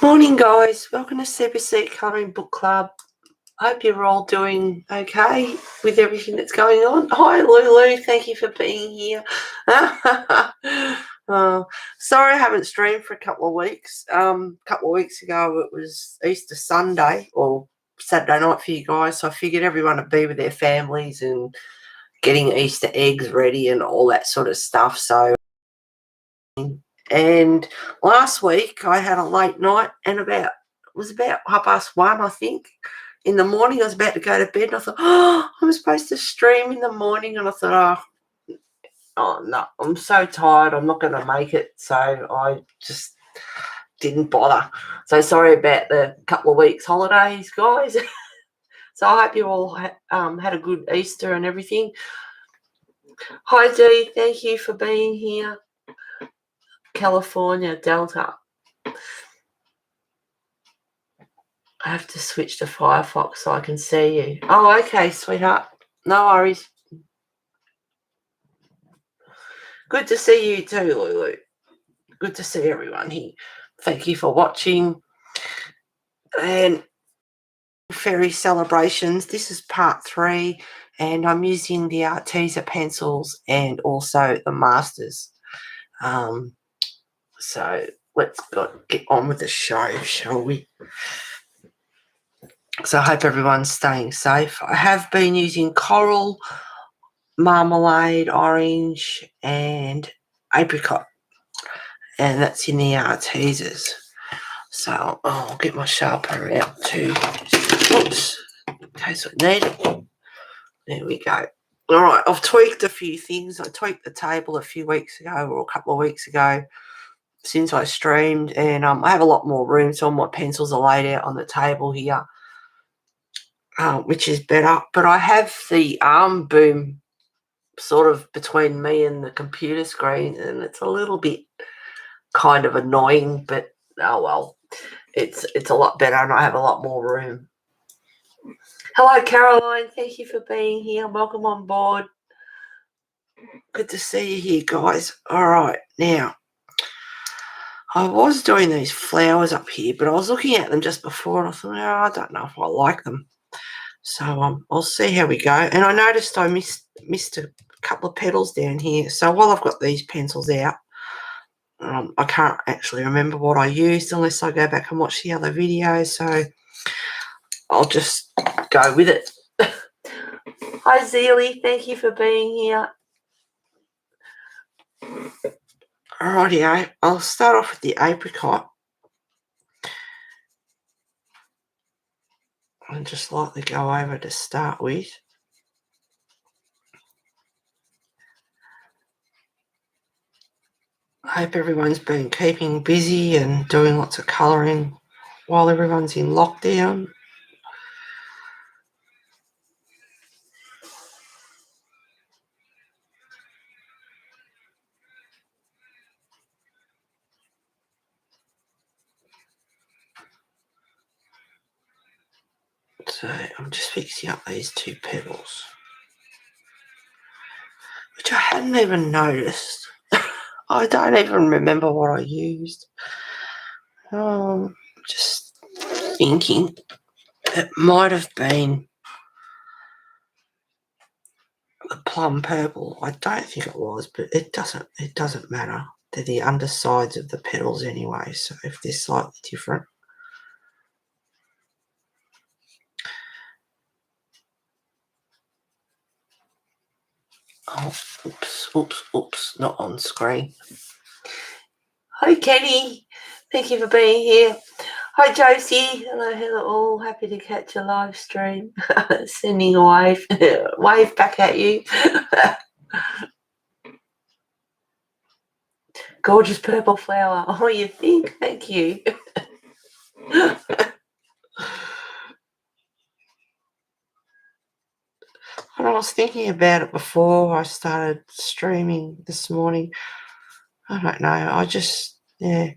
Morning, guys. Welcome to CBC Colouring Book Club. Hope you're all doing okay with everything that's going on. Hi, Lulu. Thank you for being here. Sorry I haven't streamed for a couple of weeks. A couple of weeks ago it was Easter Sunday or Saturday night for you guys, so I figured everyone would be with their families and getting Easter eggs ready and all that sort of stuff. And last week I had a late night, and it was about 1:30, I think, in the morning. I was about to go to bed, and I thought, oh, I'm supposed to stream in the morning, and I thought, oh no, I'm so tired, I'm not going to make it. So I just didn't bother. So sorry about the couple of weeks holidays, guys. So I hope you all had a good Easter and everything. Hi Dee, thank you for being here. California Delta. I have to switch to Firefox so I can see you. Oh, okay, sweetheart. No worries. Good to see you too, Lulu. Good to see everyone here. Thank you for watching. And Fairy Celebrations, this is part 3, and I'm using the Arteza pencils and also the Masters. So let's get on with the show, shall we? So I hope everyone's staying safe. I have been using coral, marmalade, orange, and apricot, and that's in the Artezas. So I'll get my sharpener out too. Oops, in case I need it. There we go. All right, I've tweaked a few things. I tweaked the table a few weeks ago, or a couple of weeks ago, since I streamed, and I have a lot more room, so all my pencils are laid out on the table here, which is better. But I have the arm boom sort of between me and the computer screen, and it's a little bit kind of annoying, but oh well, it's a lot better, and I have a lot more room. Hello Caroline, thank you for being here. Welcome on board. Good to see you here, guys. All right, now I was doing these flowers up here, but I was looking at them just before, and I thought, oh, I don't know if I like them. So I'll see how we go. And I noticed I missed a couple of petals down here. So while I've got these pencils out, I can't actually remember what I used unless I go back and watch the other videos. So I'll just go with it. Hi Zeely, thank you for being here. Alrighty, I'll start off with the apricot. And just lightly go over to start with. I hope everyone's been keeping busy and doing lots of colouring while everyone's in lockdown. So I'm just fixing up these two petals, which I hadn't even noticed. I don't even remember what I used. Just thinking it might have been the plum purple. I don't think it was, but it doesn't matter. They're the undersides of the petals anyway, so if they're slightly different. Oh, oops, not on screen. Hi, Kenny. Thank you for being here. Hi, Josie. Hello, all. Happy to catch a live stream. Sending a wave. Wave back at you. Gorgeous purple flower. Oh, you think? Thank you. And I was thinking about it before I started streaming this morning. I don't know. I just, yeah.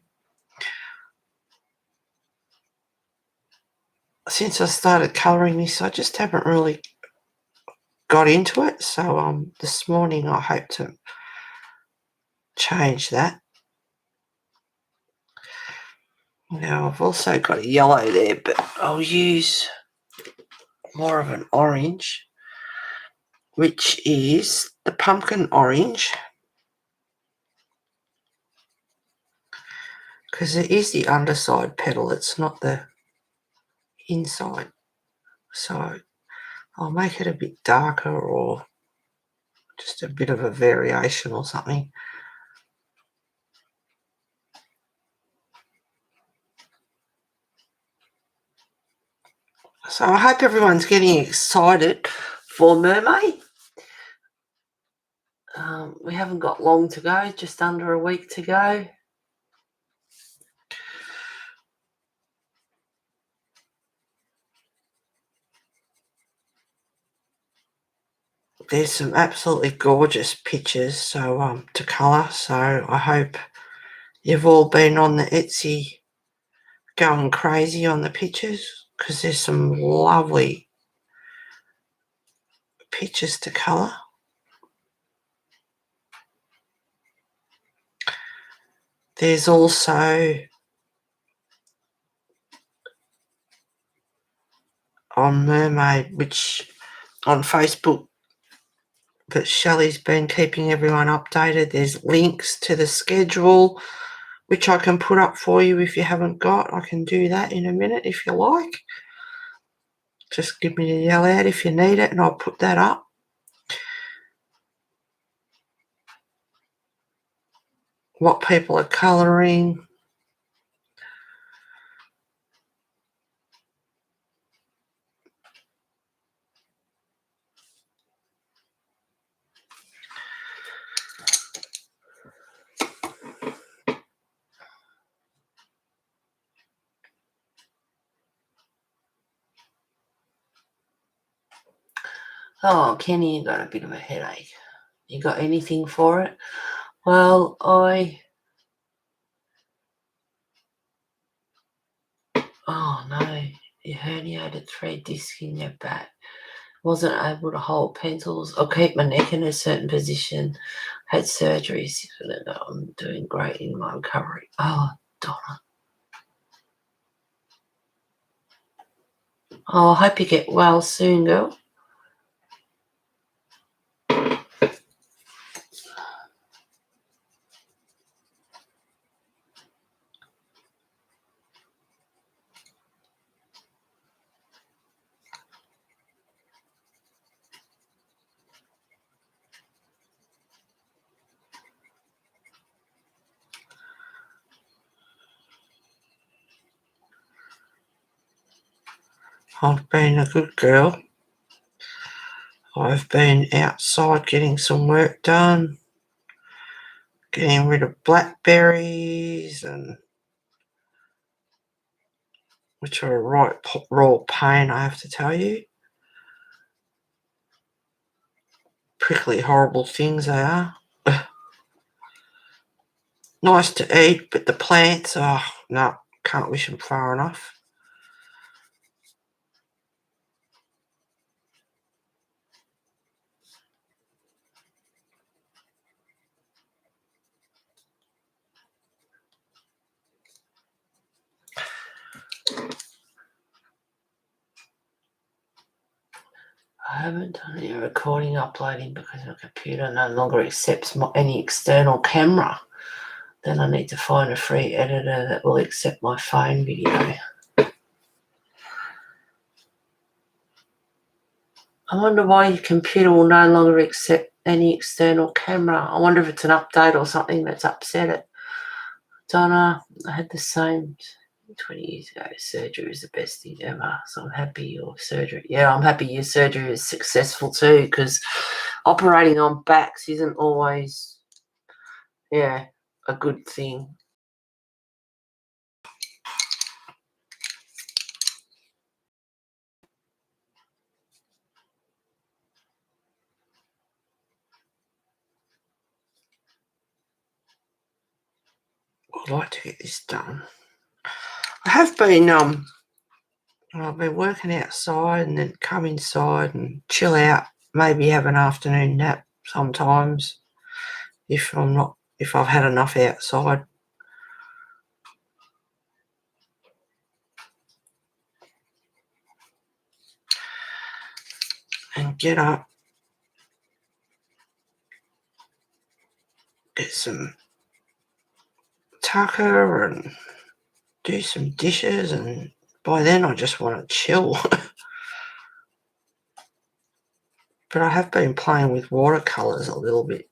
Since I started colouring this, I just haven't really got into it. So this morning I hope to change that. Now I've also got a yellow there, but I'll use more of an orange, which is the pumpkin orange, because it is the underside petal, it's not the inside. So I'll make it a bit darker or just a bit of a variation or something. So I hope everyone's getting excited for Mermaid. We haven't got long to go, just under a week to go. There's some absolutely gorgeous pictures to colour, so I hope you've all been on the Etsy going crazy on the pictures, because there's some lovely pictures to colour. There's also on Mermaid, which on Facebook, that Shelley's been keeping everyone updated. There's links to the schedule, which I can put up for you if you haven't got. I can do that in a minute if you like. Just give me a yell out if you need it and I'll put that up. What people are colouring. Oh, Kenny, you got a bit of a headache. You got anything for it? Well, oh no, you herniated 3 discs in your back. Wasn't able to hold pencils or keep my neck in a certain position. Had surgeries. I'm doing great in my recovery. Oh, Donna. Oh, I hope you get well soon, girl. I've been a good girl. I've been outside getting some work done, getting rid of blackberries, and which are a right raw pain, I have to tell you. Prickly, horrible things they are. Nice to eat, but the plants, oh, no, can't wish them far enough. I haven't done any recording uploading because my computer no longer accepts any external camera. Then I need to find a free editor that will accept my phone video. I wonder why your computer will no longer accept any external camera. I wonder if it's an update or something that's upset it. Don't know. I had the same 20 years ago. Surgery is the best thing ever. So I'm happy your surgery. Yeah, I'm happy your surgery is successful too, because operating on backs isn't always, a good thing. I'd like to get this done. I have been I've been working outside and then come inside and chill out, maybe have an afternoon nap sometimes if I've had enough outside. and get up, get some tucker and do some dishes, and by then I just want to chill. But I have been playing with watercolours a little bit.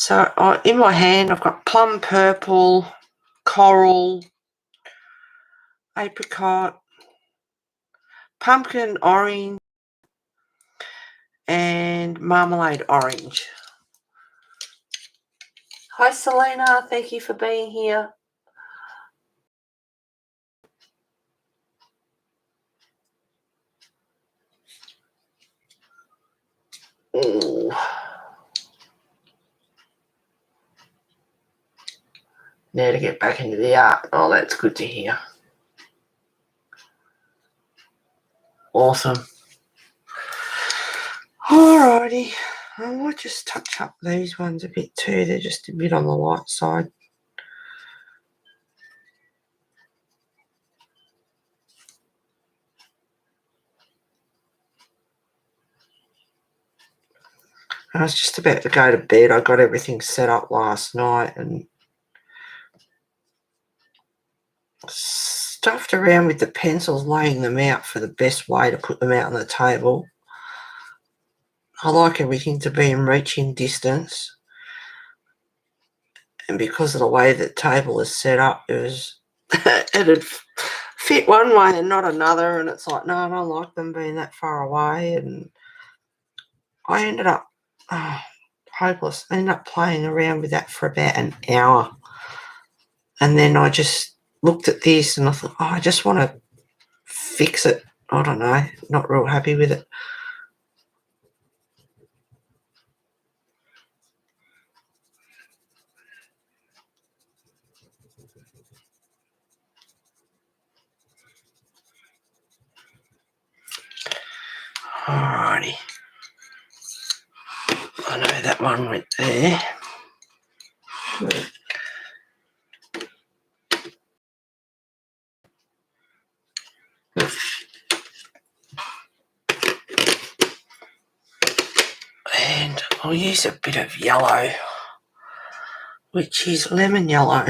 So in my hand I've got plum purple, coral, apricot, pumpkin orange, and marmalade orange. Hi Selena, thank you for being here. Ooh. Now to get back into the art. Oh, that's good to hear. Awesome. Alrighty. I might just touch up these ones a bit too. They're just a bit on the light side. I was just about to go to bed. I got everything set up last night and stuffed around with the pencils, laying them out for the best way to put them out on the table. I like everything to be in reaching distance. And because of the way the table is set up, it'd fit one way and not another. And it's like, no, I don't like them being that far away. And I ended up hopeless. I ended up playing around with that for about an hour. And then I just looked at this and I thought, I just want to fix it. I don't know, not real happy with it. Alrighty. I know that one went there. And I'll use a bit of yellow, which is lemon yellow.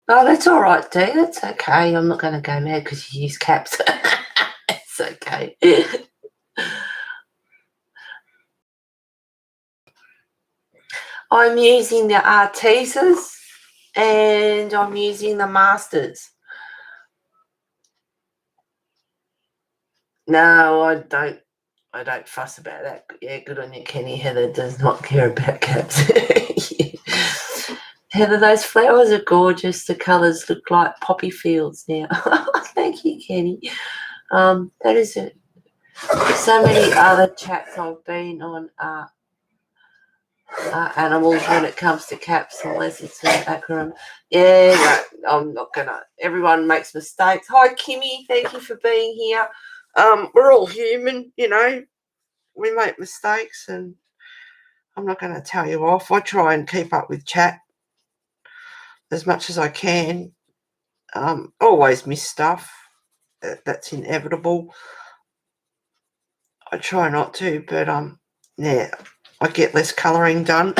Oh, that's all right, Dee. That's okay. I'm not going to go mad because you use caps. It's okay. I'm using the Artisas and I'm using the Masters. No, I don't fuss about that. Yeah, good on you, Kenny. Heather does not care about caps. Heather, those flowers are gorgeous. The colours look like poppy fields now. Thank you, Kenny. That is it. So many other chats I've been on animals when it comes to caps, unless it's an acronym. Yeah, no, I'm not gonna. Everyone makes mistakes. Hi, Kimmy. Thank you for being here. We're all human, you know. We make mistakes, and I'm not going to tell you off. I try and keep up with chat as much as I can. Always miss stuff. That's inevitable. I try not to, but yeah, I get less colouring done.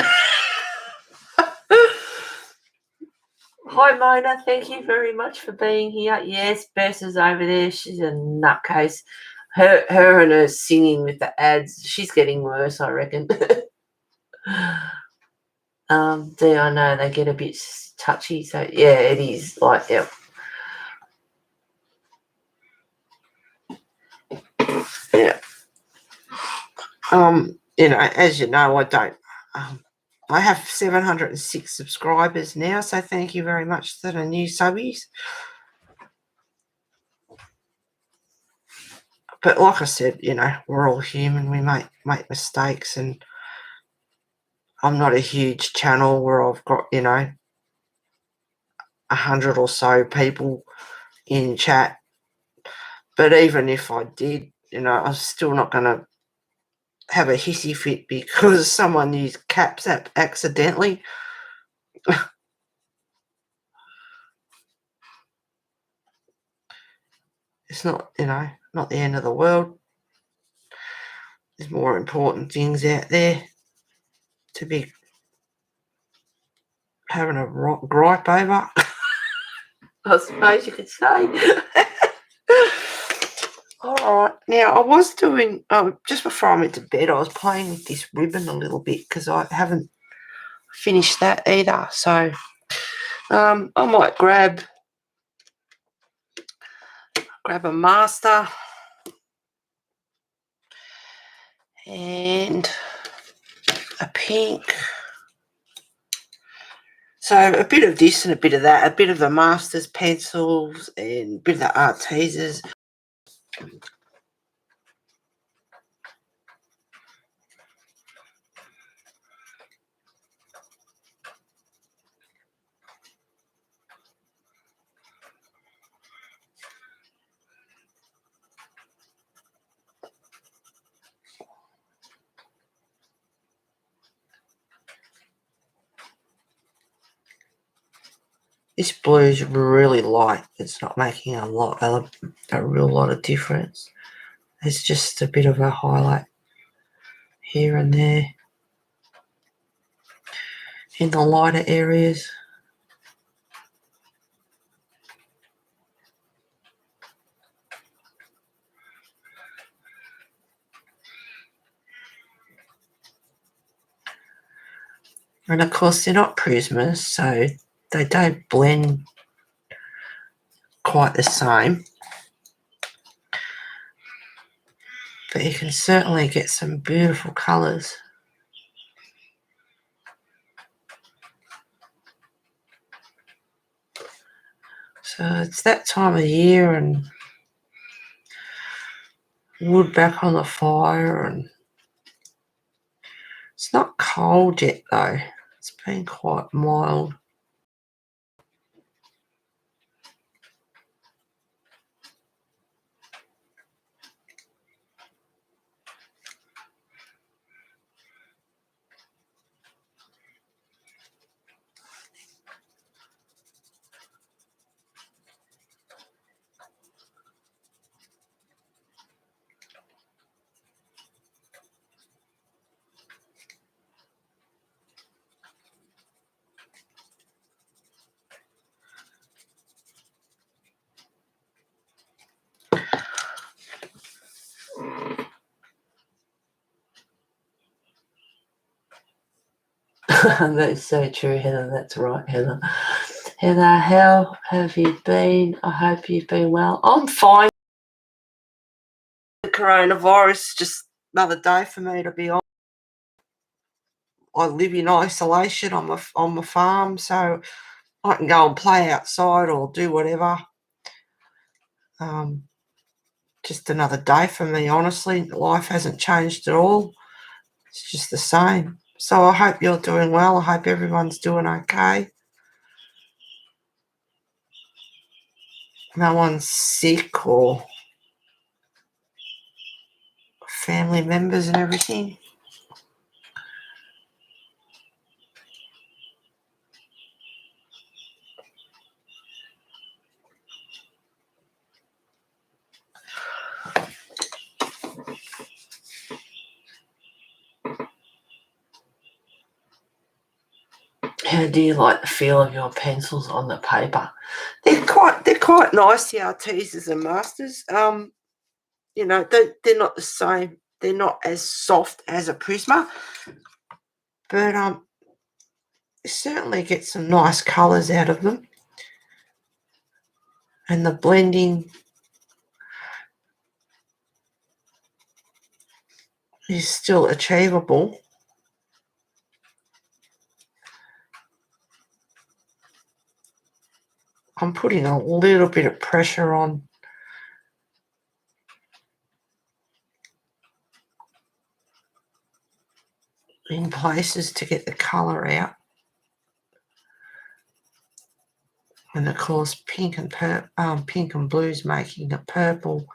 Hi, Mona. Thank you very much for being here. Yes, Bess is over there. She's a nutcase. Her and her singing with the ads. She's getting worse, I reckon. Do I know they get a bit touchy? So yeah, it is like yeah. Yeah. You know, as you know, I don't. I have 706 subscribers now, so thank you very much to the new subbies. But like I said, you know, we're all human. We make mistakes, and I'm not a huge channel where I've got, you know, 100 or so people in chat. But even if I did, you know, I'm still not going to have a hissy fit because someone used caps app accidentally. It's not, you know, not the end of the world. There's more important things out there to be having a gripe over, I suppose you could say. All right. Now, I was doing, just before I went to bed, I was playing with this ribbon a little bit because I haven't finished that either. So I might grab a master and a pink. So a bit of this and a bit of that, a bit of the master's pencils and a bit of the Arteses. This blue is really light. It's not making a real lot of difference. It's just a bit of a highlight here and there in the lighter areas. And of course they're not Prismas, so they don't blend quite the same. But you can certainly get some beautiful colours. So it's that time of year and wood back on the fire, and it's not cold yet though. It's been quite mild. That's so true, Heather. That's right, Heather. Heather, how have you been? I hope you've been well. I'm fine. The coronavirus, just another day for me to be on. I live in isolation on my farm, so I can go and play outside or do whatever. Just another day for me, honestly. Life hasn't changed at all. It's just the same. So I hope you're doing well. I hope everyone's doing okay. No one's sick or family members and everything. How do you like the feel of your pencils on the paper? They're quite nice, the Arteses and Masters. You know, they're not the same. They're not as soft as a Prisma, but you certainly get some nice colours out of them, and the blending is still achievable. I'm putting a little bit of pressure on in places to get the colour out. And of course, pink and blue is making a purple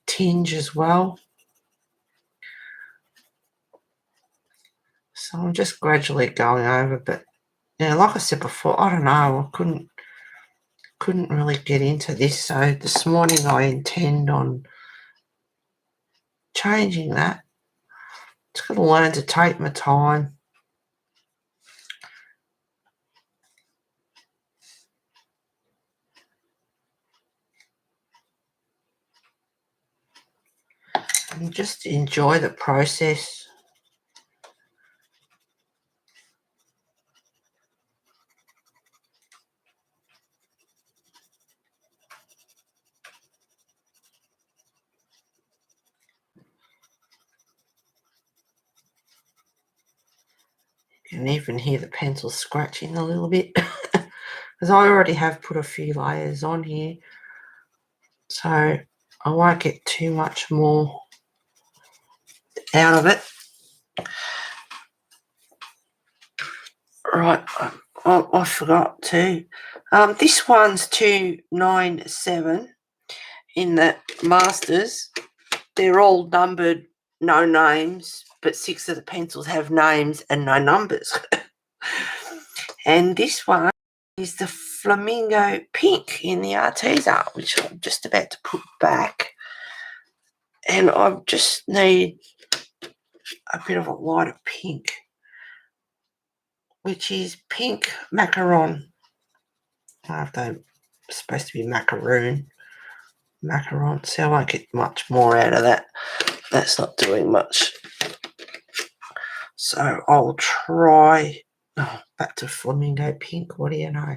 tinge as well. So I'm just gradually going over, but yeah, like I said before, I don't know, I couldn't really get into this. So this morning I intend on changing that. Just got to learn to take my time. And just enjoy the process. You can even hear the pencil scratching a little bit because I already have put a few layers on here, so I won't get too much more out of it. Right, I forgot to. This one's 297 in the Masters. They're all numbered, no names, but 6 of the pencils have names and no numbers. And this one is the Flamingo Pink in the Arteza, which I'm just about to put back. And I just need a bit of a lighter pink, which is pink macaron. I don't know, it's supposed to be macaroon. Macaron. So I won't get much more out of that. That's not doing much. So I'll try back to Flamingo Pink. What do you know?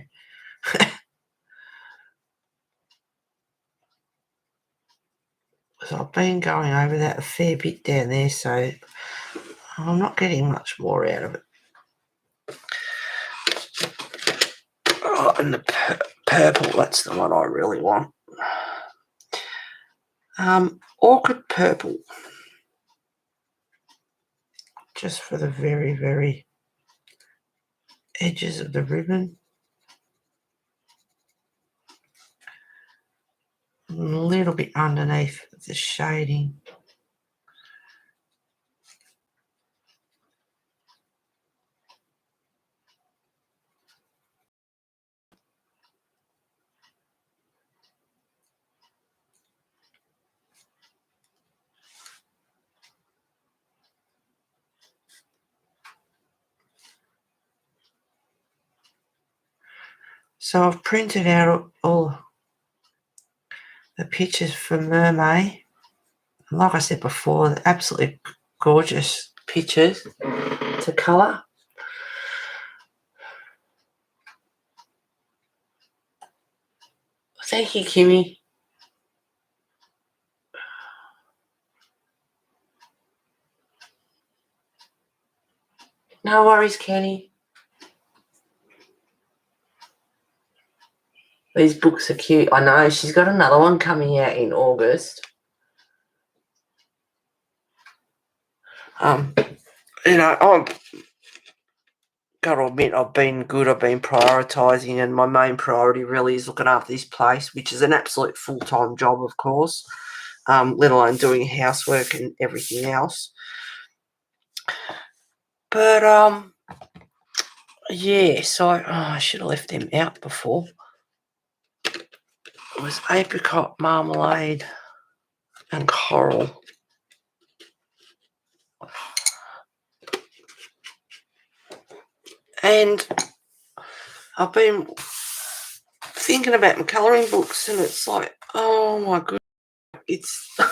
So I've been going over that a fair bit down there, so I'm not getting much more out of it. Oh, and the purple, that's the one I really want. Orchid Purple. Just for the very, very edges of the ribbon. And a little bit underneath the shading. So I've printed out all the pictures for Mermaid. Like I said before, they're absolutely gorgeous pictures to colour. Thank you, Kimmy. No worries, Kenny. These books are cute. I know, she's got another one coming out in August. You know, I've got to admit, I've been good. I've been prioritising, and my main priority really is looking after this place, which is an absolute full-time job, of course, let alone doing housework and everything else. But, yeah, so I should have left them out before. It was apricot, marmalade, and coral. And I've been thinking about my colouring books, and it's like, oh my goodness, it's tore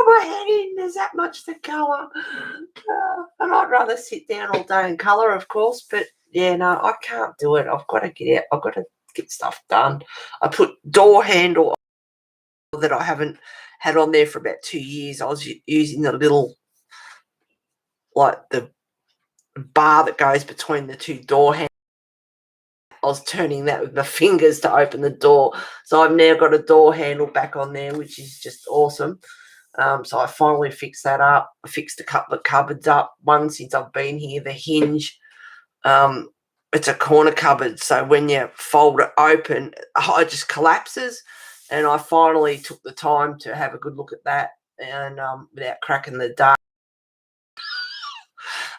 my head in. There's that much to colour, and I'd rather sit down all day and colour, of course. But yeah, no, I can't do it. I've got to get out. I've got to get stuff done. I put door handle that I haven't had on there for about 2 years. I was using the little, like the bar that goes between the two door handles. I was turning that with my fingers to open the door. So I've now got a door handle back on there, which is just awesome. So I finally fixed that up. I fixed a couple of cupboards up. One since I've been here, the hinge. It's a corner cupboard, so when you fold it open, it just collapses. And I finally took the time to have a good look at that, and without cracking the door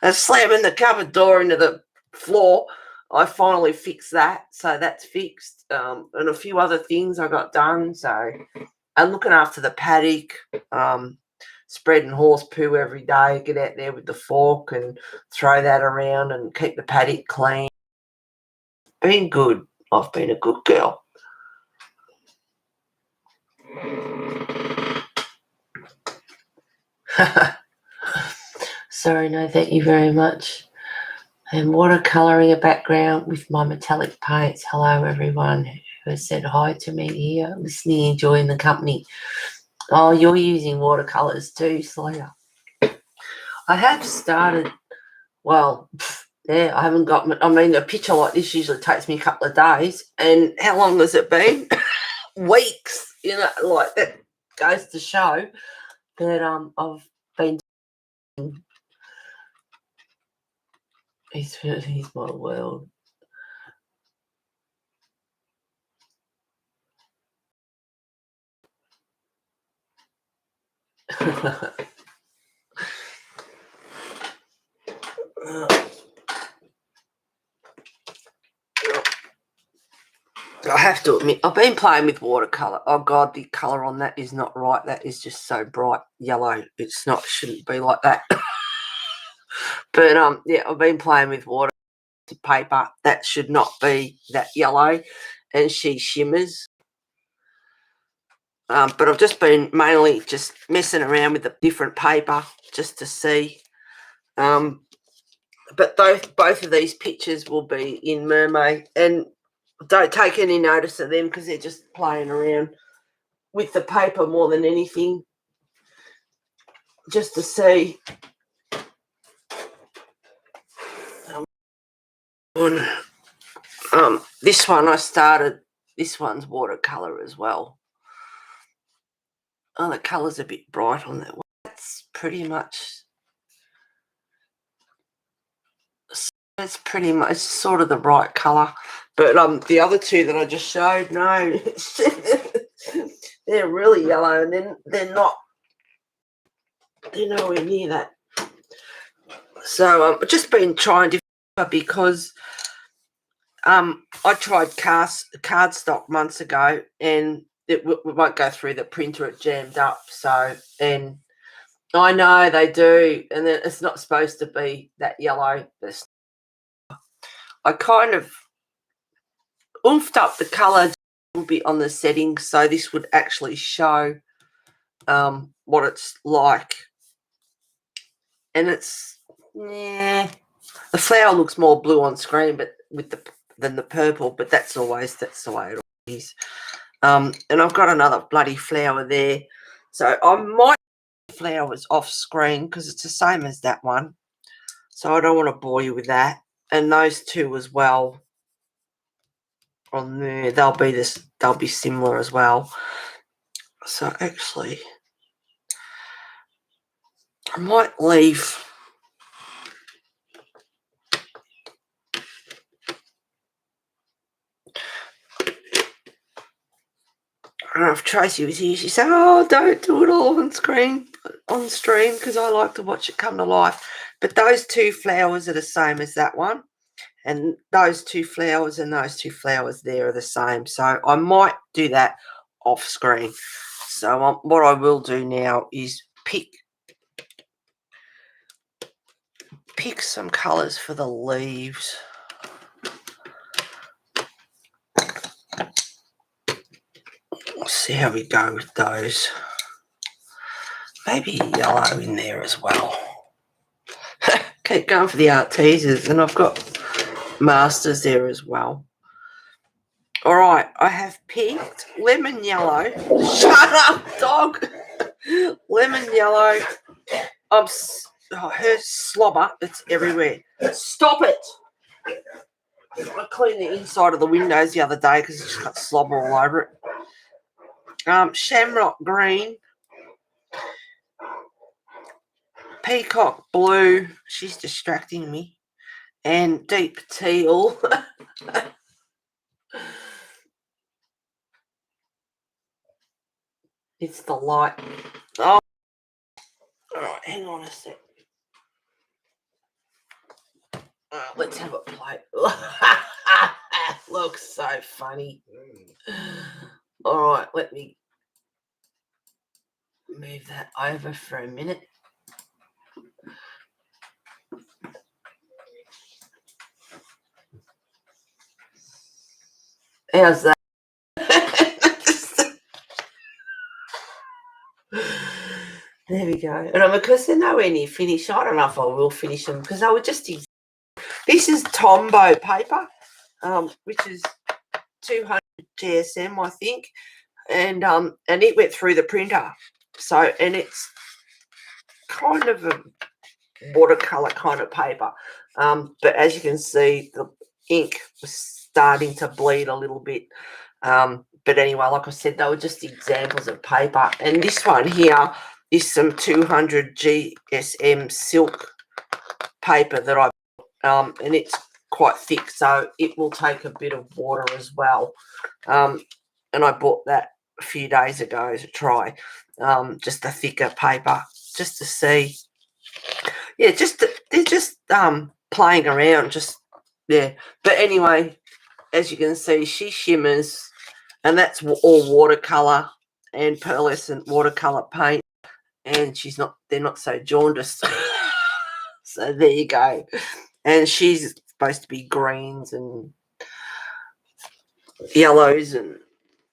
and slamming the cupboard door into the floor, I finally fixed that. So that's fixed, and a few other things I got done. So I'm looking after the paddock, spreading horse poo every day. Get out there with the fork and throw that around and keep the paddock clean. Been good. I've been a good girl. Sorry, no, thank you very much. And watercolouring a background with my metallic paints. Hello, everyone who has said hi to me here, listening, enjoying the company. Oh, you're using watercolours too, Slater. I have started, well, yeah, I haven't got, I mean, a picture like this usually takes me a couple of days. And how long has it been? Weeks, like that goes to show that I've been. He's my world. I have to admit, I've been playing with watercolour. Oh God, the colour on that is not right. That is just so bright yellow. It's not, shouldn't be like that. But yeah, I've been playing with water paper. That should not be that yellow, and she shimmers. But I've just been mainly just messing around with the different paper just to see. But both of these pictures will be in Mermaid, and don't take any notice of them because they're just playing around with the paper more than anything, just to see. This one I started. This one's watercolor as well. Oh, the colour's a bit bright on that one. That's pretty much. It's pretty much sort of the right colour, but the other two that I just showed, no, they're really yellow, and then they're not. They're nowhere near that. So I've just been trying to, because I tried cardstock months ago, and it won't go through the printer. It jammed up. So, and I know they do, and then it's not supposed to be that yellow. I kind of oomphed up the colour a little bit on the settings, so this would actually show what it's like. And it's, yeah, the flower looks more blue on screen, but than the purple. But that's the way it is. And I've got another bloody flower there, so I might put flowers off screen because it's the same as that one. So I don't want to bore you with that. And those two as well on there, they'll be similar as well. So actually, I might leave. I don't know if Tracy was here. She said, "Oh, don't do it all on stream, because I like to watch it come to life." But those two flowers are the same as that one, and those two flowers and those two flowers there are the same. So I might do that off screen. So what I will do now is pick some colours for the leaves. see how we go with those. Maybe yellow in there as well. Keep going for the art teasers, and I've got masters there as well. All right, I have picked lemon yellow. Shut up, dog. Lemon yellow. Her slobber, it's everywhere. Stop it. I cleaned the inside of the windows the other day because it's just got slobber all over it. Shamrock green. Peacock blue. She's distracting me. And deep teal. It's the light. Oh. All right, hang on a sec. Let's have a play. Looks so funny. All right, let me move that over for a minute. How's that? There we go. And because they're nowhere near finished, I don't know if I will finish them because they were just. This is Tombow paper, which is 200 GSM, I think, and it went through the printer. So, and it's kind of a watercolor kind of paper, but as you can see, the ink was starting to bleed a little bit. But anyway, like I said, they were just examples of paper. And this one here is some 200 GSM silk paper that I and it's quite thick, so it will take a bit of water as well. And I bought that a few days ago to try, just a thicker paper, just to see. Yeah, they're just playing around, just yeah. But anyway, as you can see, she shimmers, and that's all watercolor and pearlescent watercolor paint, and they're not so jaundiced. So there you go. And she's supposed to be greens and yellows and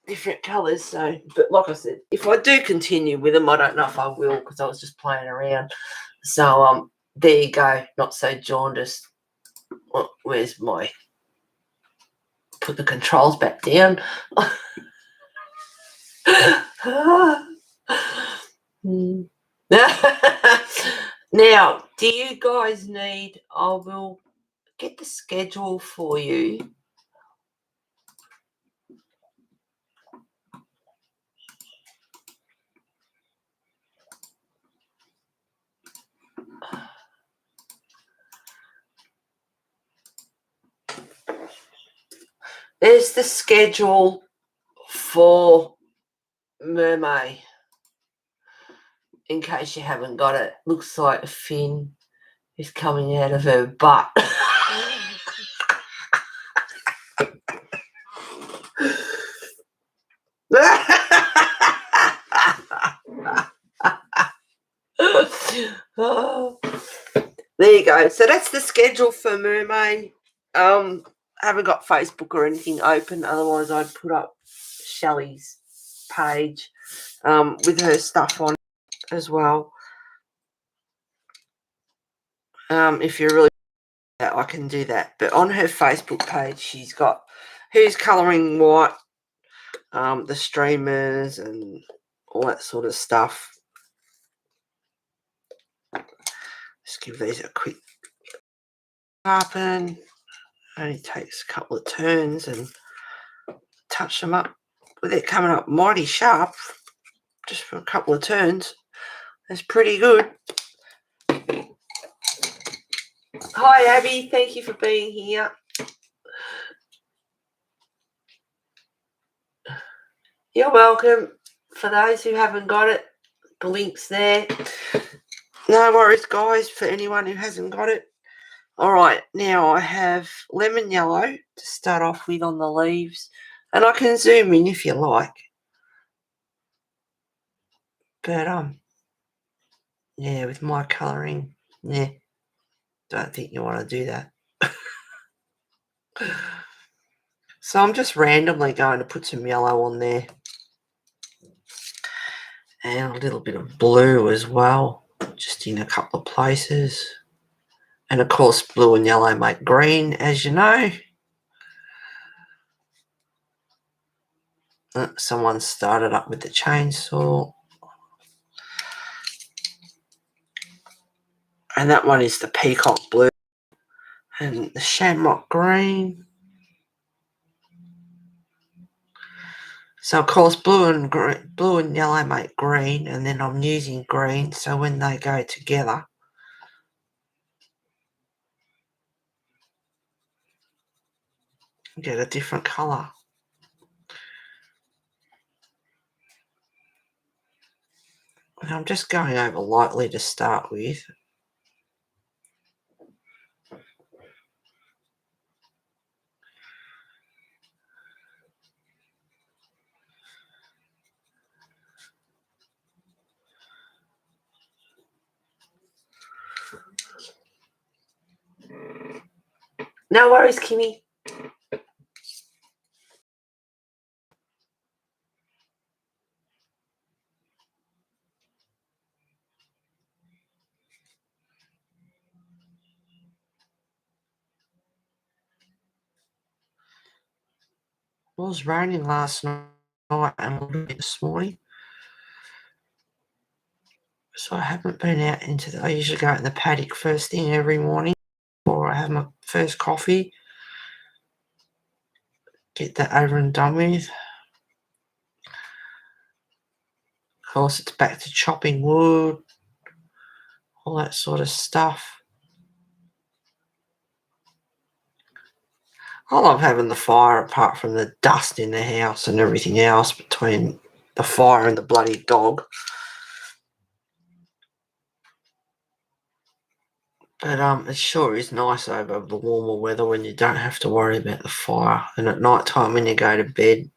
different colours. So, but like I said, if I do continue with them, I don't know if I will because I was just playing around. So there you go. Not so jaundiced. Where's my? Put the controls back down. Now, do you guys need? I will get the schedule for you. There's the schedule for Mermaid. In case you haven't got it, looks like a fin is coming out of her butt. There you go. So that's the schedule for Mermaid. I haven't got Facebook or anything open, otherwise I'd put up Shelley's page with her stuff on as well. If you're really that, I can do that. But on her Facebook page, she's got who's colouring what, the streamers and all that sort of stuff. Just give these a quick sharpen. Only takes a couple of turns and touch them up. But they're coming up mighty sharp just for a couple of turns. That's pretty good. Hi, Abby. Thank you for being here. You're welcome. For those who haven't got it, the link's there. No worries, guys, for anyone who hasn't got it. All right, now I have lemon yellow to start off with on the leaves. And I can zoom in if you like. But, yeah, with my colouring, yeah, don't think you want to do that. So I'm just randomly going to put some yellow on there. And a little bit of blue as well, just in a couple of places. And of course, blue and yellow make green, as you know. Someone started up with the chainsaw. And that one is the peacock blue and the shamrock green. So of course blue and yellow make green, and then I'm using green, so when they go together, you get a different colour. And I'm just going over lightly to start with. No worries, Kimmy. It was raining last night and a little bit this morning. So I haven't been out I usually go out in the paddock first thing every morning before I have my first coffee. Get that over and done with. Of course, it's back to chopping wood, all that sort of stuff. I love having the fire apart from the dust in the house and everything else between the fire and the bloody dog. But it sure is nice over the warmer weather when you don't have to worry about the fire. And at night time when you go to bed,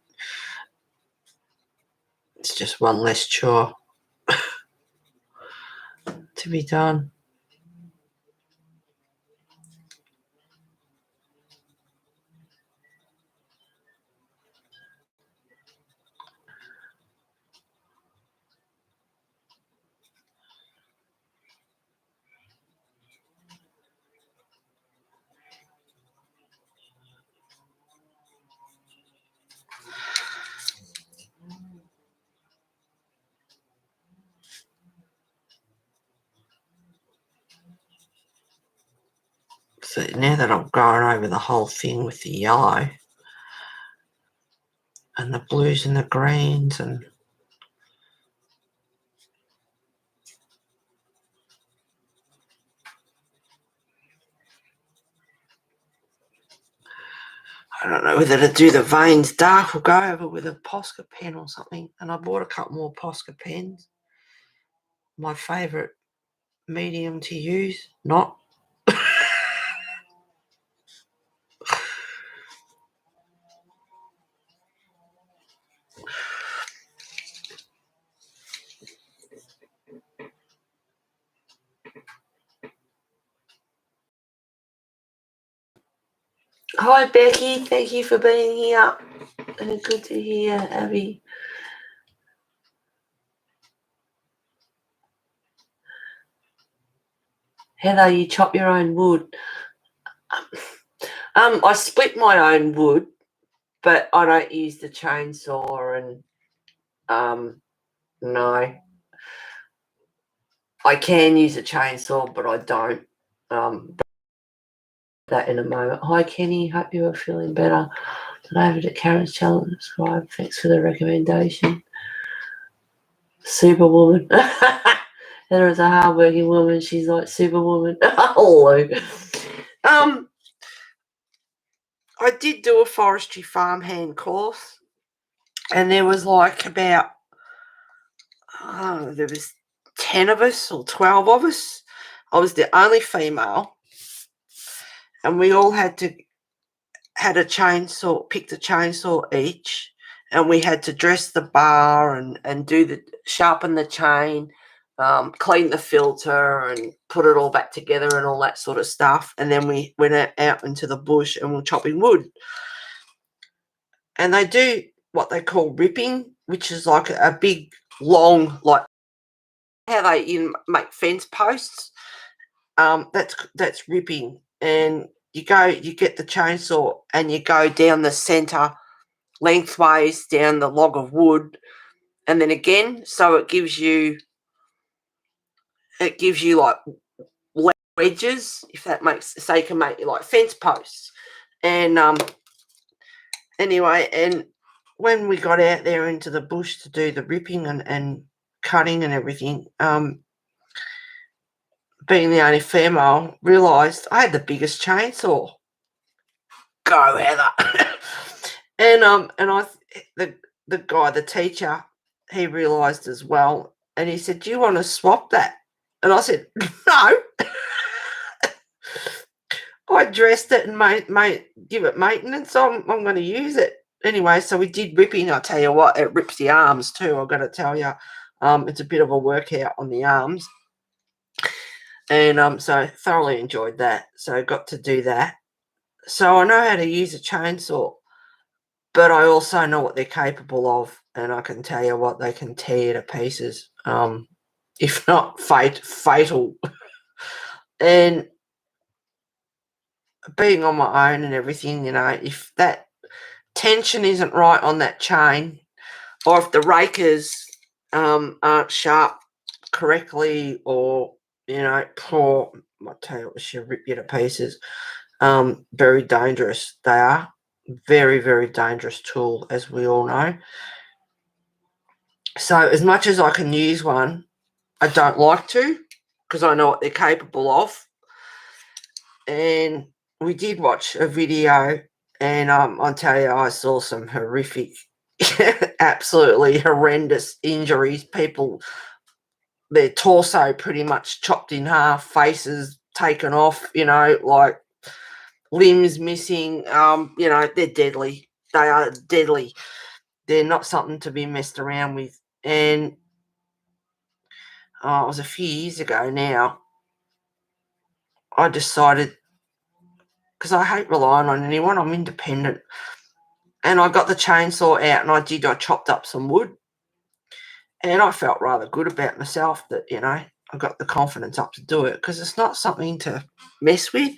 it's just one less chore to be done. So now that I've gone over the whole thing with the yellow and the blues and the greens, and I don't know whether to do the veins dark or go over with a Posca pen or something. And I bought a couple more Posca pens. My favourite medium to use, not. Hi, Becky. Thank you for being here. Good to hear, Abby. Heather, you chop your own wood. I split my own wood, but I don't use the chainsaw, and no. I can use a chainsaw, but I don't. That in a moment. Hi, Kenny. Hope you are feeling better. Over to Karen's channel and subscribe. Thanks for the recommendation. Superwoman. Heather is a hardworking woman. She's like Superwoman. Hello. I did do a forestry farmhand course, and there was like about there was 10 of us or 12 of us. I was the only female, and we all had a chainsaw, picked a chainsaw each, and we had to dress the bar and sharpen the chain, clean the filter and put it all back together and all that sort of stuff. And then we went out into the bush and we're chopping wood. And they do what they call ripping, which is like a big long, like how they make fence posts. That's ripping, and you get the chainsaw and you go down the center lengthways down the log of wood, and then again, so it gives you like wedges, if that makes, so you can make like fence posts. And anyway, and when we got out there into the bush to do the ripping and cutting and everything, being the only female, realised I had the biggest chainsaw. Go, Heather. and the guy, the teacher, he realised as well, and he said, "Do you want to swap that?" And I said, "No." I dressed it and give it maintenance. I'm going to use it anyway. So we did ripping. I tell you what, it rips the arms too. I've got to tell you, it's a bit of a workout on the arms, and so I thoroughly enjoyed that. So I got to do that. So I know how to use a chainsaw, but I also know what they're capable of, and I can tell you what, they can tear you to pieces, if not fatal. And being on my own and everything, if that tension isn't right on that chain, or if the rakers aren't sharp correctly, or poor, I tell you, she'll rip you to pieces. Very dangerous. They are very, very dangerous tool, as we all know. So as much as I can use one, I don't like to, because I know what they're capable of. And we did watch a video, and I'll tell you, I saw some horrific, absolutely horrendous injuries. People, their torso pretty much chopped in half, faces taken off, like limbs missing. They're deadly. They are deadly. They're not something to be messed around with. And it was a few years ago now, I decided, because I hate relying on anyone, I'm independent. And I got the chainsaw out and I chopped up some wood. And I felt rather good about myself that, I got the confidence up to do it, because it's not something to mess with.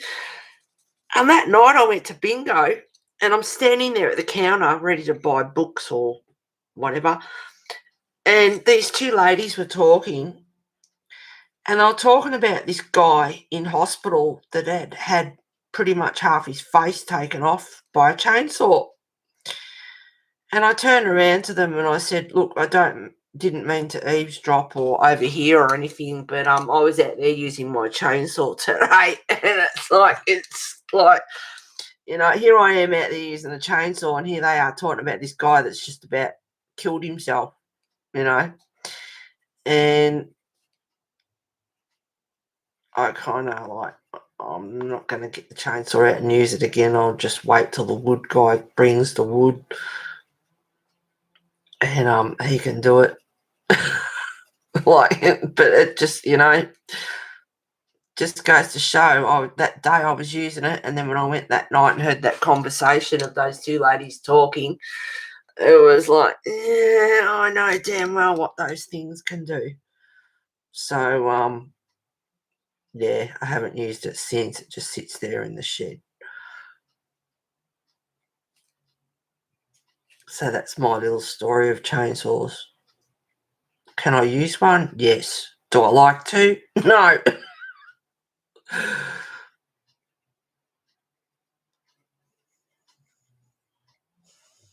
And that night I went to bingo, and I'm standing there at the counter ready to buy books or whatever. And these two ladies were talking, and they were talking about this guy in hospital that had pretty much half his face taken off by a chainsaw. And I turned around to them and I said, "Look, I didn't mean to eavesdrop or overhear or anything, but I was out there using my chainsaw today." And it's like, here I am out there using a chainsaw, and here they are talking about this guy that's just about killed himself, and I kind of like, I'm not going to get the chainsaw out and use it again. I'll just wait till the wood guy brings the wood, and he can do it. But it just, just goes to show, that day I was using it, and then when I went that night and heard that conversation of those two ladies talking, it was like, yeah, I know damn well what those things can do. So, yeah, I haven't used it since. It just sits there in the shed. So that's my little story of chainsaws. Can I use one? Yes. Do I like to? No.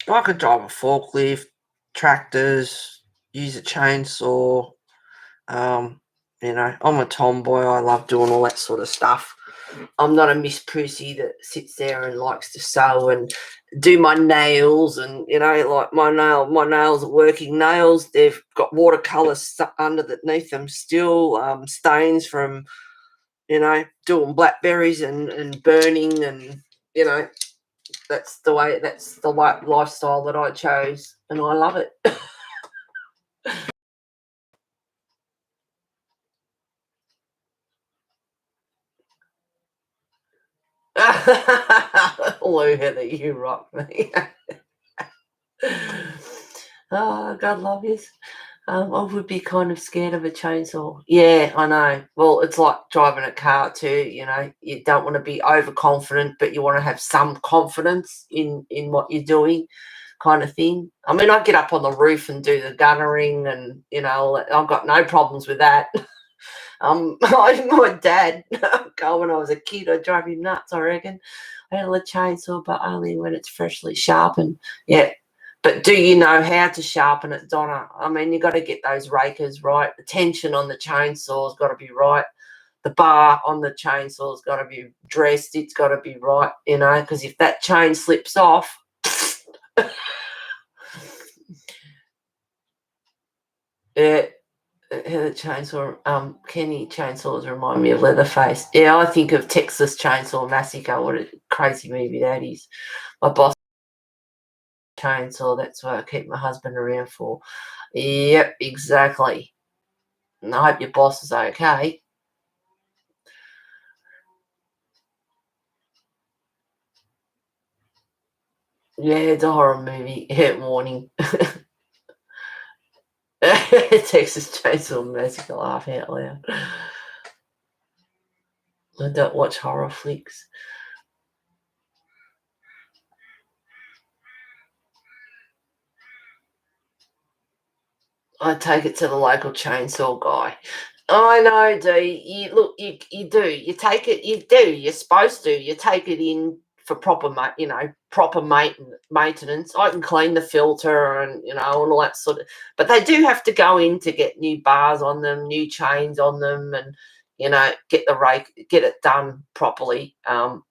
I can drive a forklift, tractors, use a chainsaw. I'm a tomboy. I love doing all that sort of stuff. I'm not a Miss Pussy that sits there and likes to sew and do my nails, and like my nails are working nails. They've got watercolors underneath them still, stains from doing blackberries and burning, and that's the lifestyle that I chose, and I love it. Lou, Heather, you rock me. Oh, God love you. I would be kind of scared of a chainsaw. Yeah, I know. Well, it's like driving a car too, You don't want to be overconfident, but you want to have some confidence in what you're doing, kind of thing. I mean, I get up on the roof and do the guttering, and I've got no problems with that. My dad, when I was a kid, I drove him nuts. I reckon. I had a chainsaw, but only when it's freshly sharpened. Yeah. But do you know how to sharpen it, Donna? I mean, you got to get those rakers right. The tension on the chainsaw's got to be right. The bar on the chainsaw's got to be dressed. It's got to be right, because if that chain slips off, yeah, the chainsaw, Kenny chainsaws remind me of Leatherface. Yeah, I think of Texas Chainsaw Massacre. What a crazy movie that is. My boss chainsaw. That's what I keep my husband around for. Yep, exactly. And I hope your boss is okay. Yeah, it's a horror movie. Yeah, warning. Texas Chainsaw Massacre, laugh out loud. I don't watch horror flicks. I take it to the local chainsaw guy. I know, Dee. You do. You take it. You do. You're supposed to. You take it in for proper, proper maintenance. I can clean the filter and and all that sort of. But they do have to go in to get new bars on them, new chains on them, and get it done properly.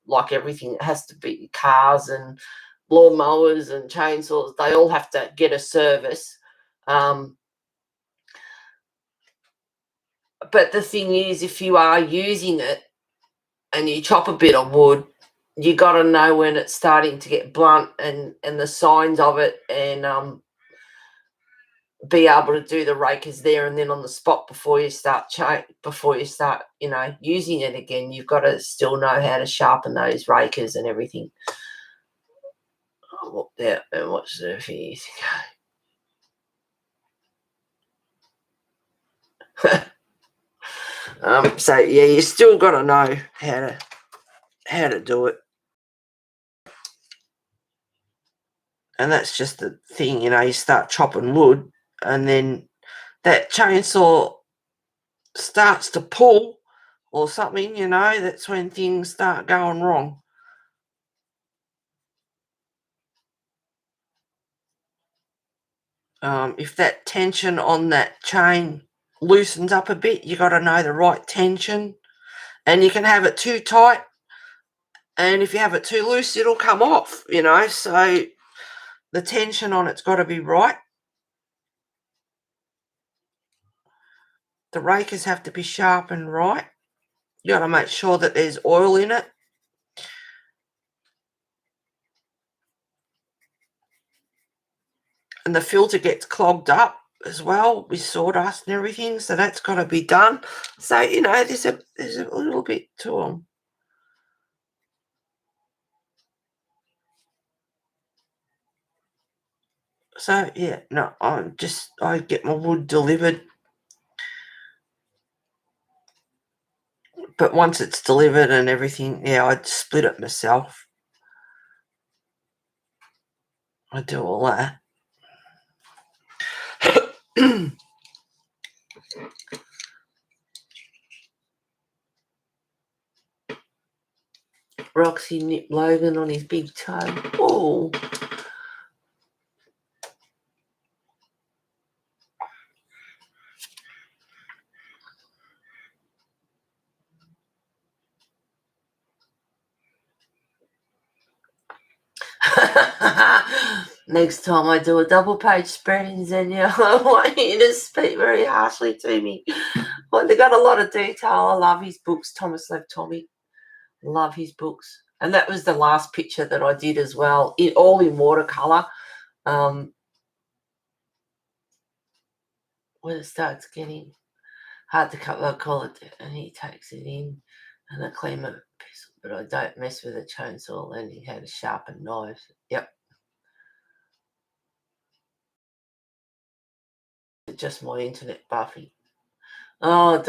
Like everything, it has to be cars and lawnmowers and chainsaws. They all have to get a service. But the thing is, if you are using it and you chop a bit of wood, you got to know when it's starting to get blunt and the signs of it, and be able to do the rakers there and then on the spot before you start using it again. You've got to still know how to sharpen those rakers and everything. Oh, yeah, and what's the fees? So yeah, you still got to know how to do it. And that's just the thing, you start chopping wood and then that chainsaw starts to pull or something, that's when things start going wrong. If that tension on that chain loosens up a bit, you got to know the right tension, and you can have it too tight, and if you have it too loose, it'll come off, so the tension on it's got to be right. The rakers have to be sharp and right. You got to make sure that there's oil in it. And the filter gets clogged up as well with sawdust and everything, so that's got to be done. So there's a little bit to them. So yeah, no, I get my wood delivered, but once it's delivered and everything, yeah, I'd split it myself. I do all that. Roxy nipped Logan on his big toe. Oh. Next time I do a double page spread in Xenia, I want you to speak very harshly to me. Well, they got a lot of detail. I love his books, Thomas Lev Tommy. Love his books. And that was the last picture that I did as well, all in watercolour. When it starts getting hard to cut, I'll call it, and he takes it in and I clean my pistol, but I don't mess with a chainsaw, learning how to sharpen knives. Yep. it just my internet buffing? Oh,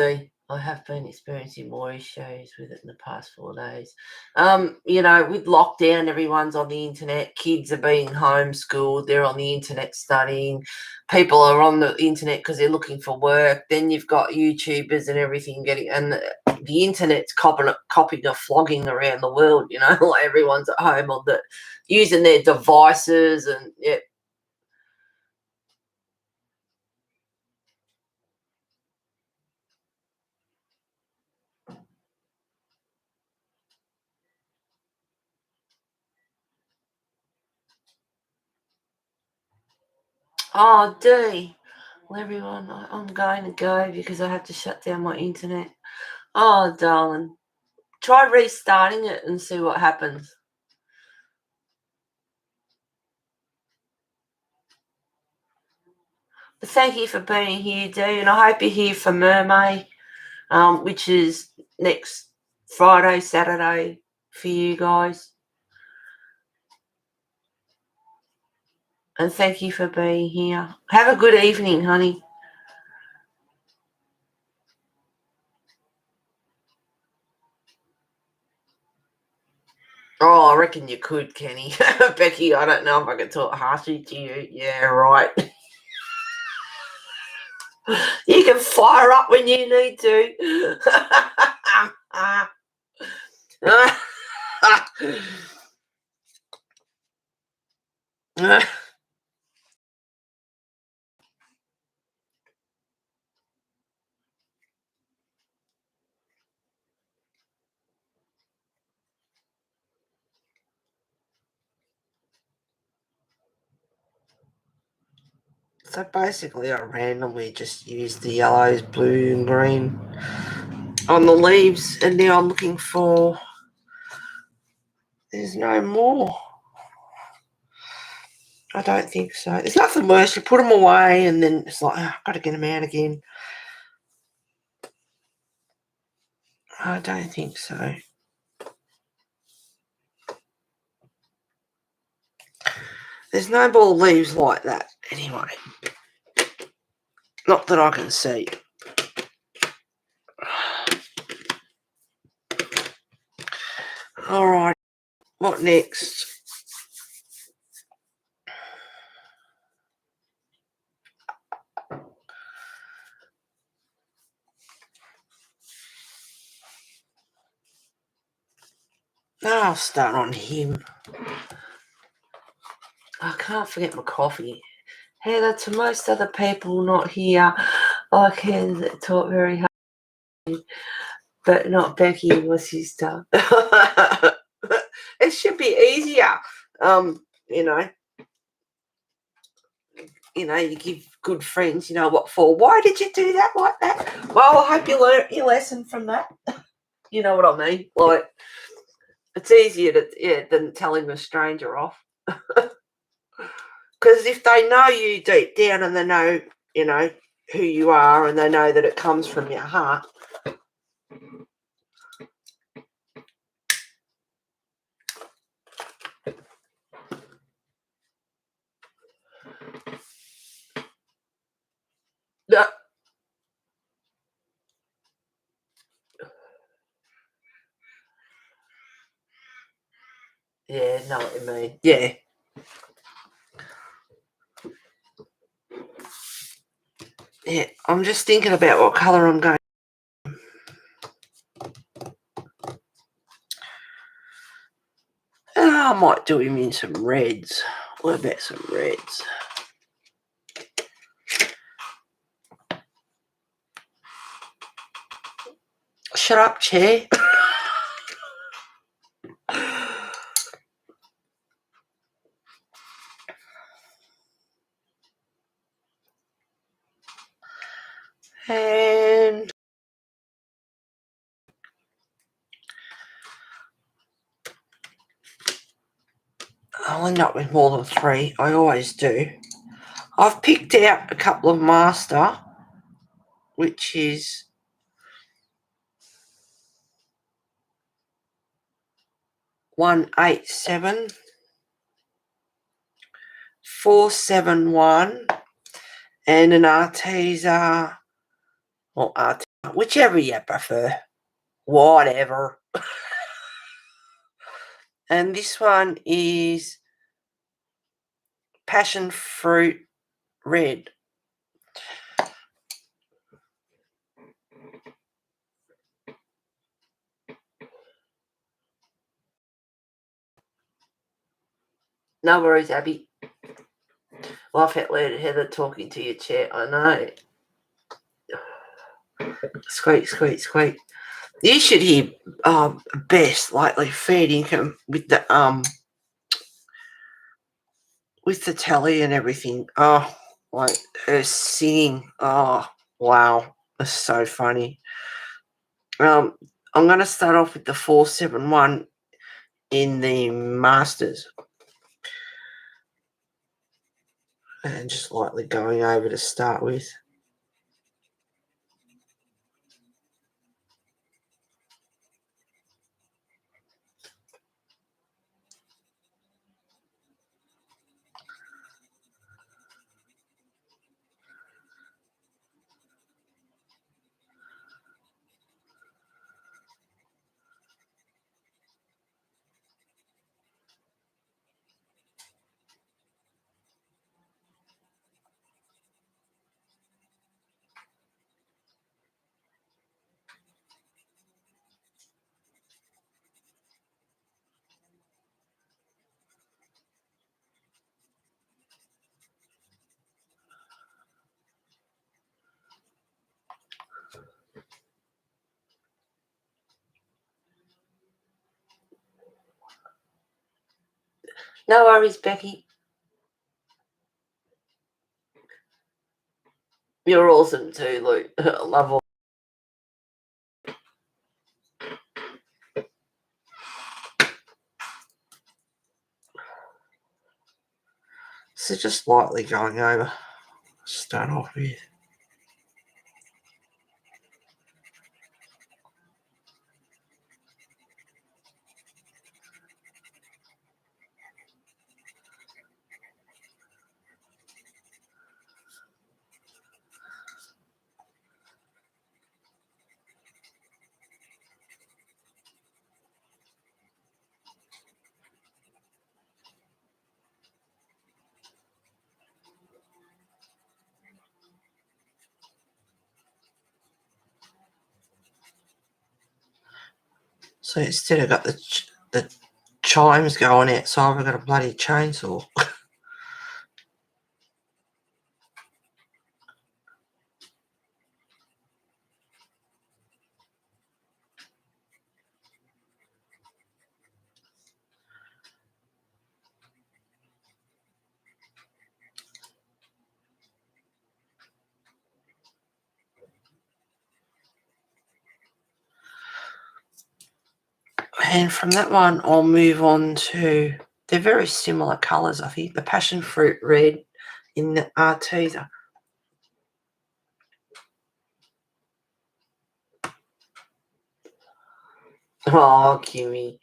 I have been experiencing more issues with it in the past 4 days. With lockdown, everyone's on the internet. Kids are being homeschooled. They're on the internet studying. People are on the internet because they're looking for work. Then you've got YouTubers and everything and the internet's copying a flogging around the world. Like everyone's at home using their devices and yeah. Oh, Dee. Well, everyone, I'm going to go because I have to shut down my internet. Oh, darling. Try restarting it and see what happens. But thank you for being here, Dee, and I hope you're here for Mermaid, which is next Friday, Saturday for you guys. And thank you for being here. Have a good evening, honey. Oh, I reckon you could, Kenny. Becky, I don't know if I can talk harshly to you. Yeah, right. You can fire up when you need to. So basically I randomly just used the yellows, blue and green on the leaves, and now I'm looking for, there's no more. I don't think so. There's nothing worse. You put them away and then it's like, I've got to get them out again. I don't think so. There's no more leaves like that anyway. Not that I can see. All right. What next? I'll start on him. I can't forget my coffee. Heather, to most other people not here, I can talk very hard, but not Becky and my sister. It should be easier. You give good friends, what for. Why did you do that like that? Well, I hope you learnt your lesson from that. You know what I mean? Like, it's easier than telling a stranger off. Because if they know you deep down and they know, who you are and they know that it comes from your heart. Yeah, know what you mean. Yeah. Yeah, I'm just thinking about what colour I'm going. I might do him in some reds. What about some reds? Shut up, chair. And I'll end up with more than 3. I always do. I've picked out a couple of master, which is 187, 471, and an Arteza or Arteza, whichever you prefer. Whatever. And this one is passion fruit red. No worries, Abby. Laugh out loud, Heather, talking to your chair. I know. Squeak, squeak, squeak. You should hear Bess lately feeding him with the telly and everything. Oh, like her singing. Oh, wow. It's so funny. I'm going to start off with the 471 in the Masters. And just lightly going over to start with. No worries, Becky. You're awesome too, Luke. I love all. So just lightly going over. Start off with. So instead of got the chimes going outside, I've got a bloody chainsaw. And from that one, I'll move on to, they're very similar colours, I think. The passion fruit red in the Arteza. Oh, Kimmy.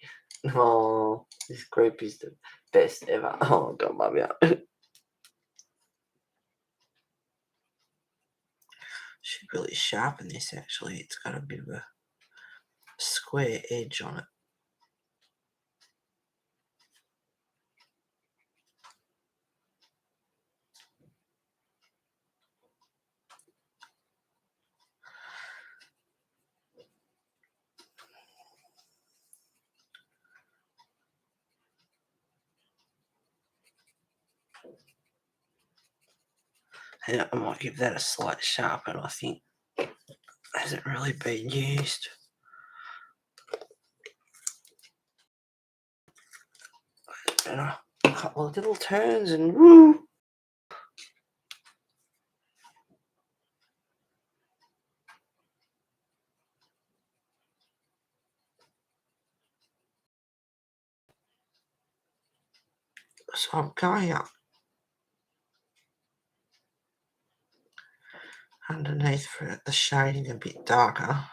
Oh, this group is the best ever. Oh, God, love you. Should really sharpen this, actually. It's got a bit of a square edge on it. And I might give that a slight sharpen, I think. Hasn't really been used. And a couple of little turns and woo! So I'm going up underneath for the shading a bit darker.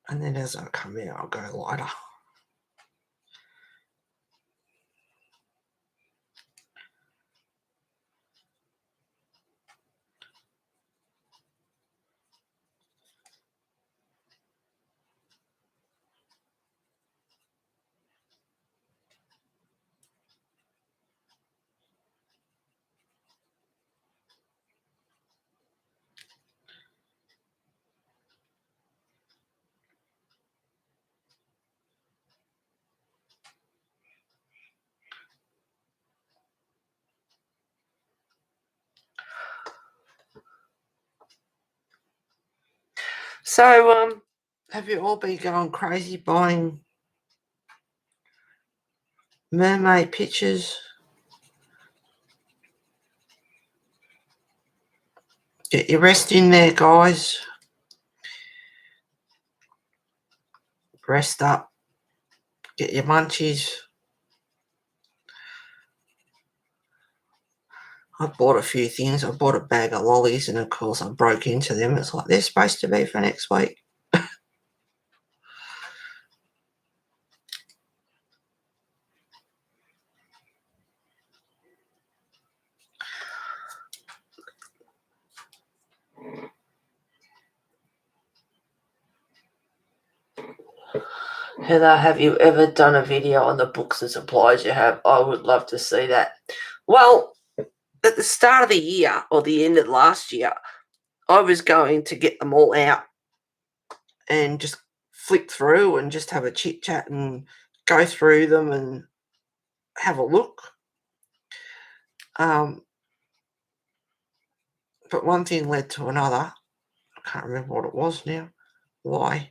And then as I come out, I'll go lighter. So, have you all been going crazy buying mermaid pictures? Get your rest in there, guys. Rest up. Get your munchies. I bought a few things. I bought a bag of lollies, and of course I broke into them. It's like, they're supposed to be for next week. Heather, have you ever done a video on the books and supplies you have? I would love to see that. Well, at the start of the year, or the end of last year, I was going to get them all out and just flick through and just have a chit chat and go through them and have a look. But one thing led to another. I can't remember what it was now. Why?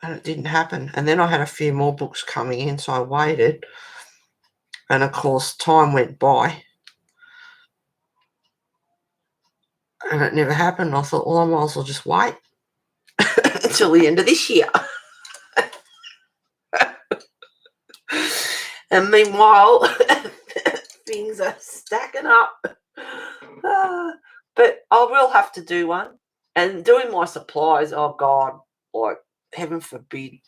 And it didn't happen. And then I had a few more books coming in, so I waited. And of course, time went by. And it never happened. I thought, well, I might as well just wait until the end of this year. And meanwhile, things are stacking up. But I will have to do one. And doing my supplies, oh God, like, heaven forbid.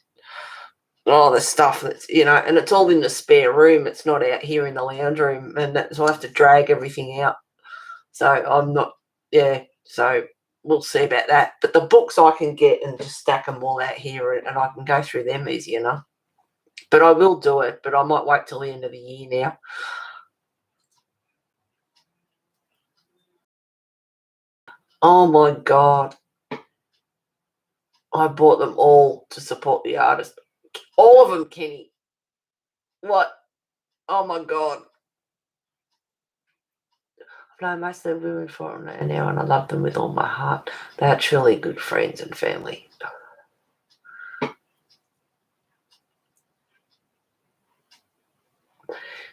All the stuff that's, and it's all in the spare room. It's not out here in the lounge room. And so I have to drag everything out. So I'm not, so we'll see about that. But the books I can get and just stack them all out here, and I can go through them easy enough. But I will do it, but I might wait till the end of the year now. Oh my God. I bought them all to support the artist. All of them, Kenny. What? Oh my God. I've known most of the women for them now, and I love them with all my heart. They are truly good friends and family.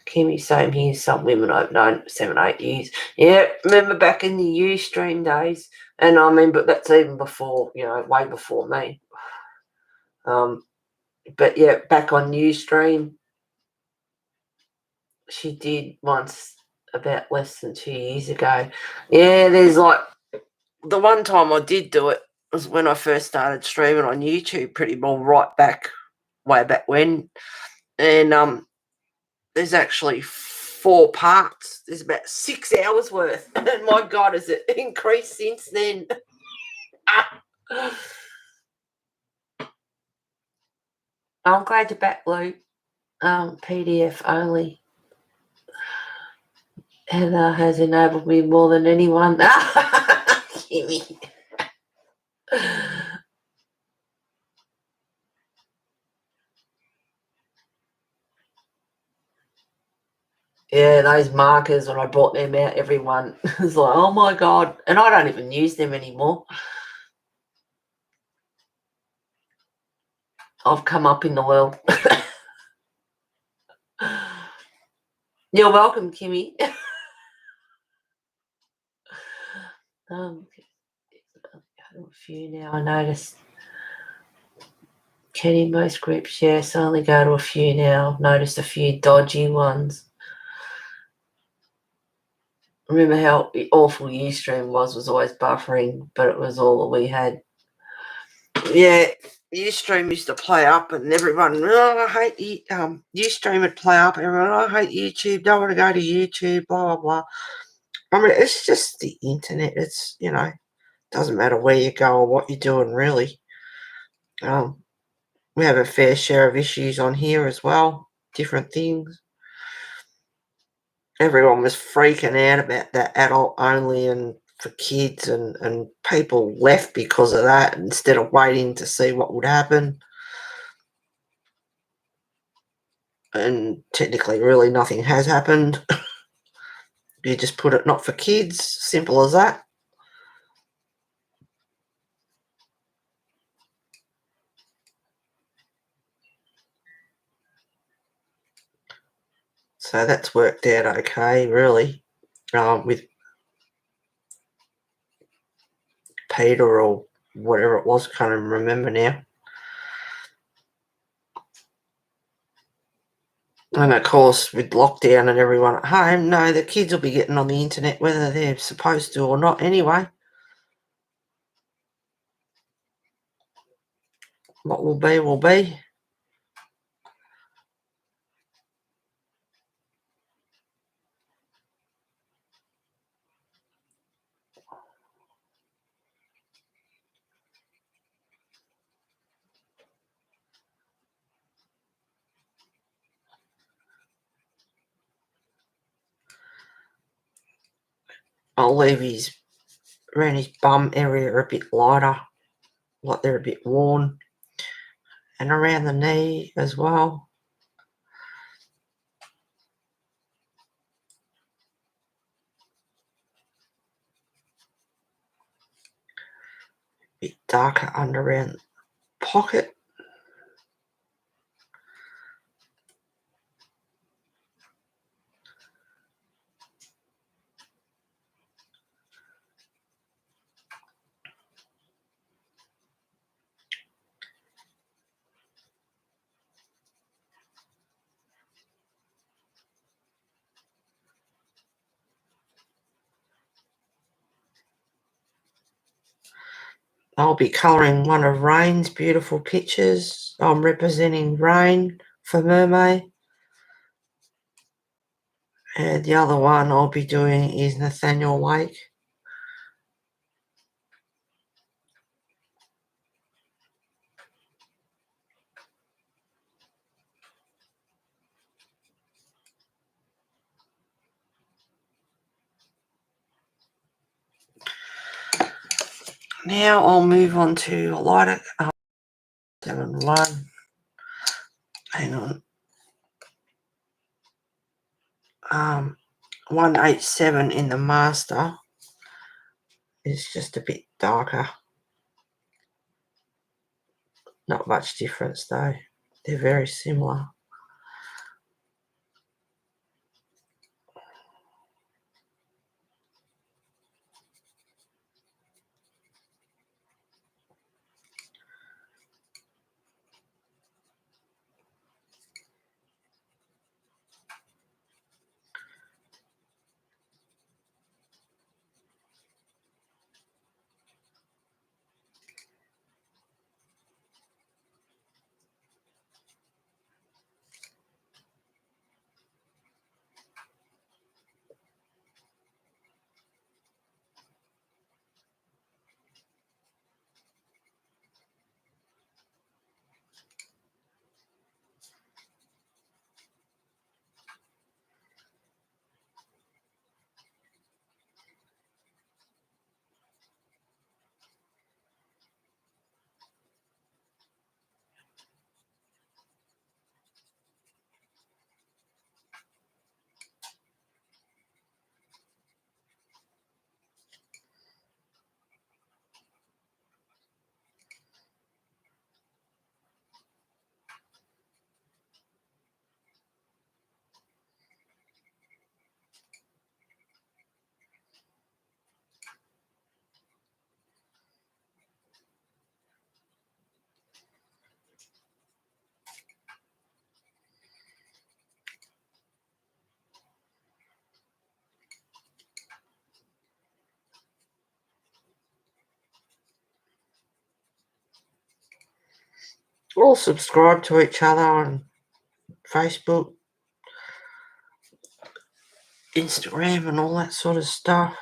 Kimmy, same here. Some women I've known 7, 8 years. Yeah, remember back in the Ustream days, and I mean, but that's even before, way before me. But yeah, back on Ustream, she did once about less than 2 years ago. Yeah, there's like, the one time I did do it was when I first started streaming on YouTube, pretty well right back, way back when. And there's actually 4 parts. There's about 6 hours worth. And my God, has it increased since then? I'm glad you're back, Lou. PDF only. Heather has enabled me more than anyone. Kimmy. Yeah, those markers, when I brought them out, everyone was like, oh my God. And I don't even use them anymore. I've come up in the world. You're welcome, Kimmy. A few now, I noticed. Kenny, most groups, yes, I only go to a few now. I've noticed a few dodgy ones. Remember how awful Ustream was always buffering, but it was all that we had. Yeah, Ustream used to play up, and everyone, I hate Ustream would play up, and everyone, I hate YouTube, don't want to go to YouTube, blah, blah, blah. I mean, it's just the internet. It's, doesn't matter where you go or what you're doing, really. We have a fair share of issues on here as well, different things. Everyone was freaking out about that adult only and for kids, and people left because of that instead of waiting to see what would happen. And technically, really, nothing has happened. You just put it not for kids, simple as that. So that's worked out okay, really, with Peter or whatever it was, can't even remember now. And of course, with lockdown and everyone at home, no, the kids will be getting on the internet whether they're supposed to or not anyway. What will be, will be. I'll leave around his bum area a bit lighter, like they're a bit worn, and around the knee as well. A bit darker under around the pocket. I'll be colouring one of Rain's beautiful pictures. I'm representing Rain for Mermaid. And the other one I'll be doing is Nathaniel Wake. Now I'll move on to a lighter 7-1. Hang on. 187 in the master is just a bit darker. Not much difference though. They're very similar. All subscribe to each other on Facebook, Instagram and all that sort of stuff.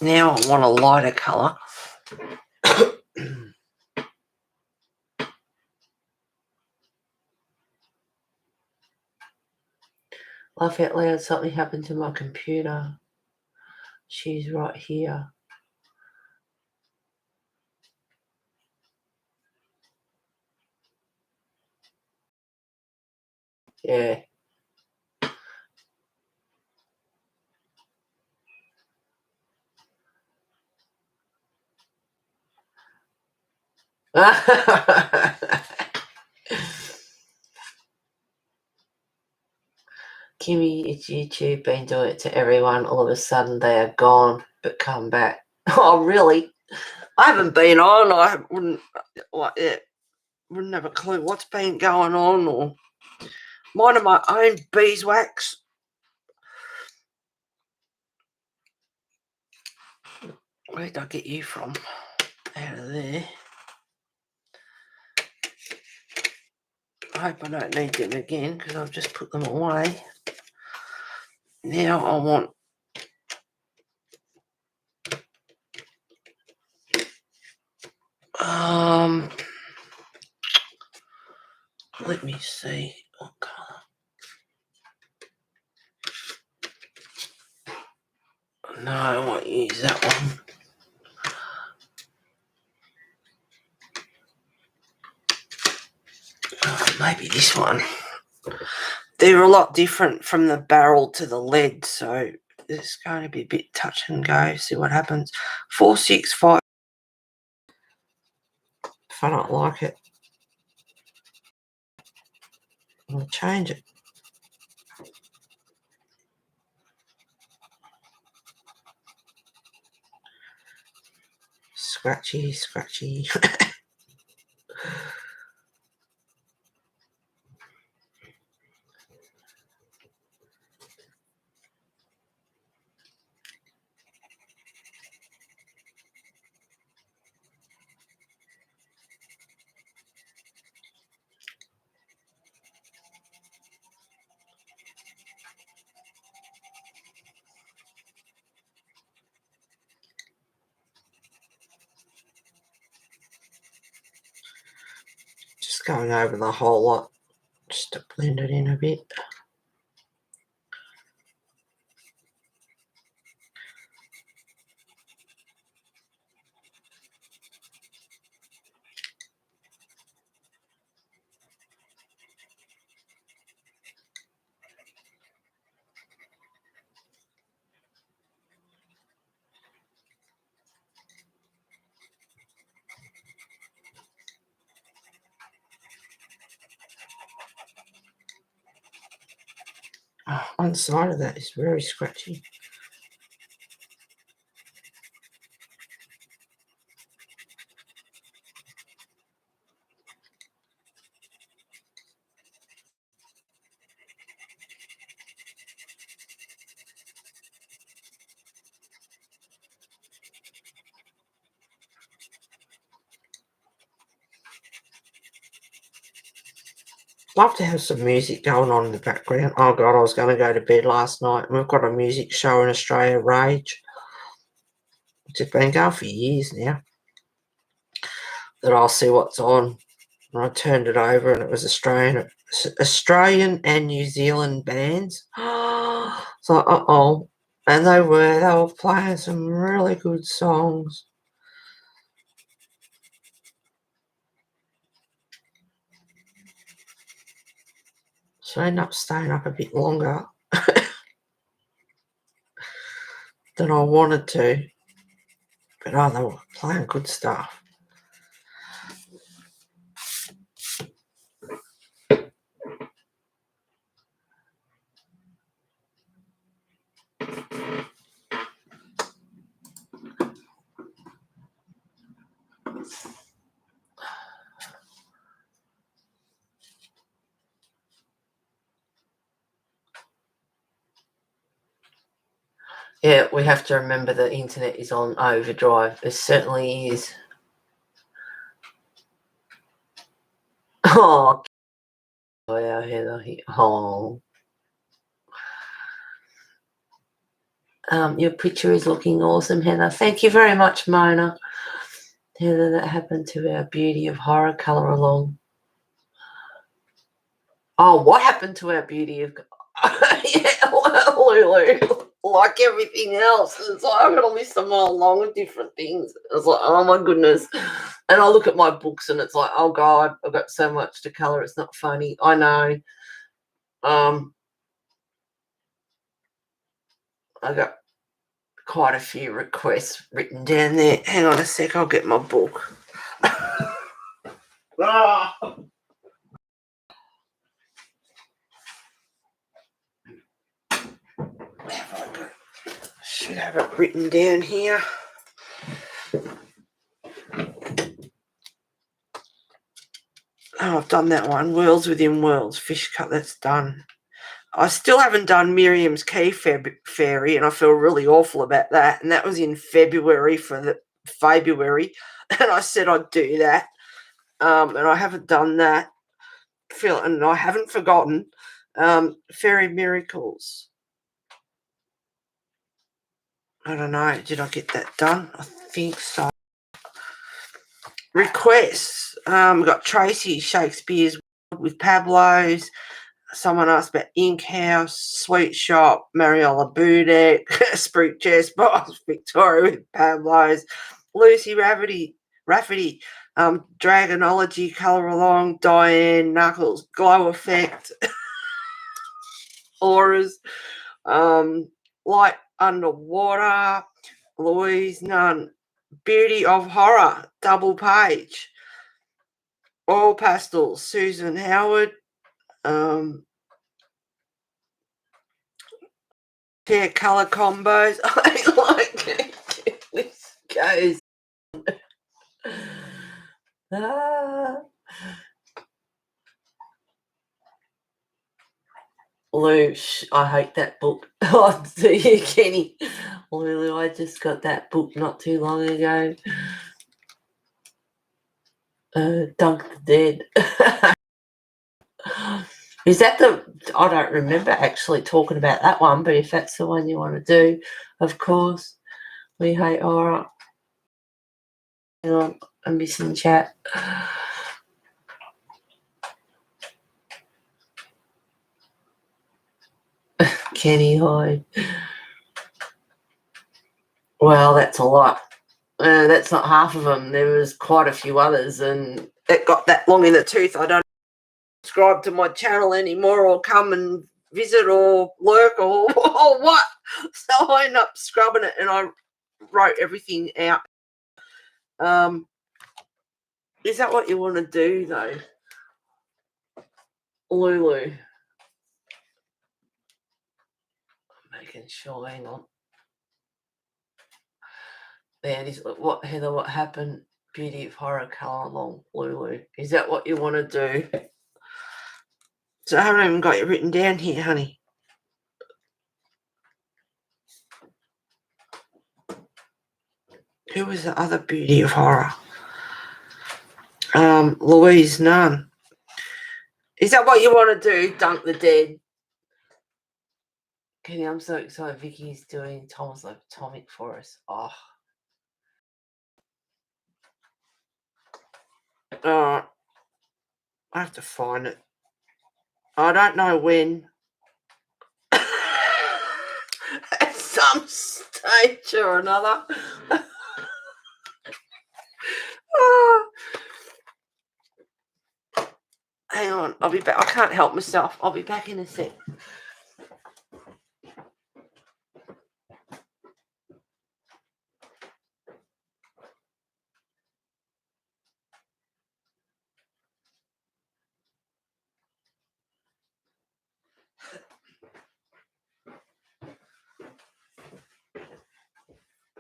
Now I want a lighter colour. Laugh out loud, something happened to my computer. She's right here. Yeah. Kimmy, it's YouTube been doing it to everyone. All of a sudden they are gone, but come back. Oh, really? I haven't been on. I wouldn't have a clue what's been going on, or minding my own beeswax. Where did I get you from? Out of there. I hope I don't need them again because I've just put them away. Now I want let me see what colour. No, I won't use that one. Maybe this one. They're a lot different from the barrel to the lead, so it's going to be a bit touch and go. See what happens. 465. If I don't like it, I'll change it. Scratchy, scratchy. Just going over the whole lot just to blend it in a bit. Oh, one side of that is very scratchy. Love to have some music going on in the background. Oh God, I was going to go to bed last night and we've got a music show in Australia, Rage, which has been going for years now. That I'll see what's on. And I turned it over and it was Australian and New Zealand bands. So uh-oh. And they were playing some really good songs. So I ended up staying up a bit longer than I wanted to. But they were playing good stuff. Yeah, we have to remember the internet is on overdrive. It certainly is. Oh, yeah, Heather. Oh. Your picture is looking awesome, Heather. Thank you very much, Mona. Heather, that happened to our Beauty of Horror colour along. Oh, what happened to our Beauty of... Yeah, Lulu. Like everything else. It's like I'm going to list them all along with different things. It's like, oh, my goodness. And I look at my books and it's like, oh, God, I've got so much to colour. It's not funny. I know. I got quite a few requests written down there. Hang on a sec, I'll get my book. Ah. Should have it written down here. Oh, I've done that one. Worlds Within Worlds. Fish cut, that's done. I still haven't done Miriam's Key Fairy, and I feel really awful about that. And that was in February February, and I said I'd do that. And I haven't done that. And I haven't forgotten Fairy Miracles. I don't know. Did I get that done? I think so. Requests. We've got Tracy Shakespeare's with Pablo's. Someone asked about Ink House, Sweet Shop, Mariola Budek, Spruik Chess Box, Victoria with Pablo's, Lucy Rafferty, Dragonology, Colour Along, Diane, Knuckles, Glow Effect, Auras, Light Underwater, Louise Nunn, Beauty of Horror, Double Page, Oil Pastels, Susan Howard, Hair colour combos. I like it. This goes. Lou, I hate that book. Oh, do you, Kenny? Lulu, I just got that book not too long ago. Dunk the Dead. Is that I don't remember actually talking about that one, but if that's the one you want to do, of course. We hate horror. Hang on, I'm missing chat. Kenny Hyde. Well, that's a lot. That's not half of them. There was quite a few others, and it got that long in the tooth. I don't subscribe to my channel anymore, or come and visit, or lurk, or what. So I ended up scrubbing it, and I wrote everything out. Is that what you want to do, though, Lulu? I'm making sure. Hang on. There it is. What, Heather? What happened? Beauty of Horror, Colour Along, Lulu. Is that what you want to do? So I haven't even got it written down here, honey. Who was the other Beauty of Horror? Louise Nunn. Is that what you want to do? Dunk the Dead. Kenny, I'm so excited. Vicky's doing Thomas Atomic for us. Oh. I have to find it. I don't know when. At some stage or another. Hang on, I'll be back. I can't help myself. I'll be back in a sec.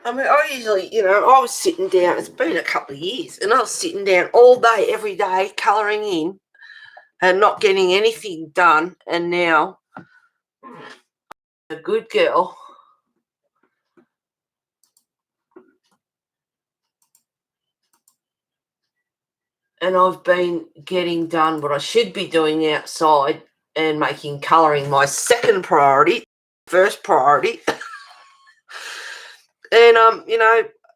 I mean, I usually, I was sitting down. It's been a couple of years, and I was sitting down all day, every day, colouring in and not getting anything done. And now, a good girl. And I've been getting done what I should be doing outside and making colouring my second priority, first priority. And,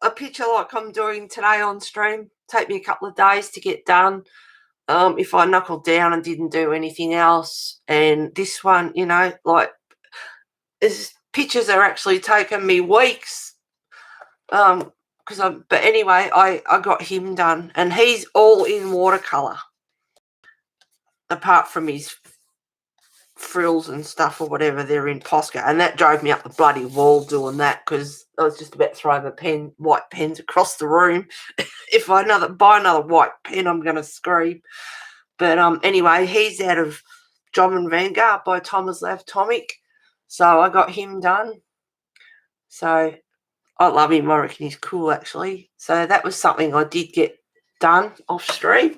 a picture like I'm doing today on stream take me a couple of days to get done. If I knuckled down and didn't do anything else. And this one, pictures are actually taking me weeks. But anyway, I got him done, and he's all in watercolor, apart from his frills and stuff or whatever, they're in Posca, and that drove me up the bloody wall doing that, because I was just about to throw the white pens across the room. If I buy another white pen, I'm going to scream. But anyway, he's out of John and Vanguard by Tomislav Tomic, so I got him done. So I love him. I reckon he's cool, actually. So that was something I did get done off stream.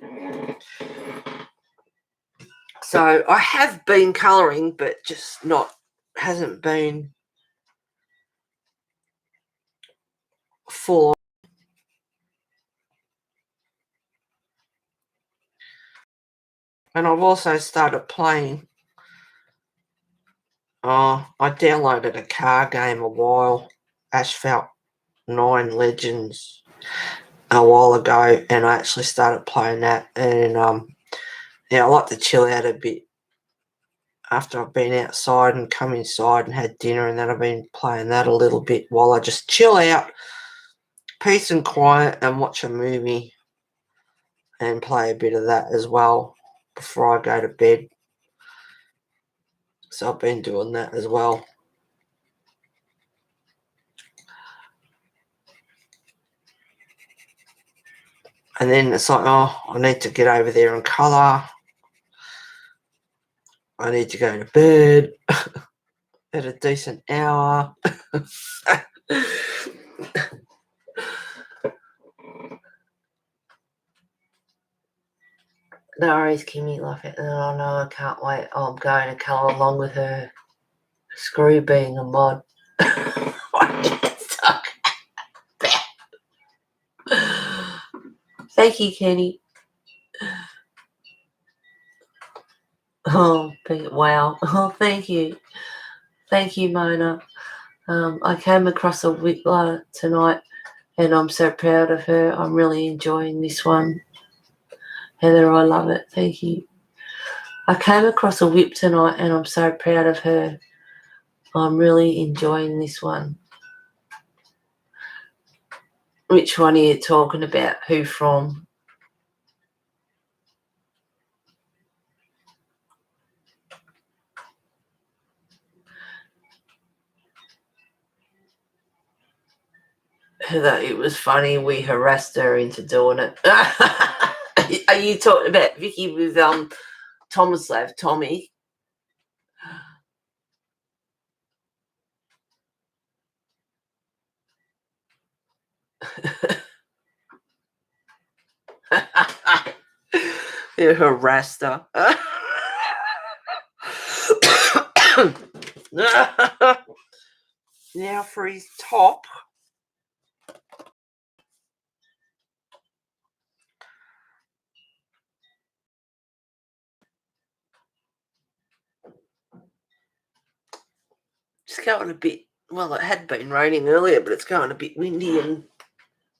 So I have been colouring, but just hasn't been full. And I've also started playing. I downloaded a car game a while, Asphalt 9 Legends, a while ago, and I actually started playing that. And yeah, I like to chill out a bit after I've been outside and come inside and had dinner, and then I've been playing that a little bit while I just chill out, peace and quiet, and watch a movie and play a bit of that as well before I go to bed. So I've been doing that as well. And then it's like, oh, I need to get over there and colour. I need to go to bed at a decent hour. No worries, Kimmy. Love it. Oh, no, I can't wait. Oh, I'm going to colour along with her. Screw being a mod. Thank you, Kenny. Oh, wow. Oh, thank you. Thank you, Mona. I came across a whittler tonight, and I'm so proud of her. I'm really enjoying this one. Heather, I love it. Thank you. I came across a whip tonight, and I'm so proud of her. I'm really enjoying this one. Which one are you talking about? Who from? Heather, it was funny. We harassed her into doing it. Are you talking about Vicky with Tomislav Tommy? You harassed her. Now for his top. It's going a bit, well, it had been raining earlier, but it's going a bit windy, and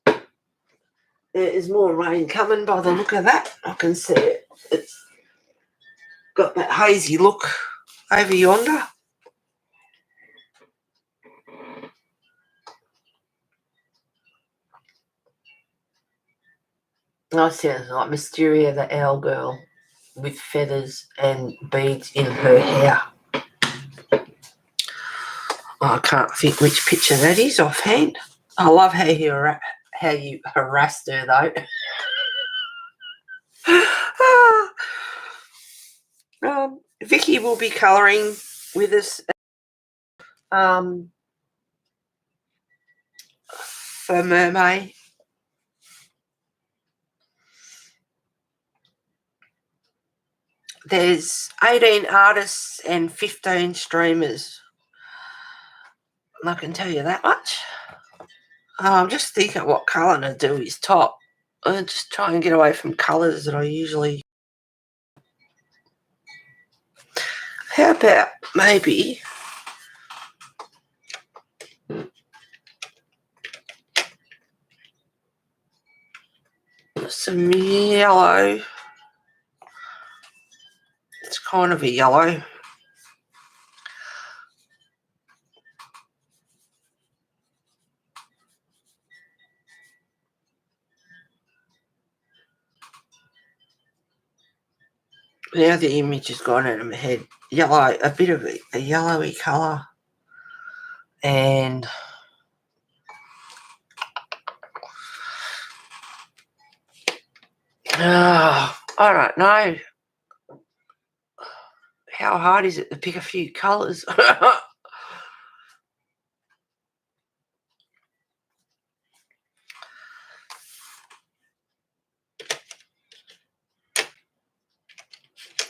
there is more rain coming by the look of that. I can see it. It's got that hazy look over yonder. Oh, sounds like Mysteria the owl girl with feathers and beads in her hair. I can't think which picture that is offhand. I love how you harassed her, though. Vicky will be colouring with us for Mermaid. There's 18 artists and 15 streamers. I can tell you that much. I'm just thinking what colour to do his top. I just try and get away from colours that I usually. How about maybe some yellow? It's kind of a yellow. Now the image has gone out of my head. yellow, a bit of a yellowy colour. And I don't know. How hard is it to pick a few colours?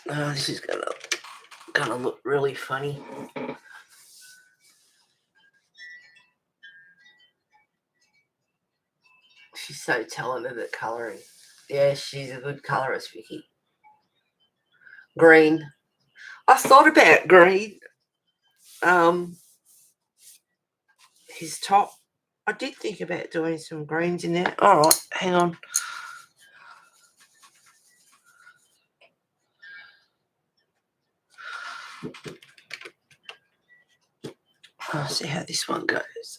This is gonna look really funny. She's so talented at colouring. Yeah, she's a good colourist, Vicky. Green. I thought about green. His top. I did think about doing some greens in there. All right, hang on. I'll see how this one goes.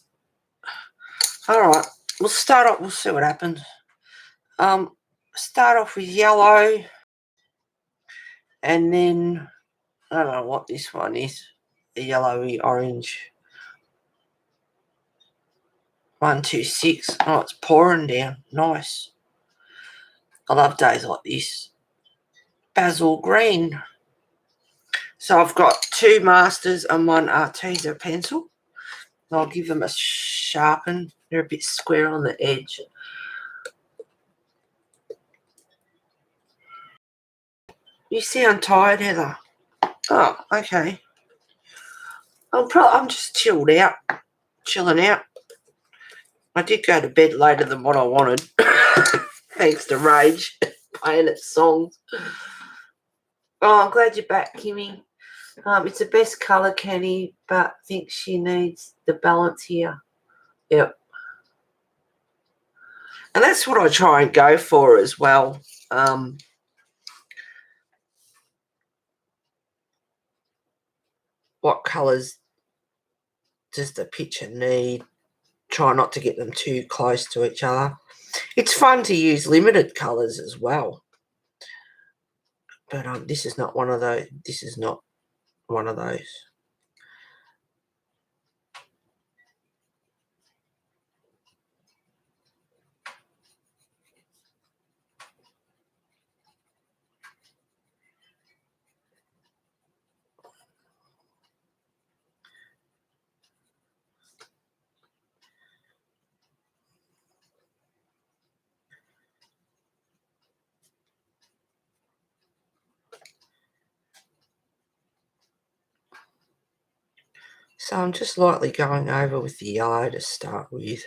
All right, we'll start off. We'll see what happens. Start off with yellow, and then I don't know what this one is. A yellowy orange. 1, 2, 6. Oh, it's pouring down. Nice. I love days like this. Basil green. So I've got 2 masters and 1 Arteza pencil. I'll give them a sharpen. They're a bit square on the edge. You sound tired, Heather. Oh, okay. I'm just chilling out. I did go to bed later than what I wanted, thanks to Rage playing its songs. Oh, I'm glad you're back, Kimmy. It's the best colour, Kenny, but think she needs the balance here. Yep. And that's what I try and go for as well. What colours does the picture need? Try not to get them too close to each other. It's fun to use limited colours as well. But this is not one of those. This is not one of those. So I'm just lightly going over with the yellow to start with.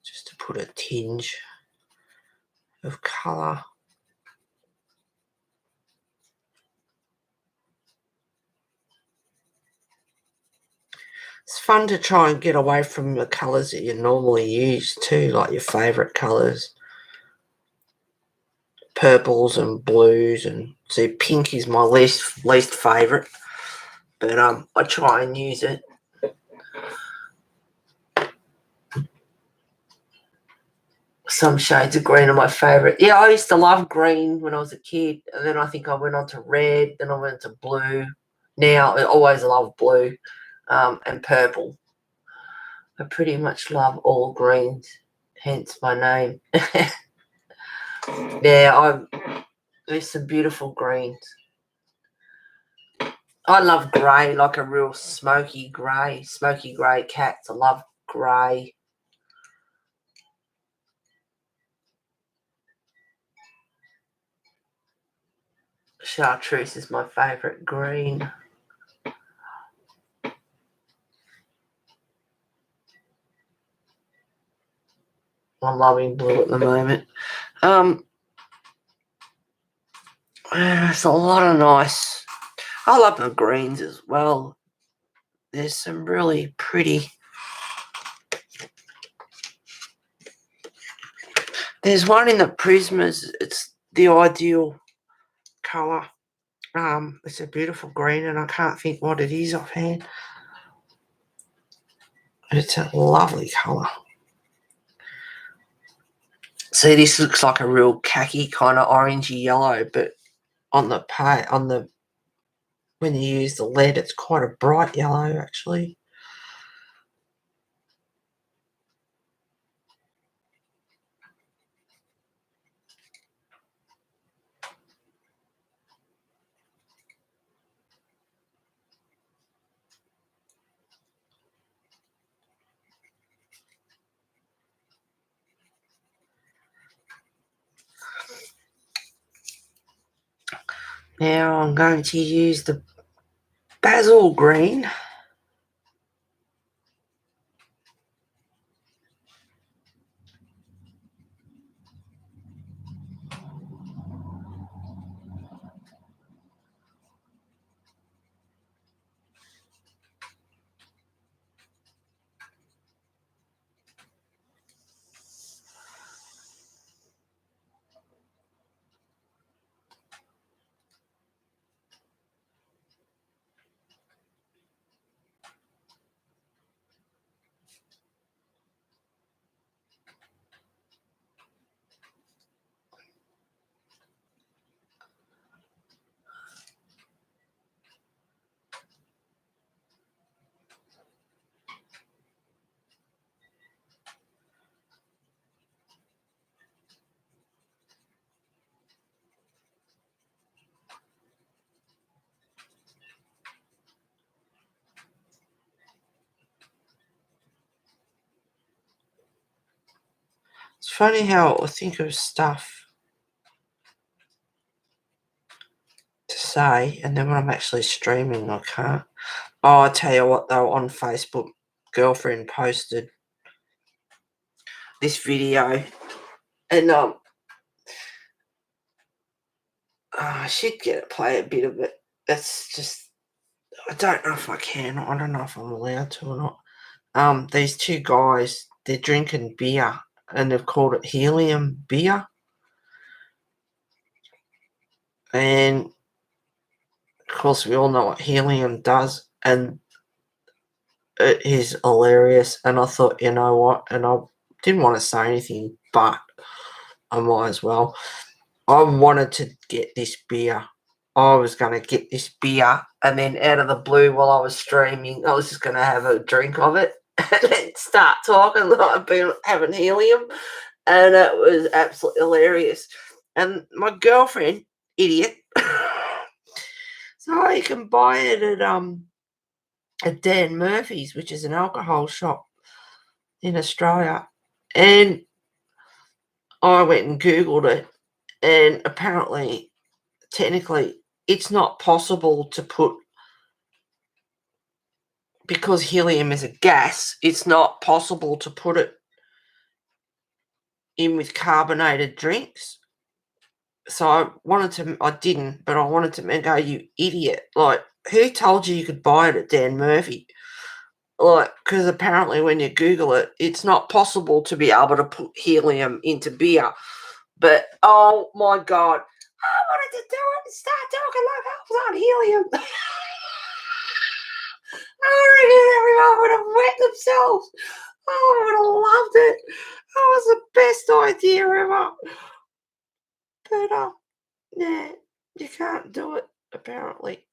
Just to put a tinge of colour. It's fun to try and get away from the colours that you normally use too, like your favourite colours. Purples and blues, and see, pink is my least favourite, but I try and use it. Some shades of green are my favourite. Yeah, I used to love green when I was a kid, and then I think I went on to red, then I went to blue. Now I always love blue and purple. I pretty much love all greens, hence my name. Yeah, there's some beautiful greens. I love grey, like a real smoky grey cats. I love grey. Chartreuse is my favourite green. I'm loving blue at the moment. There's a lot of nice. I love the greens as well. There's some really pretty. There's one in the Prismas. It's the ideal colour. It's a beautiful green, and I can't think what it is offhand. It's a lovely colour. See, this looks like a real khaki kind of orangey yellow, but on the when you use the lead, it's quite a bright yellow actually. Now I'm going to use the basil green. It's funny how I think of stuff to say, and then when I'm actually streaming, I can't. Oh, I tell you what, though, on Facebook, girlfriend posted this video, and I should play a bit of it. It's just, I don't know if I can. I don't know if I'm allowed to or not. These two guys, they're drinking beer, and they've called it helium beer, and of course we all know what helium does, and it is hilarious. And I thought, you know what, and I didn't want to say anything, but I might as well. I wanted to get this beer. I was going to get this beer, and then out of the blue, while I was streaming, I was just going to have a drink of it and then start talking like I've been having helium, and it was absolutely hilarious. And my girlfriend, idiot, so you can buy it at Dan Murphy's, which is an alcohol shop in Australia, and I went and Googled it, and apparently, technically, it's not possible to put, because helium is a gas, it's not possible to put it in with carbonated drinks. So I didn't, but I wanted to go, you idiot. Like, who told you could buy it at Dan Murphy? Like, because apparently when you Google it, it's not possible to be able to put helium into beer. But, oh my God, I wanted to do it and start talking like I was on helium. I reckon everyone would have wet themselves. Oh, I would have loved it. That was the best idea ever. But, yeah, you can't do it, apparently.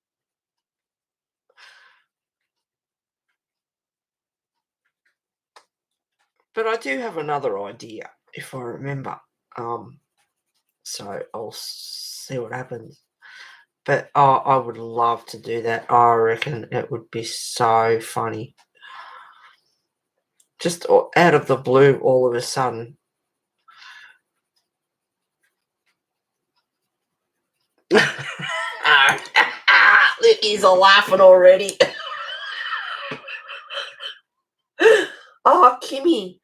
But I do have another idea, if I remember. So I'll see what happens. But I would love to do that. I reckon it would be so funny. Just out of the blue, all of a sudden. He's a laughing already. Oh, Kimmy.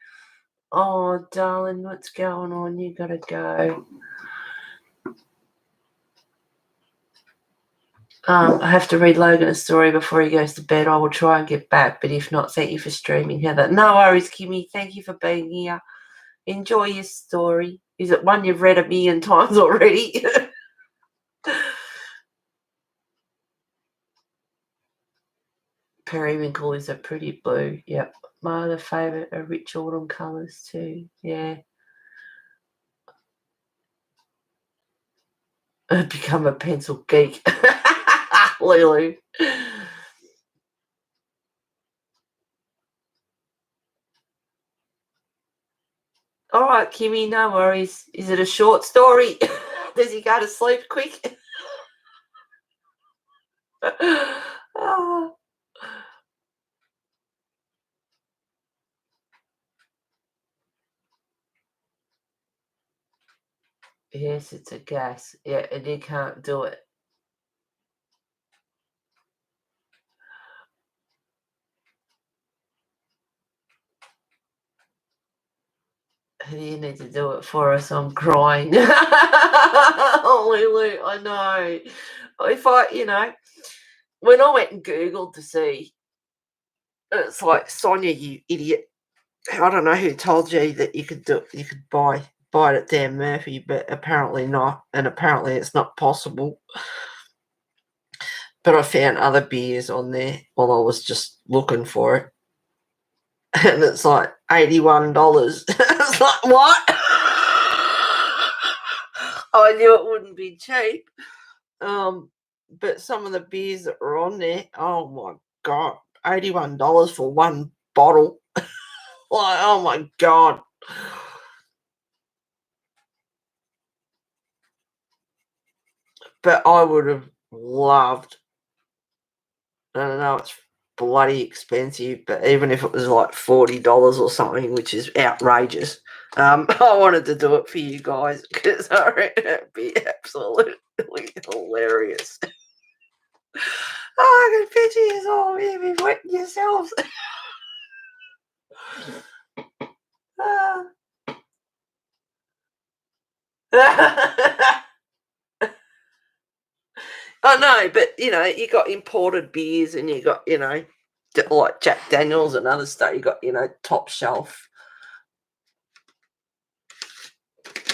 Oh, darling, what's going on? You gotta go. I have to read Logan a story before he goes to bed. I will try and get back, but if not, thank you for streaming, Heather. No worries, Kimmy. Thank you for being here. Enjoy your story. Is it one you've read 1,000,000 times already? Periwinkle is a pretty blue. Yep. My other favourite are rich autumn colours too. Yeah. I'd become a pencil geek. Lulu. All right, Kimmy, no worries. Is it a short story? Does he go to sleep quick? Oh, yes, it's a gas. Yeah, and you can't do it. And you need to do it for us. I'm crying. Oh, Lulu, I know. If when I went and Googled to see, it's like, Sonia, you idiot. I don't know who told you that you could buy it at Dan Murphy, but apparently not, and apparently it's not possible. But I found other beers on there while I was just looking for it, and it's like $81. It's like, what? I knew it wouldn't be cheap. But some of the beers that were on there, oh my god, $81 for one bottle. Like, oh my god. But I would have loved, I don't know, it's bloody expensive, but even if it was like $40 or something, which is outrageous, I wanted to do it for you guys because I reckon it'd be absolutely hilarious. Oh, I can picture you all maybe wetting yourselves. I know, but you got imported beers and you got, like Jack Daniels and other stuff. You got, top shelf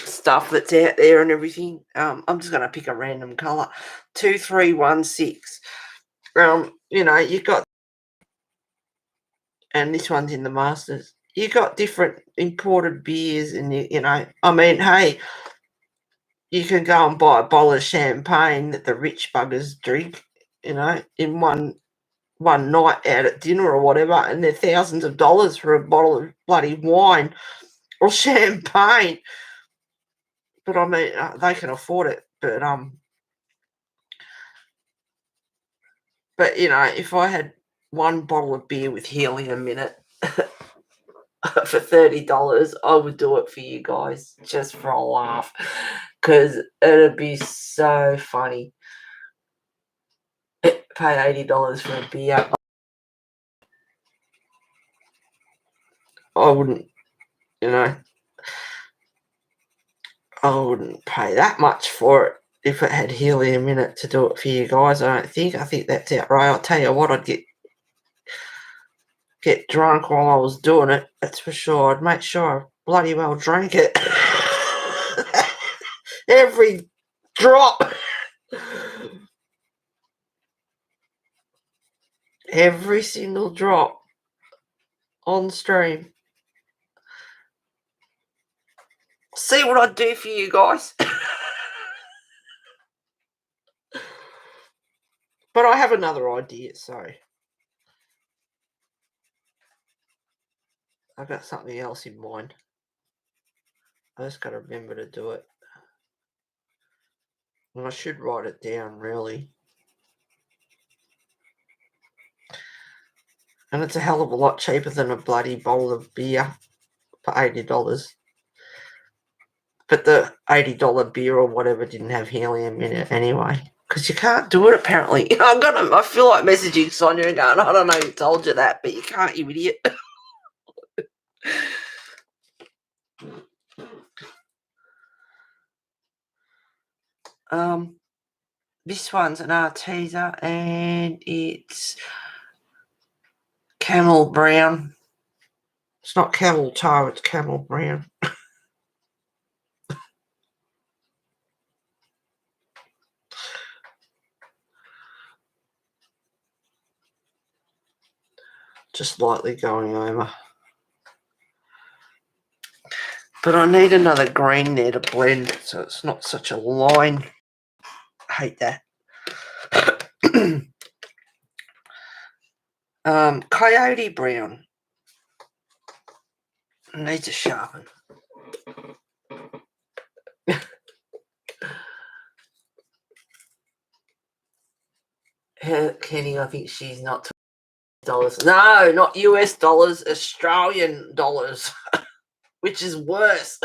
stuff that's out there and everything. I'm just gonna pick a random colour. 2316. You got, and this one's in the Masters. You got different imported beers, and I mean, hey, you can go and buy a bottle of champagne that the rich buggers drink, in one night out at dinner or whatever, and they're thousands of dollars for a bottle of bloody wine or champagne. But I mean, they can afford it. But if I had one bottle of beer with helium in it for $30, I would do it for you guys just for a laugh, because it'd be so funny. Pay $80 for a beer. I wouldn't, I wouldn't pay that much for it if it had helium in it to do it for you guys. I think that's outright. I'll tell you what, I'd get drunk while I was doing it. That's for sure. I'd make sure I bloody well drank it. Every drop. Every single drop on stream. See what I'd do for you guys. But I have another idea, so I've got something else in mind. I just got to remember to do it. And I should write it down, really. And it's a hell of a lot cheaper than a bloody bowl of beer for $80. But the $80 beer or whatever didn't have helium in it anyway. Because you can't do it, apparently. I feel like messaging Sonia and going, I don't know who told you that, but you can't, you idiot. This one's an Arteza, and it's camel brown. It's not camel toe, it's camel brown. Just lightly going over. But I need another green there to blend, so it's not such a line. hate that. Coyote brown. Needs a sharpen. Kenny, I think she's not dollars. No, not US dollars, Australian dollars, which is worse.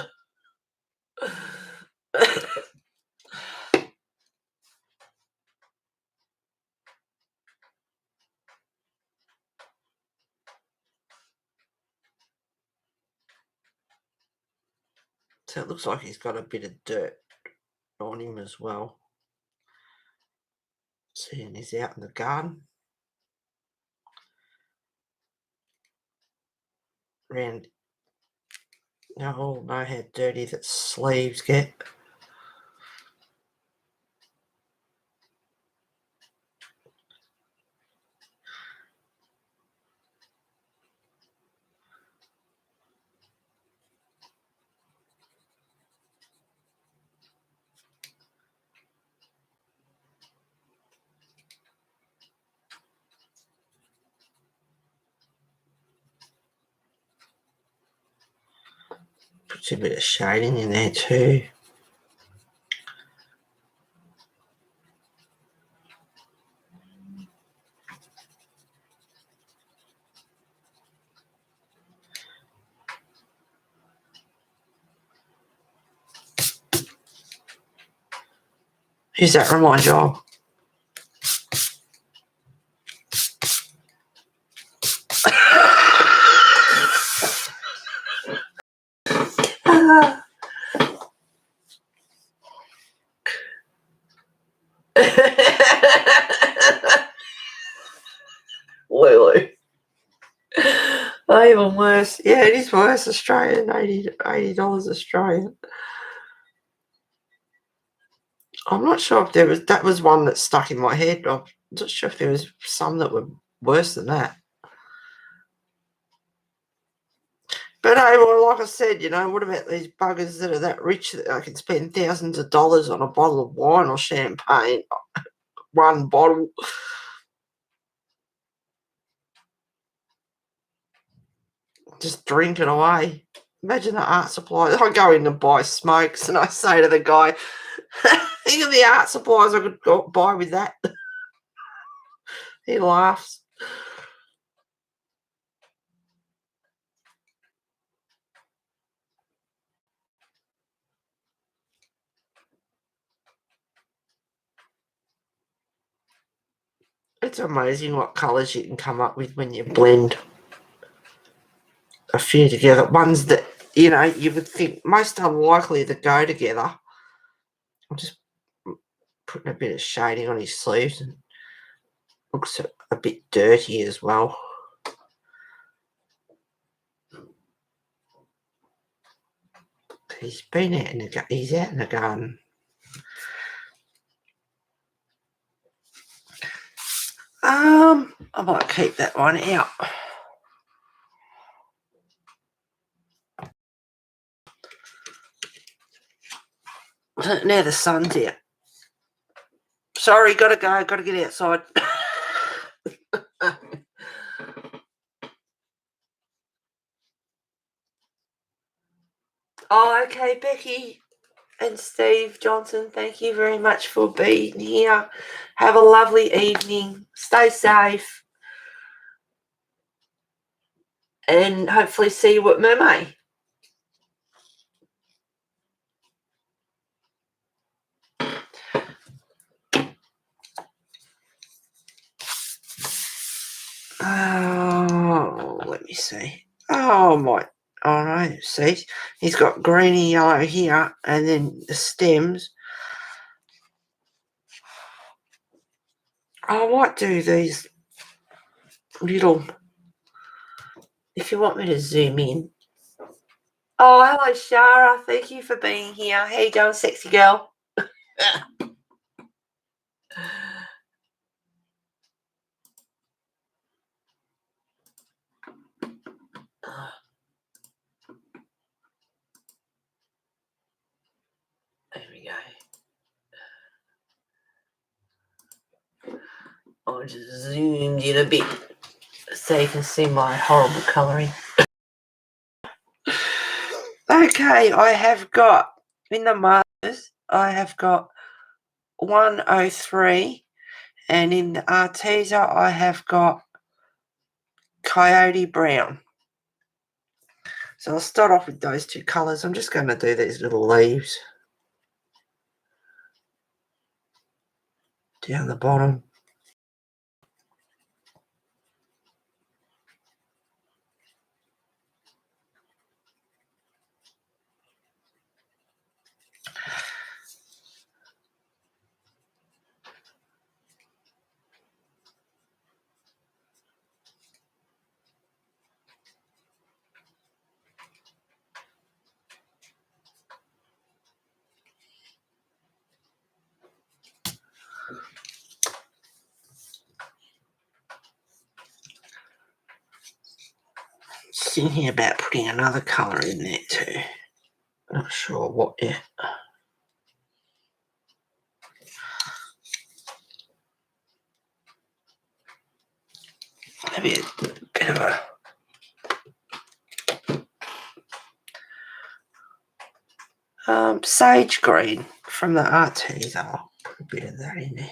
So it looks like he's got a bit of dirt on him as well. Seeing he's out in the garden. Round. Oh, know how dirty that sleeves get. Puts a bit of shading in there too. Who's that remind you of? Lulu. Oh, even worse. Yeah, it is worse. Australian, $80 Australian. I'm not sure if that was one that stuck in my head. I'm not sure if there was some that were worse than that. But hey, well, like I said, what about these buggers that are that rich that they can spend thousands of dollars on a bottle of wine or champagne? One bottle. Just drink it away. Imagine the art supplies. I go in and buy smokes and I say to the guy, think of the art supplies I could buy with that. He laughs. It's amazing what colours you can come up with when you blend a few together. Ones that, you would think most unlikely to go together. I'm just putting a bit of shading on his sleeves and looks a bit dirty as well. He's been out he's out in the garden. I might keep that one out. Now the sun's out. Sorry, gotta go. Gotta get outside. Oh, okay, Becky and Steve Johnson, thank you very much for being here. Have a lovely evening. Stay safe. And hopefully see you at Mermaid. Oh, let me see. Oh, my. Oh, no. See, he's got greeny yellow here and then the stems. I might do these little, if you want me to zoom in. Oh, hello, Shara. Thank you for being here. How you going, sexy girl? There we go. I'll just zoom in a bit so you can see my horrible colouring. Okay, I have got, in the Masters, I have got 103, and in the Arteza, I have got Coyote Brown. So I'll start off with those two colours. I'm just going to do these little leaves down the bottom. Thinking about putting another colour in there too. Not sure what yet. Maybe a bit of a sage green from the Arteza. I'll put a bit of that in there.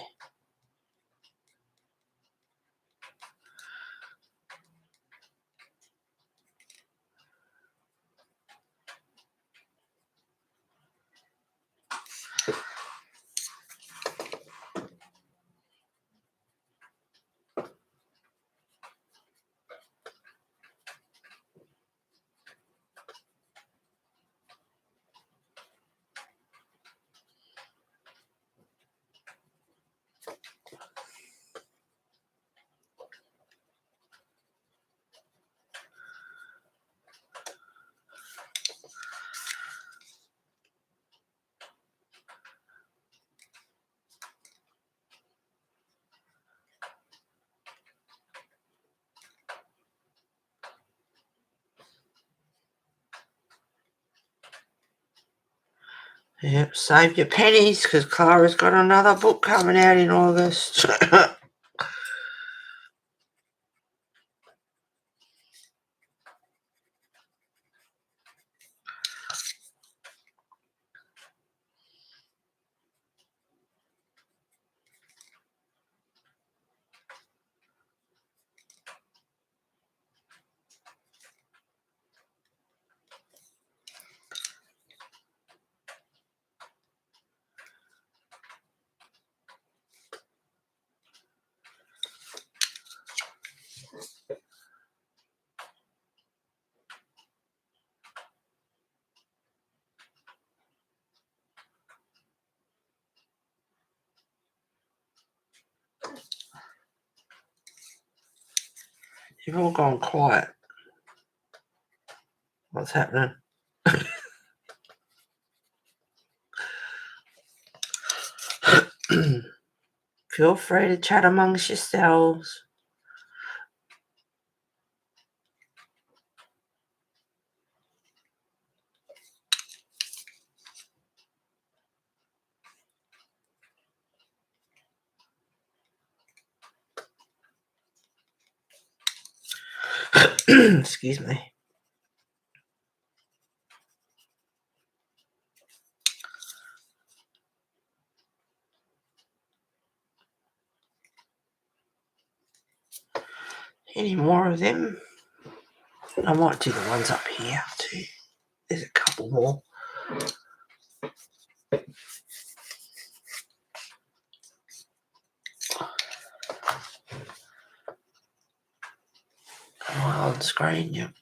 Yep, save your pennies because Clara's got another book coming out in August. You've all gone quiet. What's happening? Feel free to chat amongst yourselves. Excuse me. Any more of them? I might do the ones up here too. There's a couple more. On screen, yep.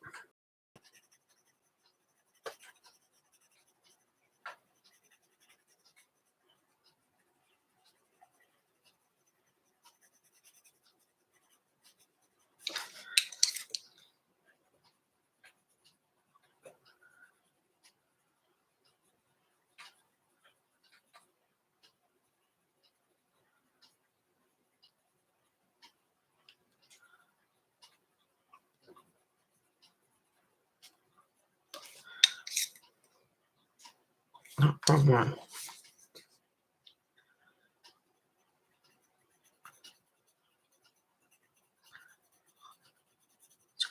Wrong one.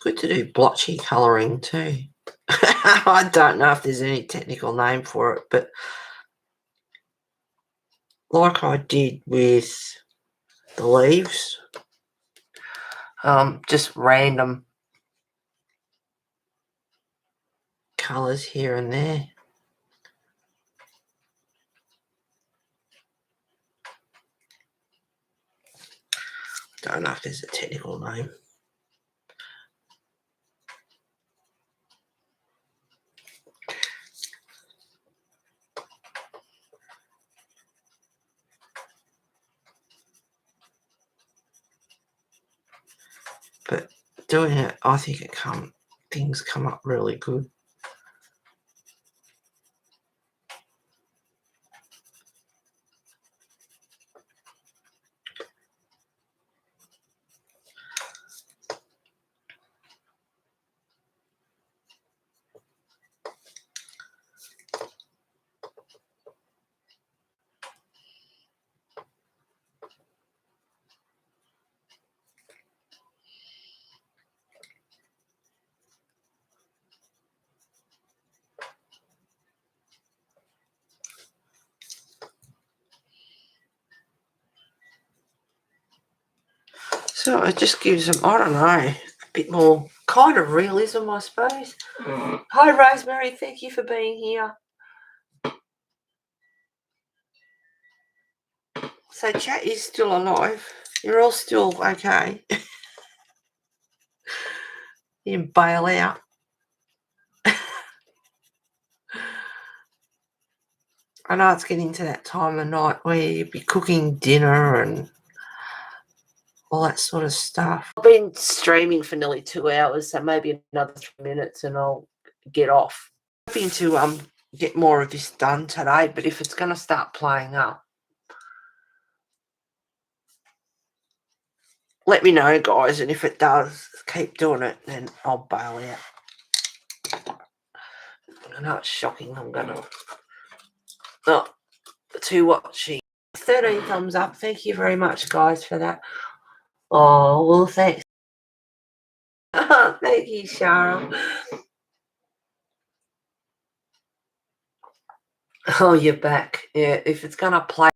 good to do blotchy colouring too. I don't know if there's any technical name for it, but like I did with the leaves, just random colours here and there. Don't know if there's a technical name. But doing it, I think things come up really good. So it just gives them, I don't know, a bit more kind of realism, I suppose. Hi, Rosemary. Thank you for being here. So chat is still alive. You're all still okay. You can bail out. I know it's getting to that time of night where you'd be cooking dinner and all that sort of stuff. I've been streaming for nearly 2 hours, so maybe another 3 minutes and I'll get off. I'm hoping to get more of this done today, but if it's going to start playing up, let me know, guys, and if it does, keep doing it, then I'll bail out. I know it's shocking. I'm going to... Oh, to watching. 13 thumbs up. Thank you very much, guys, for that. Oh, well, thanks. Thank you, Shara. Oh, you're back. Yeah, if it's going to play.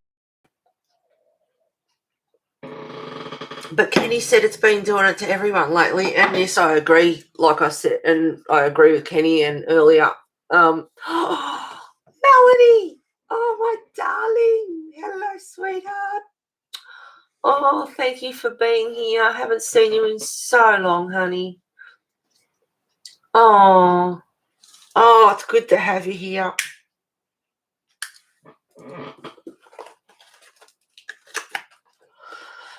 But Kenny said it's been doing it to everyone lately. And yes, I agree, like I said, and I agree with Kenny and earlier. Melanie! Oh, my darling. Hello, sweetheart. Oh, thank you for being here. I haven't seen you in so long, honey. Oh, it's good to have you here.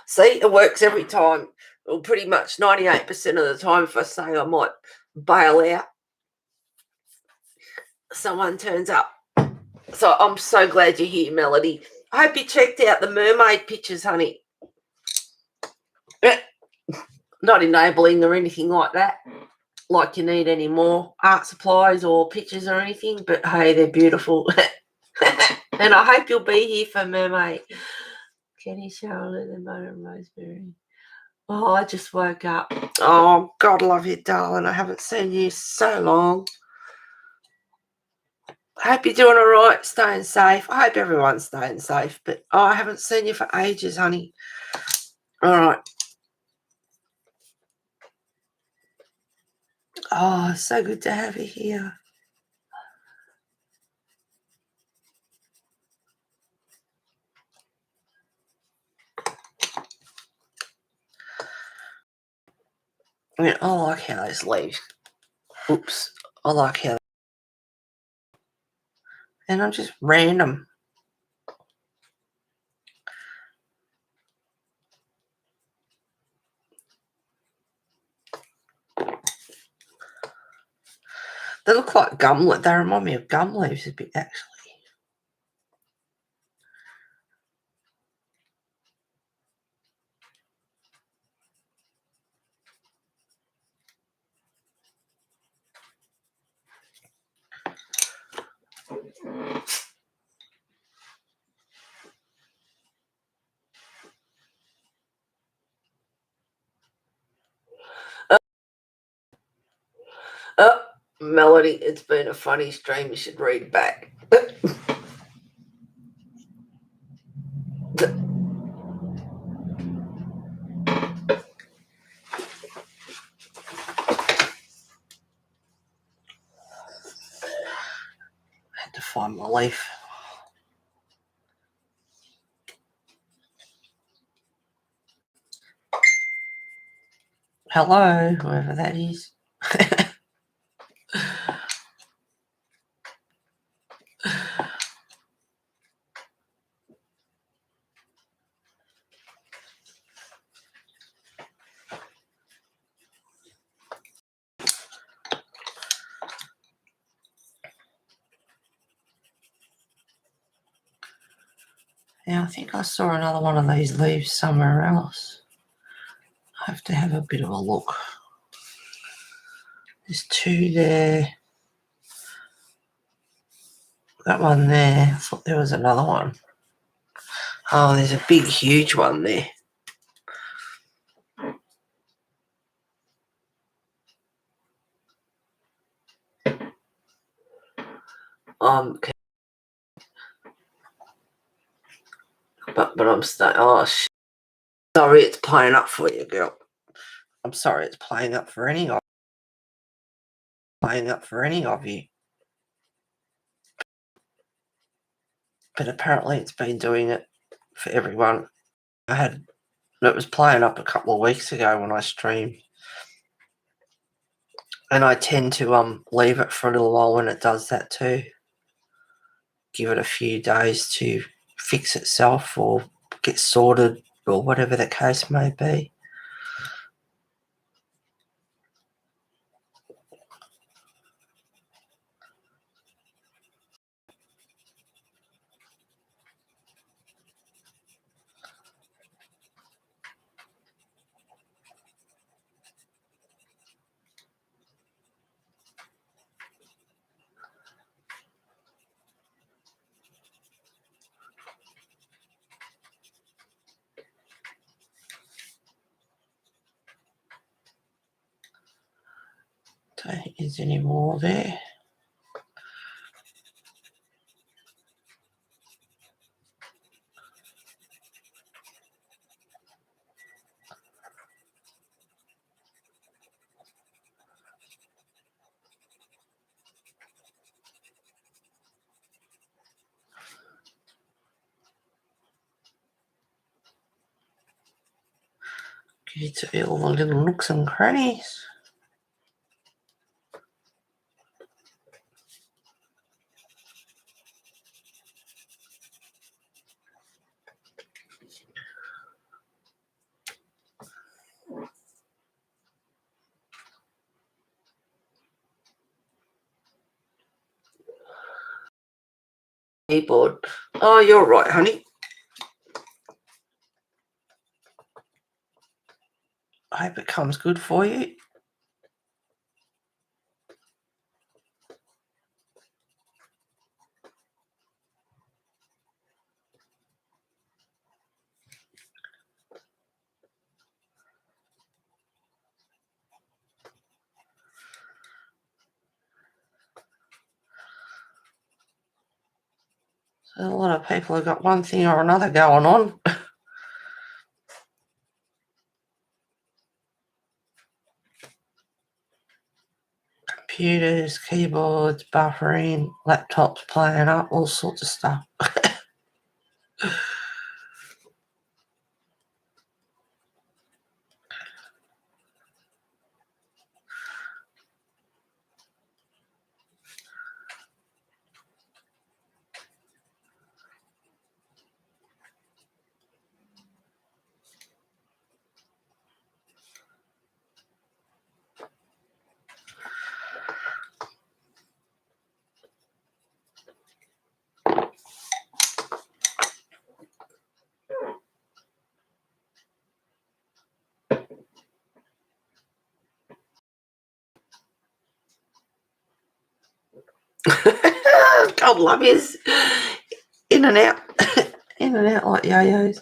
See, it works every time. Well, pretty much 98% of the time, if I say I might bail out, someone turns up. So I'm so glad you're here, Melody. I hope you checked out the mermaid pictures, honey. Not enabling or anything like that, like you need any more art supplies or pictures or anything, but hey, they're beautiful. And I hope you'll be here for mermaid. Kenny, Charlotte, and Mona Rosemary. Oh, I just woke up. Oh, God love you, darling. I haven't seen you so long. I hope you're doing all right, staying safe. I hope everyone's staying safe, but I haven't seen you for ages, honey. All right. Oh, so good to have you here. I mean, I like how those leaves. Oops. I like how. And I'm just random. They look like gum. They remind me of gum leaves a bit, actually. Melody, it's been a funny stream. You should read back. Had to find my leaf. Hello, whoever that is. Now, I think I saw another one of these leaves somewhere else. I have to have a bit of a look. There's two there. That one there. I thought there was another one. Oh, there's a big, huge one there. Okay. But I'm oh shit. Sorry, it's playing up for you, girl. I'm sorry, it's playing up for any of you. But apparently, it's been doing it for everyone. It was playing up a couple of weeks ago when I streamed, and I tend to leave it for a little while when it does that too. Give it a few days to fix itself or get sorted or whatever the case may be. Don't think there's any more there. Get to all the little nooks and crannies. Keyboard. Oh, you're right, honey. I hope it comes good for you. So a lot of people have got one thing or another going on. Computers, keyboards, buffering, laptops playing up, all sorts of stuff. God love yous. In and out. In and out like yo-yos.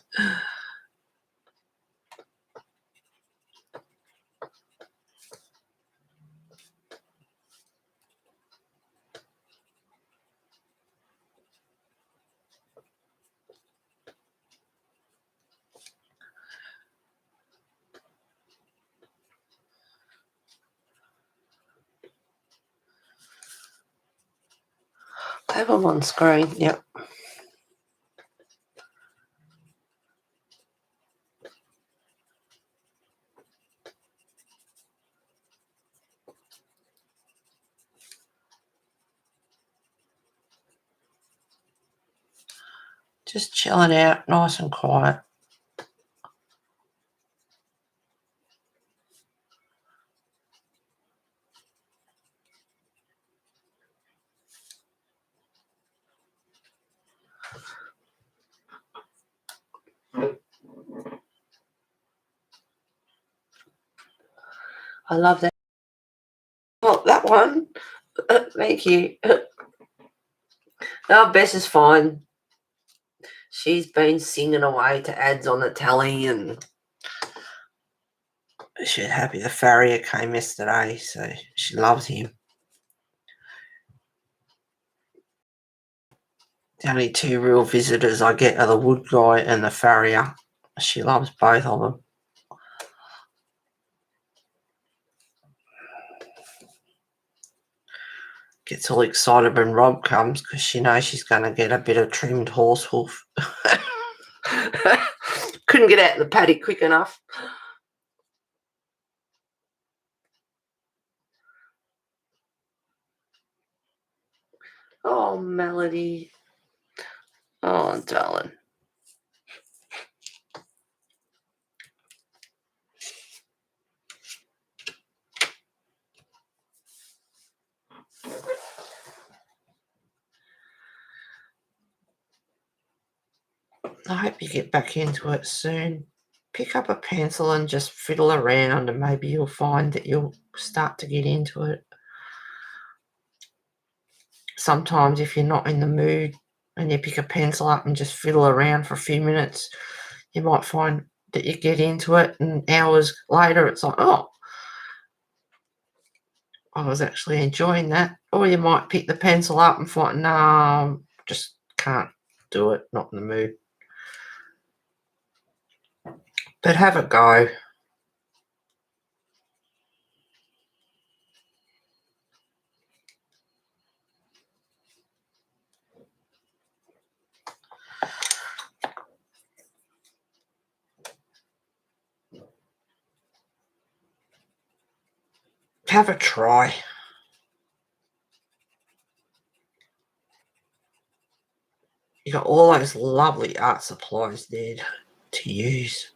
have them on screen. Yep. Just chilling out, nice and quiet. I love that. Oh, that one. Thank you. Oh, Bess is fine. She's been singing away to ads on the telly, and she's happy the farrier came yesterday, so she loves him. The only two real visitors I get are the wood guy and the farrier. She loves both of them. Gets all excited when Rob comes because she knows she's going to get a bit of trimmed horse hoof. Couldn't get out in the paddock quick enough. Oh, Melody. Oh, darling. I hope you get back into it soon. Pick up a pencil and just fiddle around, and maybe you'll find that you'll start to get into it. Sometimes if you're not in the mood and you pick a pencil up and just fiddle around for a few minutes, you might find that you get into it, and hours later it's like, oh, I was actually enjoying that. Or you might pick the pencil up and find, no, just can't do it, not in the mood. But have a go. Have a try. You got all those lovely art supplies there to use.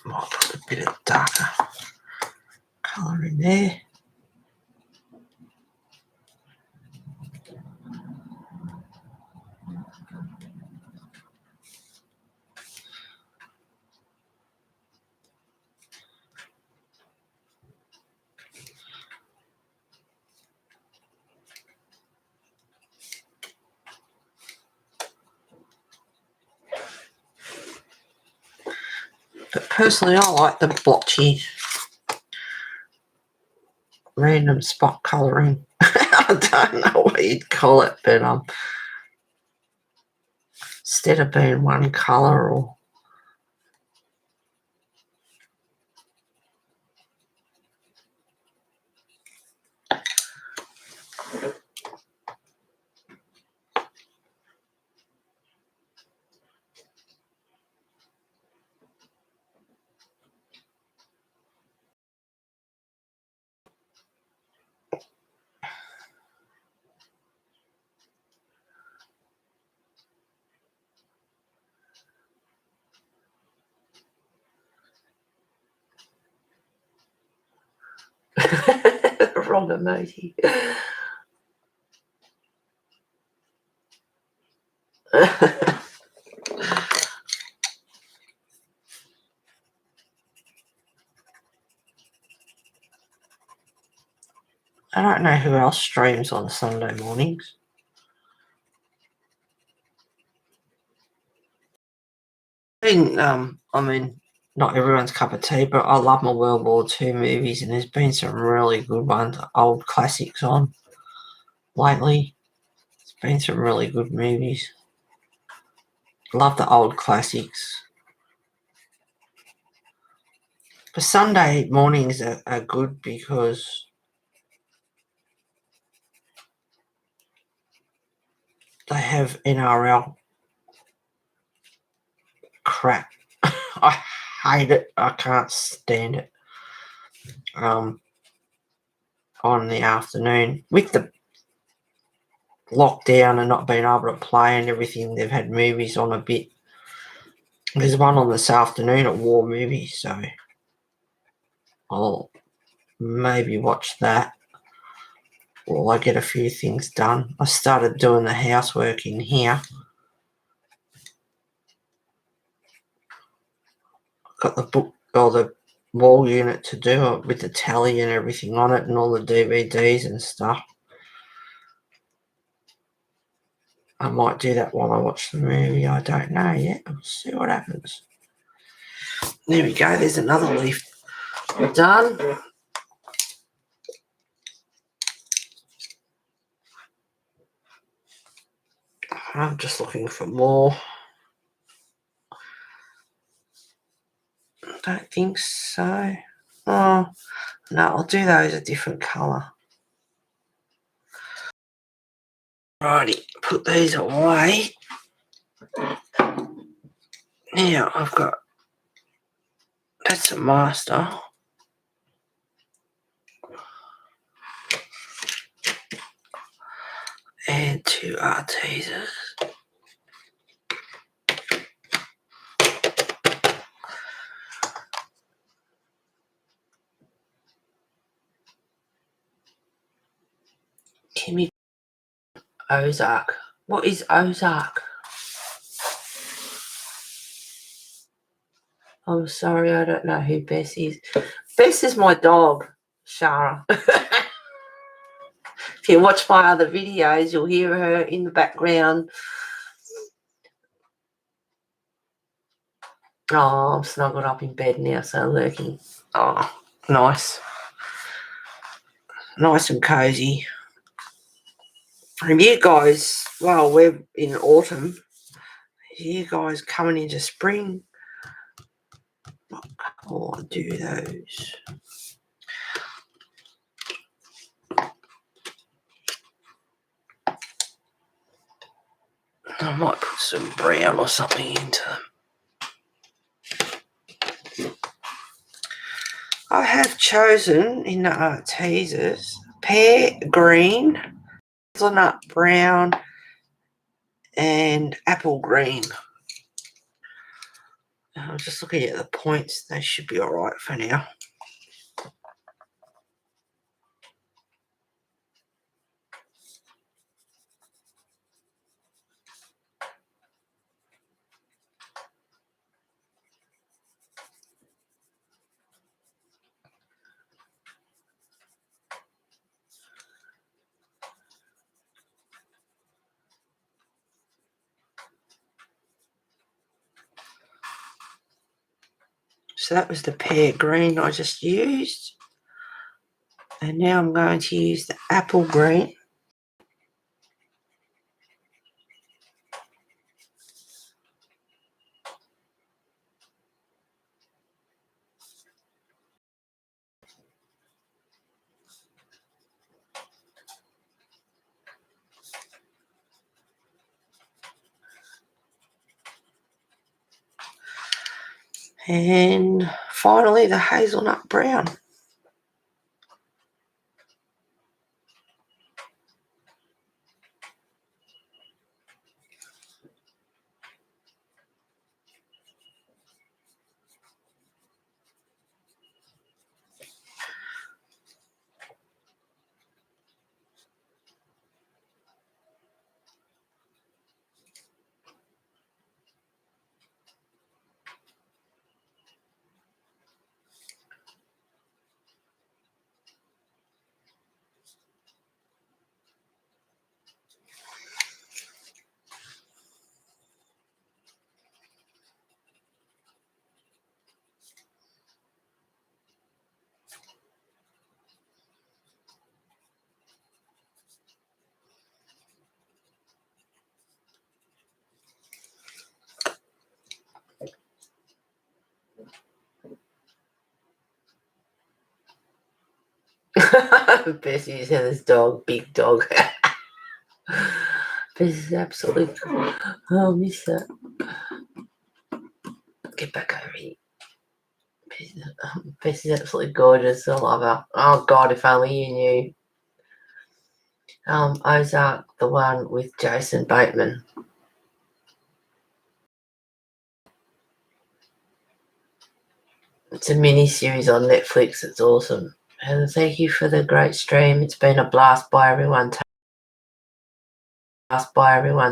Might put a bit of darker colour in there. But personally, I like the blotchy random spot colouring. I don't know what you'd call it, but instead of being one colour or wrong emoji. I don't know who else streams on Sunday mornings. I mean, not everyone's cup of tea, but I love my World War II movies, and there's been some really good ones, old classics on lately. There's been some really good movies. Love the old classics. But Sunday mornings are good because they have NRL crap. I hate it. I can't stand it. On the afternoon with the lockdown and not being able to play and everything, they've had movies on a bit. There's one on this afternoon at War Movies, so I'll maybe watch that while I get a few things done. I started doing the housework in here. Got the book or the wall unit to do it with the tally and everything on it and all the DVDs and stuff. I might do that while I watch the movie. I don't know yet. We'll see what happens. There we go. There's another leaf done. I'm just looking for more. Don't think so. Oh, no, I'll do those a different colour. Righty, put these away. Now I've got, that's a master. And 2 Arteses. Timmy Ozark. What is Ozark? I'm sorry, I don't know who Bess is. Bess is my dog, Shara. If you watch my other videos, you'll hear her in the background. Oh, I'm snuggled up in bed now, so lurking. Oh, nice. Nice and cozy. And you guys, well, we're in autumn. You guys coming into spring. Oh, I do those. I might put some brown or something into them. I have chosen in the Arteses pear green, hazelnut brown, and apple green. I'm just looking at the points. They should be all right for now. So that was the pear green I just used. And now I'm going to use the apple green. And finally the hazelnut brown. Bessie's Heather's dog, big dog. Bessie's absolutely. Oh, I miss that. Get back over here. Bessie's absolutely gorgeous. I love her. Oh God, if only you knew. Ozark, the one with Jason Bateman. It's a mini series on Netflix. It's awesome. And thank you for the great stream. It's been a blast. Bye everyone.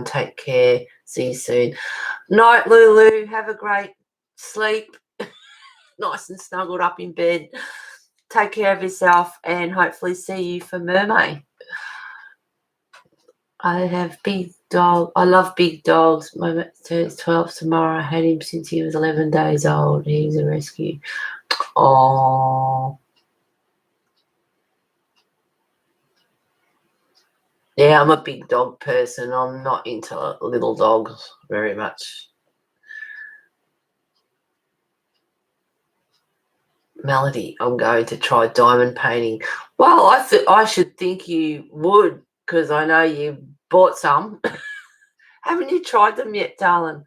Take care. See you soon. Night, Lulu. Have a great sleep. Nice and snuggled up in bed. Take care of yourself and hopefully see you for Mermaid. I have big dog. I love big dogs. My turns 12 tomorrow. I had him since he was 11 days old. He's a rescue. Oh. Yeah, I'm a big dog person. I'm not into little dogs very much. Melody, I'm going to try diamond painting. Well, I should think you would because I know you bought some. Haven't you tried them yet, darling?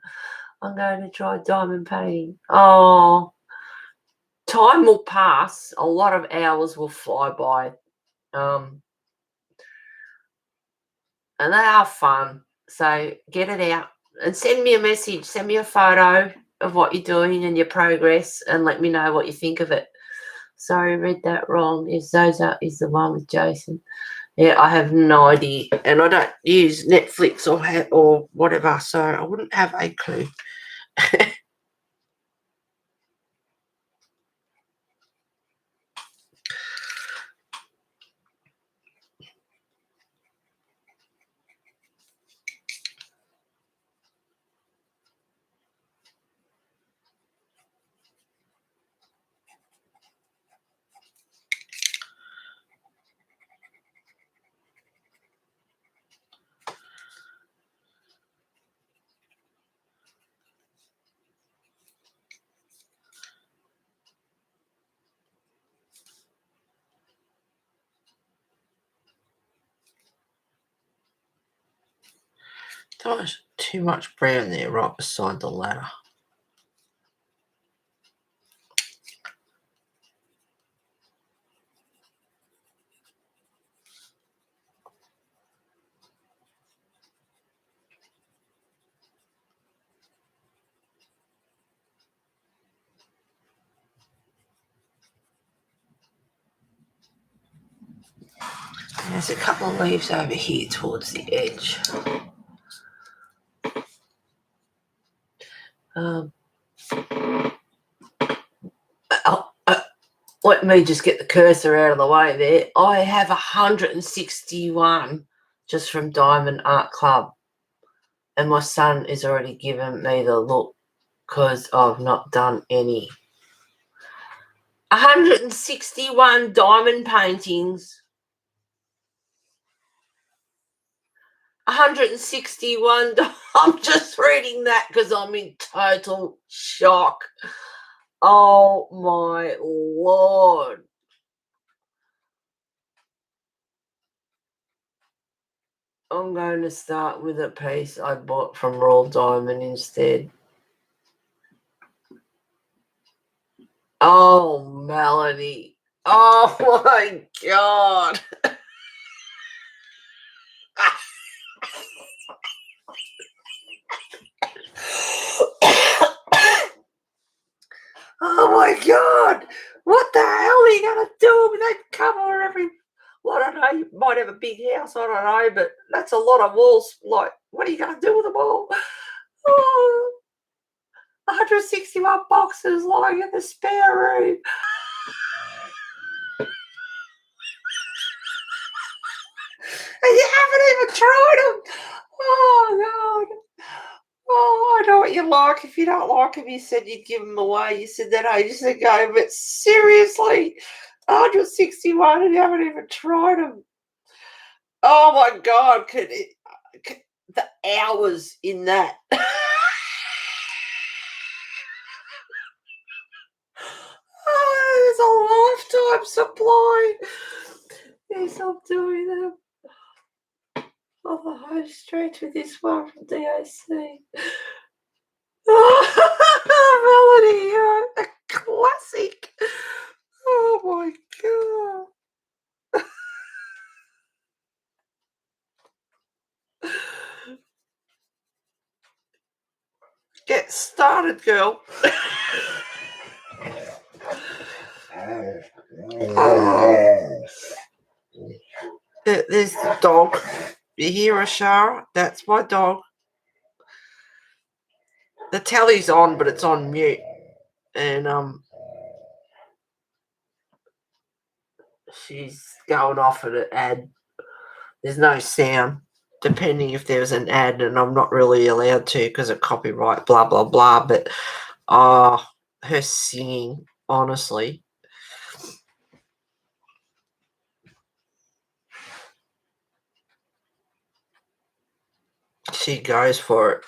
I'm going to try diamond painting. Oh, time will pass. A lot of hours will fly by. And they are fun. So get it out and send me a message. Send me a photo of what you're doing and your progress and let me know what you think of it. Sorry, read that wrong. Is Zoza is the one with Jason? Yeah, I have no idea, and I don't use Netflix or whatever, so I wouldn't have a clue. There's too much brown there right beside the ladder. There's a couple of leaves over here towards the edge. Let me just get the cursor out of the way there. I have 161 just from Diamond Art Club. And my son has already given me the look because I've not done any. 161 diamond paintings. 161. I'm just reading that because I'm in total shock. Oh my Lord. I'm going to start with a piece I bought from Royal Diamond instead. Oh, Melanie. Oh my God. Oh my God. What the hell are you going to do with that cover every... Well, I don't know. You might have a big house. I don't know. But that's a lot of walls. Like, what are you going to do with them all? Oh, 161 boxes lying in the spare room. And you haven't even tried them. Oh, God. Oh, I know what you like. If you don't like them, you said you'd give them away. You said that ages ago. But seriously, 161 and you haven't even tried them. Oh, my God. The hours in that. Oh, there's a lifetime supply. stop doing them. Oh, the home stretch with this one from DAC. Melody, you're a classic. Oh my god. Get started, girl. There's the dog. You hear Ashara? That's my dog. The telly's on, but it's on mute. And she's going off at an ad. There's no sound, depending if there's an ad, and I'm not really allowed to because of copyright, blah, blah, blah. But her singing, honestly. She goes for it.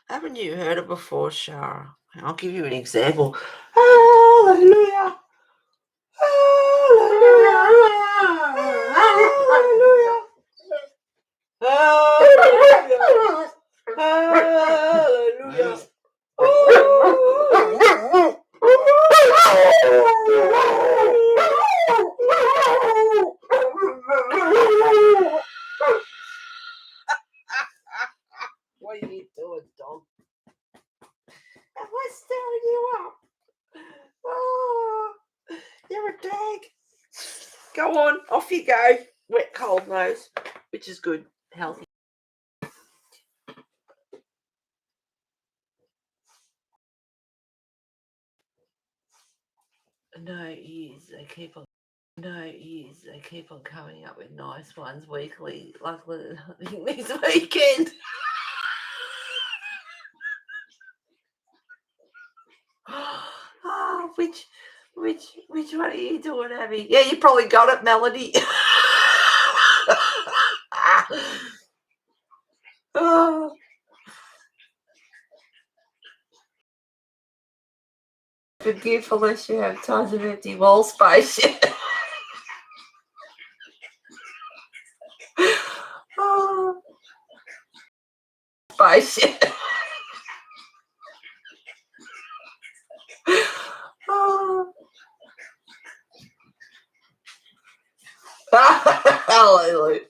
Haven't you heard it before, Shara? I'll give you an example. Hallelujah. Hallelujah. Hallelujah. Hallelujah. Hallelujah. What are you doing, dog? Am I stirring you up? Oh, you're a dag. Go on, off you go. Wet, cold nose, which is good, healthy. No ears, they keep on coming up with nice ones weekly. Luckily, I think this weekend. Oh, which one are you doing, Abby? Yeah, you probably got it, Melody. Oh. Forgive unless you have tons of empty wall space. Oh. Space. Oh. Hallelujah.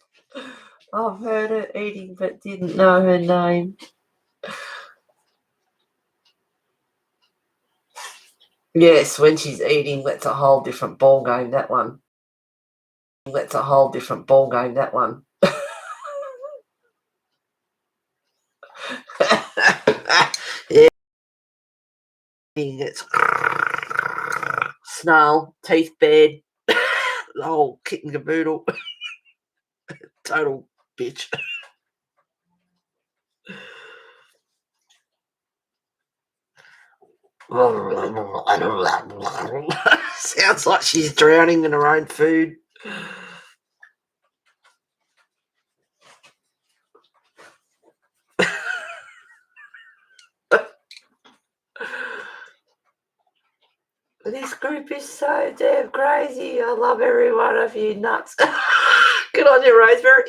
I've heard her eating but didn't know her name. Yes, when she's eating, that's a whole different ball game, that one. That's a whole different ball game, that one. Yeah. It's snarl, teeth bad, the whole kit and caboodle. Total bitch. Sounds like she's drowning in her own food. This group is so damn crazy. I love every one of you nuts. Good on you, Rosemary.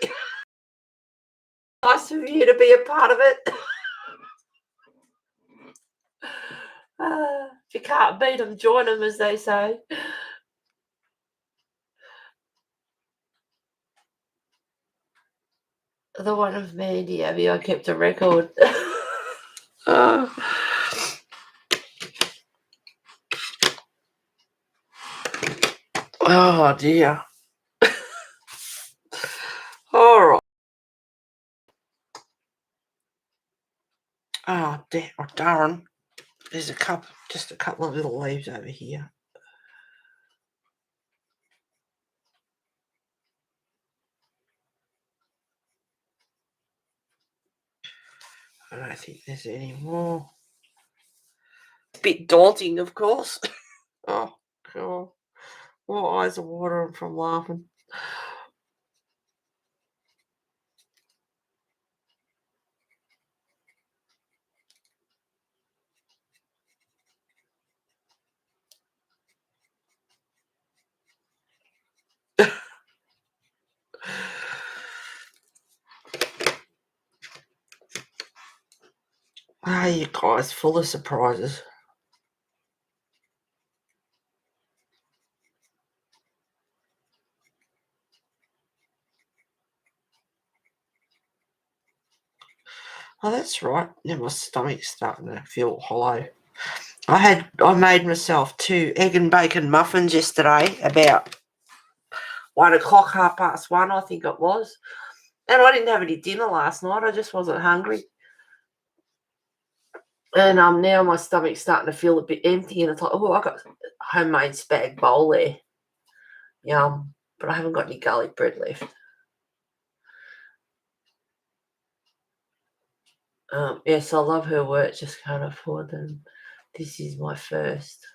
Nice of you to be a part of it. If you can't beat them, join them, as they say. The one of Mandy, Abby, I kept a record. Oh, dear. All right. Oh, darn. There's just a couple of little leaves over here. I don't think there's any more. It's a bit daunting, of course. Oh, God. More eyes are watering from laughing. Hey, you guys, full of surprises. Oh, that's right. Yeah, my stomach's starting to feel hollow. I made myself 2 egg and bacon muffins yesterday about 1:00, 1:30, I think it was. And I didn't have any dinner last night. I just wasn't hungry. And now my stomach's starting to feel a bit empty, and it's like, oh, I got a homemade spag bowl there. Yum. But I haven't got any garlic bread left. Yes, I love her work, just can't afford them. This is my first.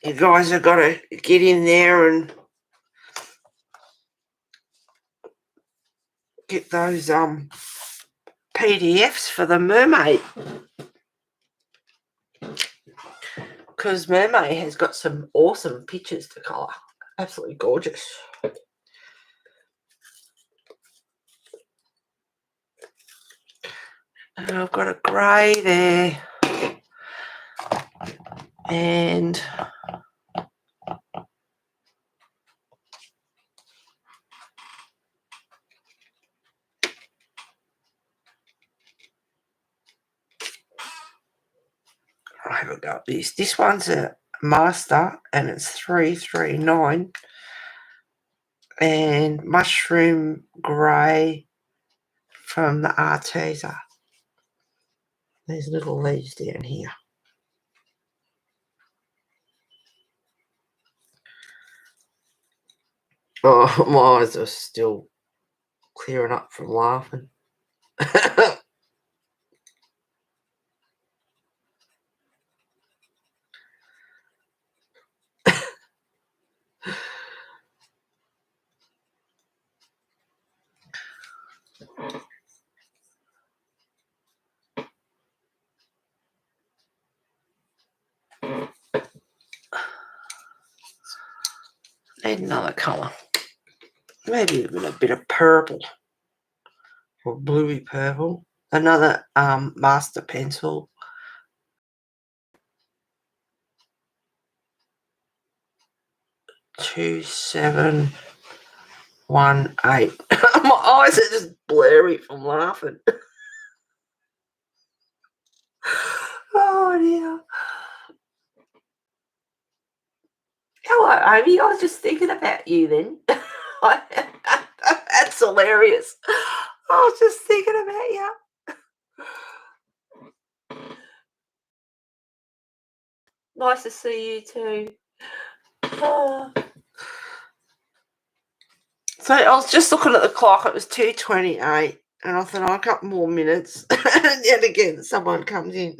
You guys have got to get in there and get those PDFs for the mermaid, because mermaid has got some awesome pictures to colour. Absolutely gorgeous. And I've got a grey there, and I haven't got this. This one's a master, and it's 339, and mushroom grey from the Arteza. There's little leaves down here. Oh, my eyes are still clearing up from laughing. Need another colour. Maybe even a bit of purple or bluey purple. Another master pencil. 2718. My eyes are just blurry from laughing. Oh dear. Hello, Amy. I was just thinking about you then. That's hilarious. I was just thinking about you. Nice to see you too. Oh. So I was just looking at the clock. It was 2:28, and I thought, a couple more minutes. And yet again, someone comes in.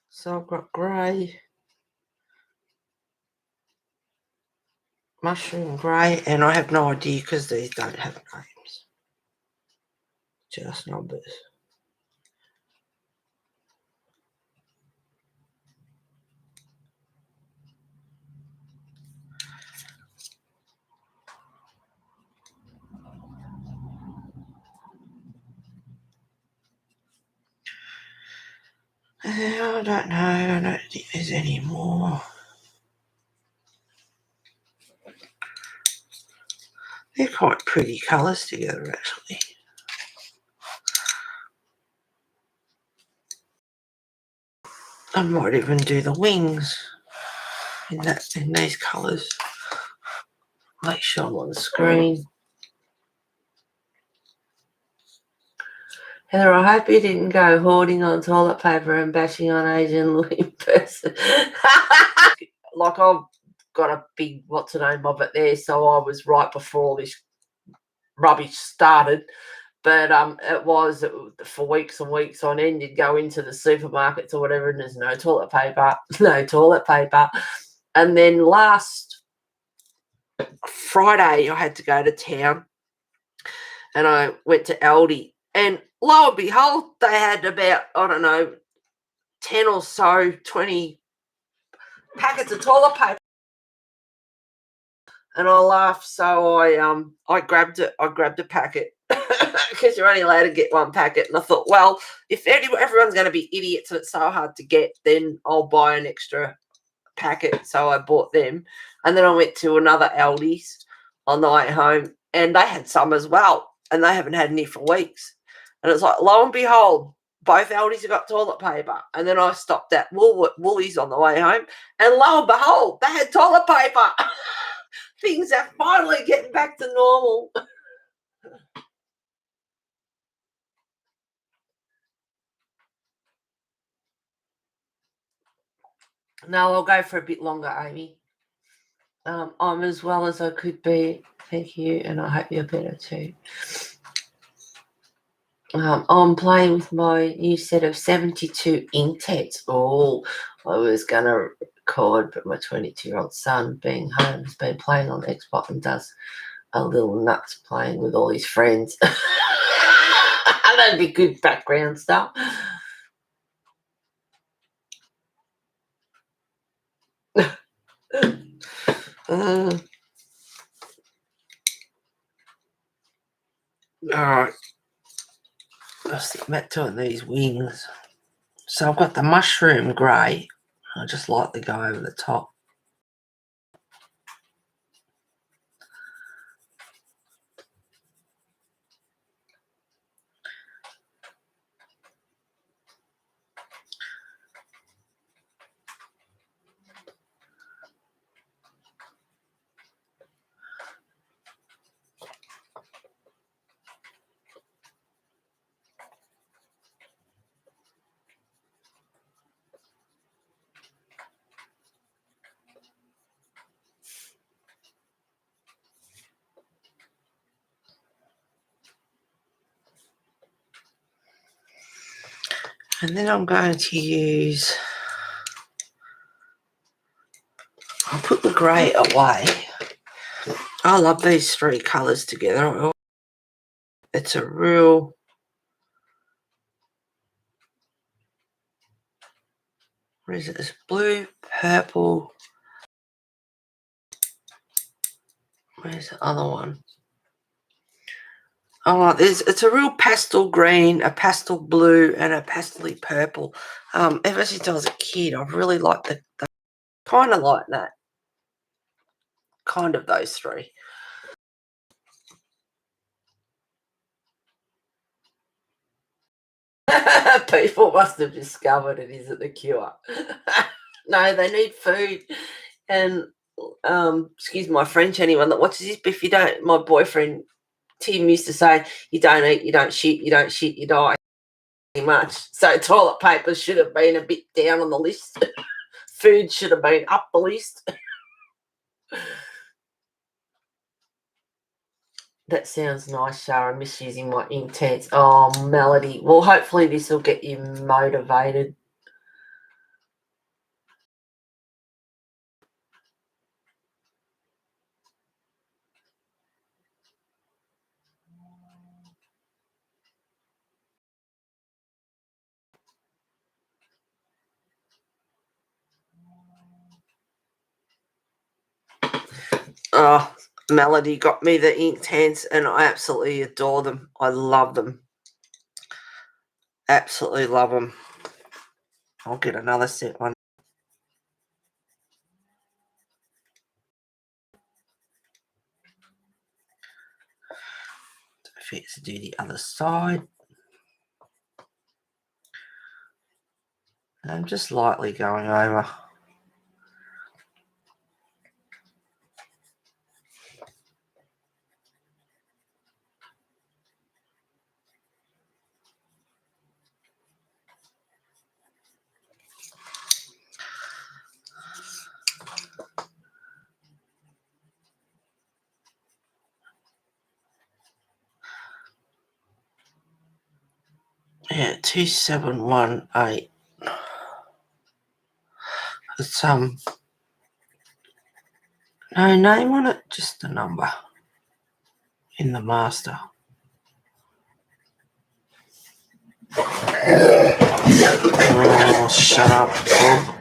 So I've got grey, mushroom grey, and I have no idea because these don't have names. Just numbers. I don't know. I don't think there's any more. They're quite pretty colours together, actually. I might even do the wings in these colours. Make sure I'm on the screen. Heather, I hope you didn't go hoarding on toilet paper and bashing on Asian looking person. Like I've got a big what's the name of it there, so I was right before all this rubbish started. But it was for weeks and weeks on end. You'd go into the supermarkets or whatever, and there's no toilet paper, no toilet paper. And then last Friday, I had to go to town, and I went to Aldi, and lo and behold, they had about, I don't know, 10 or so, 20 packets of toilet paper. And I laughed, so I grabbed it. I grabbed a packet because you're only allowed to get one packet. And I thought, well, if everyone's going to be idiots and it's so hard to get, then I'll buy an extra packet. So I bought them, and then I went to another Aldi's on the way home, and they had some as well, and they haven't had any for weeks. And it's like, lo and behold, both Aldi's have got toilet paper. And then I stopped at Woolies on the way home, and lo and behold, they had toilet paper. Things are finally getting back to normal. No, I'll go for a bit longer, Amy. I'm as well as I could be. Thank you, and I hope you're better too. I'm playing with my new set of 72 Inktex. Oh, I was going to record, but my 22-year-old son, being home, has been playing on Xbox and does a little nuts playing with all his friends. That'd be good background stuff. All right. Let's think about doing these wings. So I've got the mushroom grey. I just lightly go over the top. And then I'm going to use, I'll put the grey away. I love these three colours together. It's a real, what is it? It's blue, purple. Where's the other one? Oh, it's a real pastel green, a pastel blue, and a pastely purple. Ever since I was a kid, I've really liked the kind of like that. Kind of those three. People must have discovered it isn't the cure. No, they need food. And excuse my French, anyone that watches this, but if you don't, my boyfriend Tim used to say, you don't eat, you don't shit, you die. Pretty much. So toilet paper should have been a bit down on the list. Food should have been up the list. That sounds nice, Shara. I miss using my Inktense. Oh, Melody. Well, hopefully this will get you motivated. Oh, Melody got me the Inktense, and I absolutely adore them. I love them. Absolutely love them. I'll get another set one. Don't forget to do the other side. And I'm just lightly going over. Yeah, 2718. It's no name on it, just a number in the master. Oh, shut up, Bob.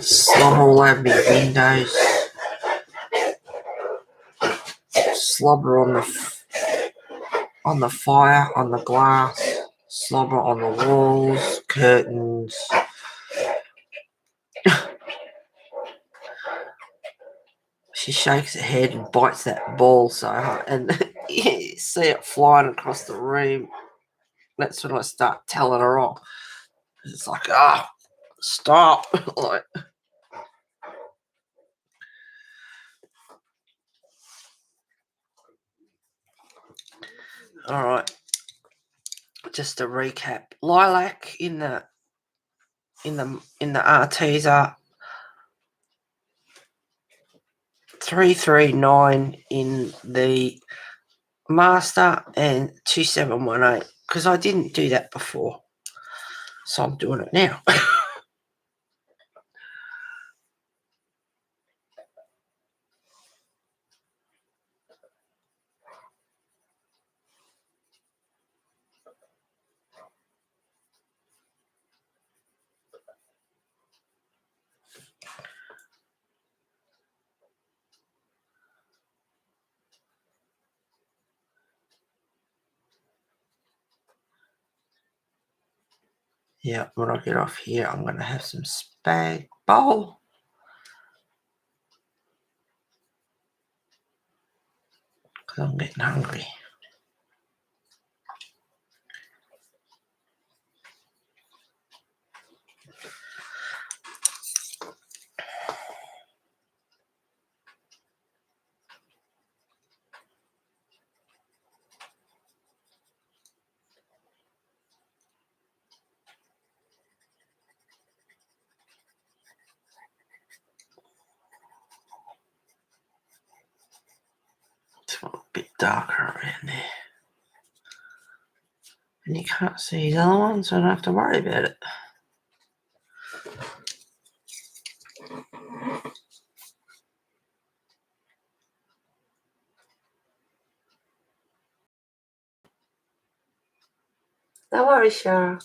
Slobber all over my windows. Slobber on the fire, on the glass. Slobber on the walls, curtains. She shakes her head and bites that ball so hard, and you see it flying across the room. That's when I start telling her off. It's like, stop. Like, all right. Just to recap, lilac in the RTs are 339 in the master and 2718, because I didn't do that before, so I'm doing it now. Yeah, when I get off here, I'm going to have some spag bowl. Because I'm getting hungry. It's a bit darker around there. And you can't see the other one, so I don't have to worry about it. Don't worry, Shara.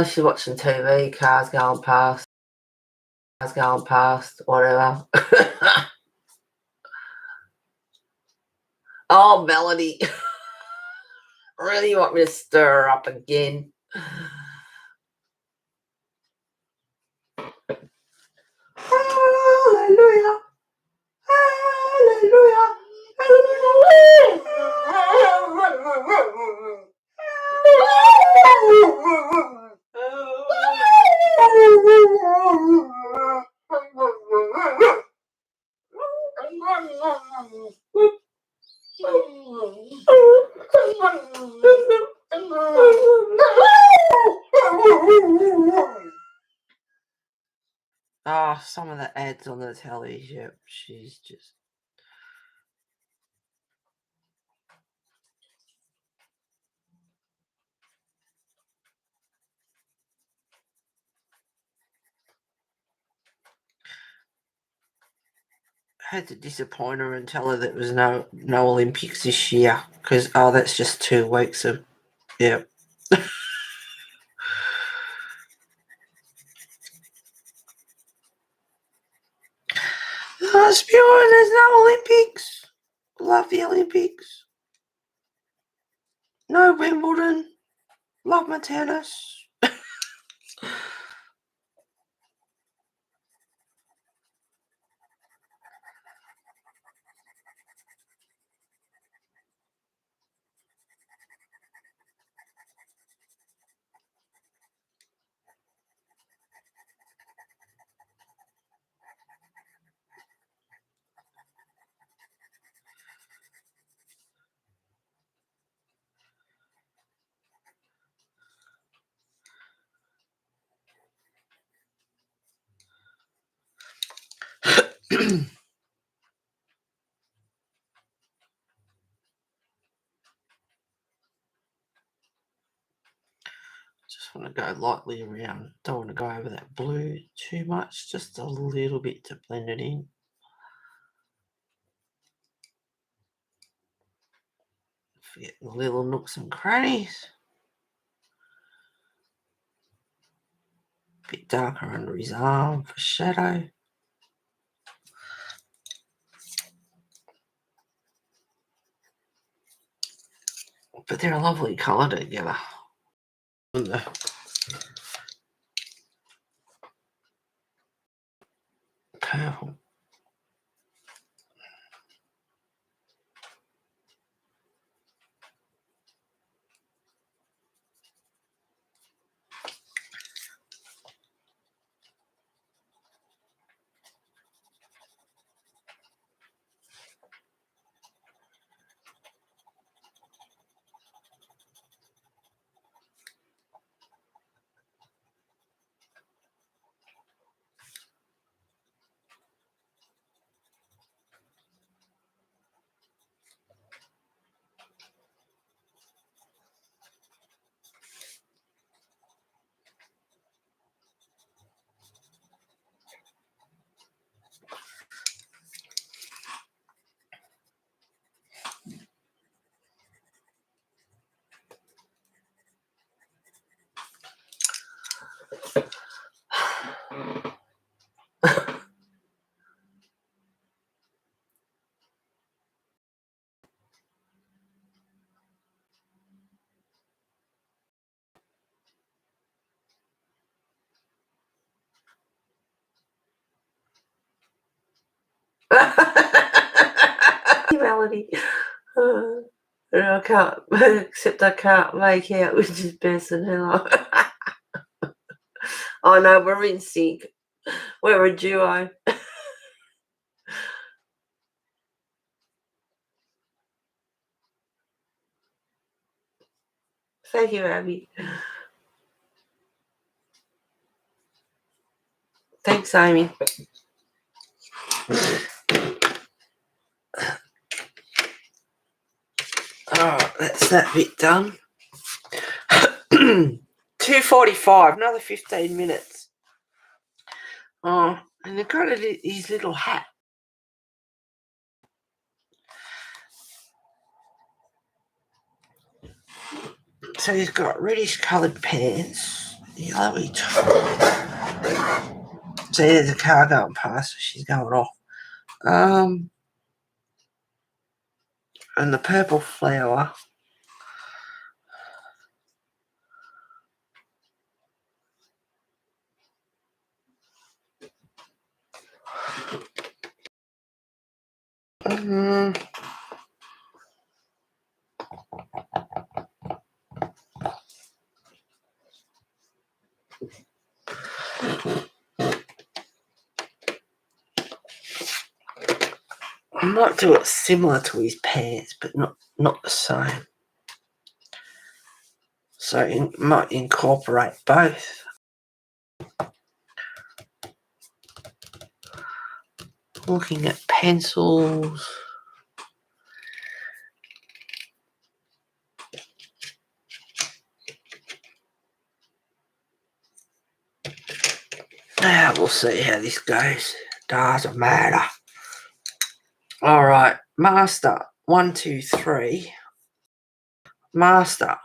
She's watching TV, cars going past, whatever. Oh, Melody. Really want me to stir her up again. Hallelujah. Hallelujah. Oh, some of the ads on the telly, yep, she's just... I had to disappoint her and tell her that there was no Olympics this year, because, that's just 2 weeks of... Yep. Spewing, there's no Olympics. Love the Olympics. No Wimbledon. Love my tennis. Just want to go lightly around. Don't want to go over that blue too much. Just a little bit to blend it in. Forget the little nooks and crannies. A bit darker under his arm for shadow. But they're a lovely colour together. And the purple. Melody. I can't, except I can't make out which is best and hello. Oh no, we're in sync. We're a duo. Thank you, Abby. Thanks, Amy. Alright, that's that bit done. 2:45, another 15 minutes. Oh, and they've got his little hat. So he's got reddish coloured pants, yellowy top. So there's a car going past, so she's going off. And the purple flower. I might do it similar to his pants, but not the same. So it might incorporate both. Looking at pencils. Now we'll see how this goes. Doesn't matter. All right, master 1, 2, 3. Master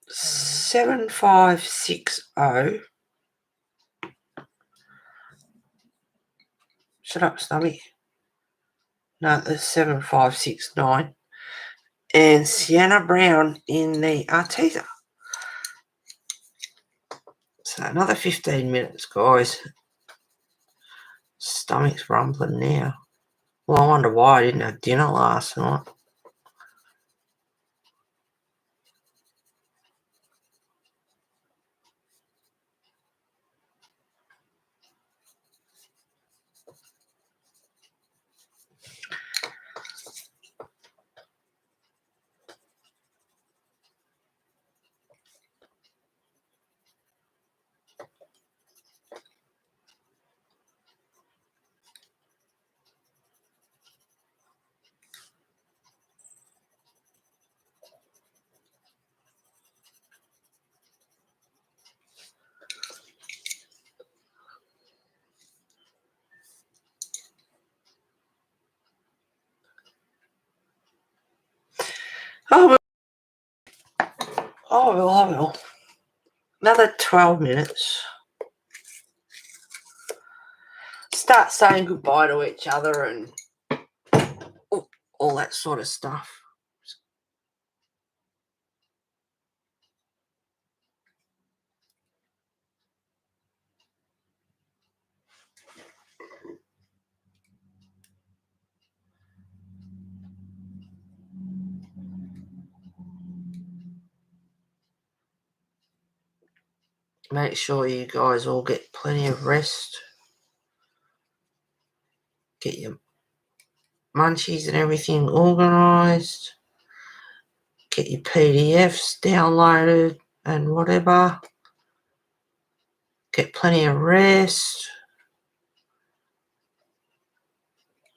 7560. Shut up, Snubby. No, that's 7569. And Sienna Brown in the Arteza. So another 15 minutes, guys. Stomach's rumbling now. Well, I wonder why I didn't have dinner last night. Oh, I will. Another 12 minutes. Start saying goodbye to each other and all that sort of stuff. Make sure you guys all get plenty of rest. Get your munchies and everything organised. Get your PDFs downloaded and whatever. Get plenty of rest.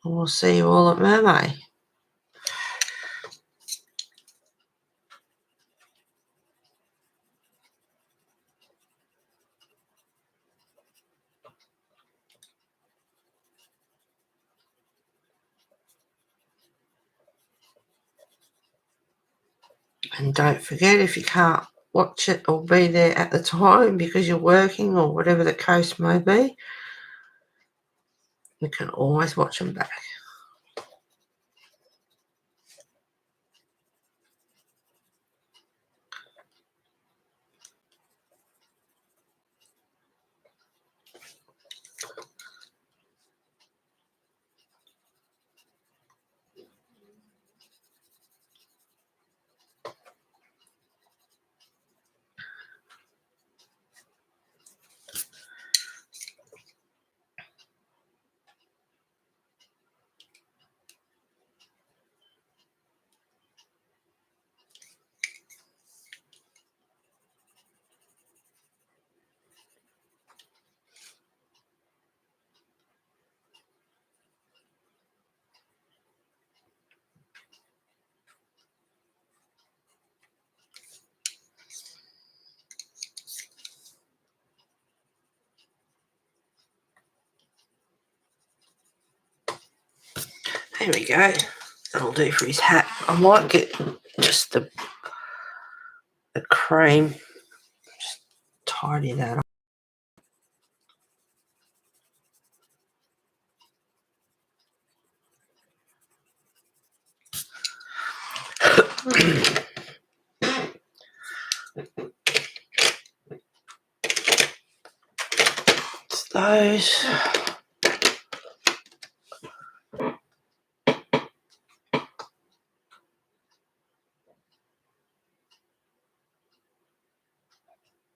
And we'll see you all at Mermaid. And don't forget, if you can't watch it or be there at the time because you're working or whatever the case may be, you can always watch them back. There we go. That'll do for his hat. I might get just the cream. Just tidy that up. It's those.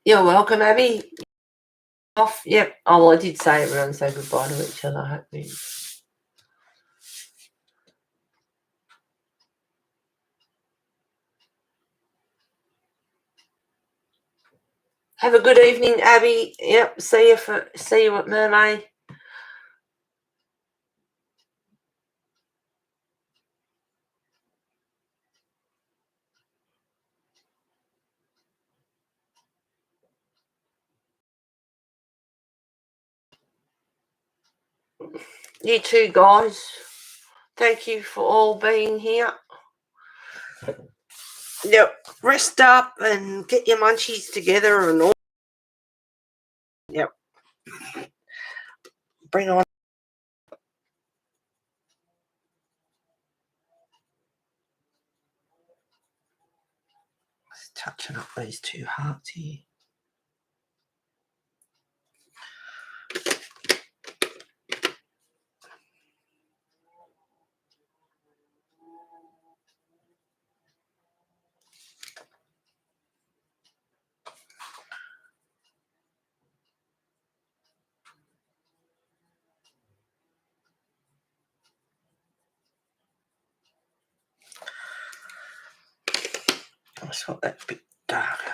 You're welcome, Abby. Off. Yep. Oh, well, I did say everyone say goodbye to each other. I hope you. Have a good evening, Abby. Yep. See you at Mermaid. You too, guys. Thank you for all being here. Yep. Rest up and get your munchies together and all. Yep. Bring on. Just touching up these two hearts here. I just want that a bit darker.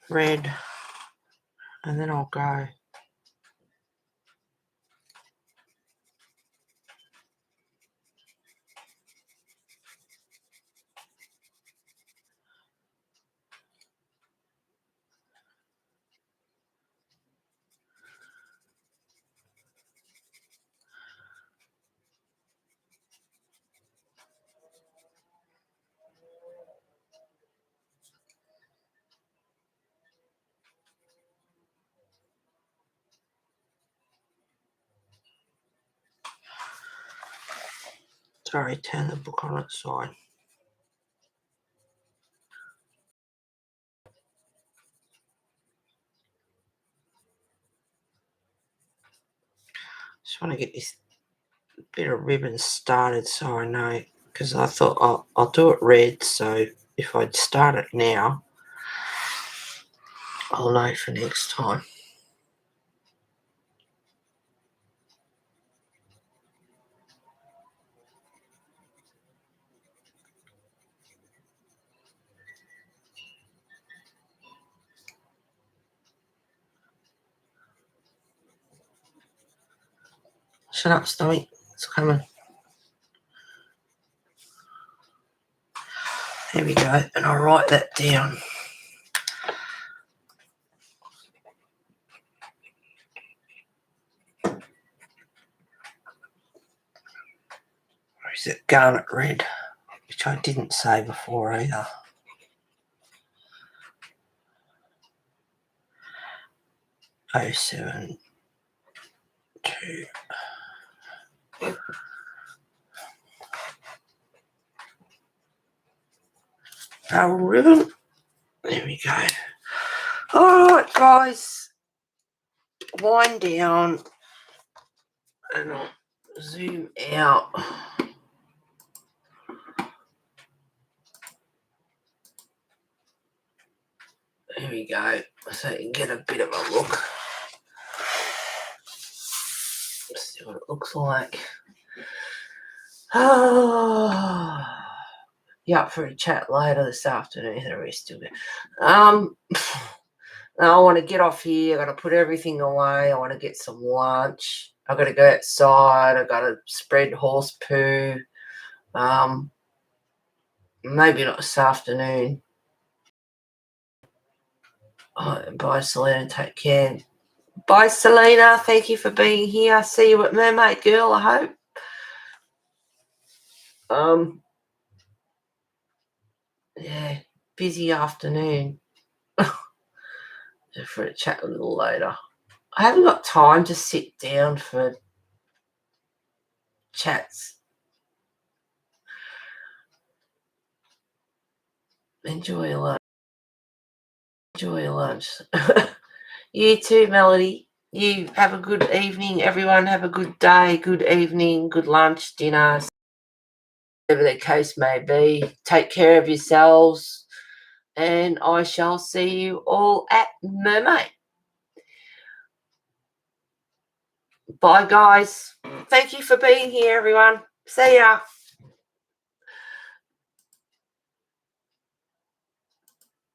Red. and then I'll go. Sorry, turn the book on its side. Just want to get this bit of ribbon started so I know, because I thought I'll do it red, so if I start it now, I'll know for next time. Shut up, Stomach. It's coming. There we go. And I'll write that down. Or is it garnet red? Which I didn't say before either. Oh, 7, 2. Ribbon. There we go. All right, guys. Wind down. And I'll zoom out. There we go. So you can get a bit of a look. See what it looks like. Oh, yeah, up for a chat later this afternoon. The rest of it. I want to get off here. I got to put everything away. I want to get some lunch. I got to go outside. I got to spread horse poo. Maybe not this afternoon. Oh, bye, Selena. Take care. Bye, Selena. Thank you for being here. See you at Mermaid Girl, I hope. Yeah, busy afternoon. For a chat a little later. I haven't got time to sit down for chats. Enjoy your lunch. Enjoy your lunch. You too, Melody. You have a good evening. Everyone have a good day, good evening, good lunch, dinner, whatever the case may be. Take care of yourselves. And I shall see you all at Mermaid. Bye, guys. Thank you for being here, everyone. See ya.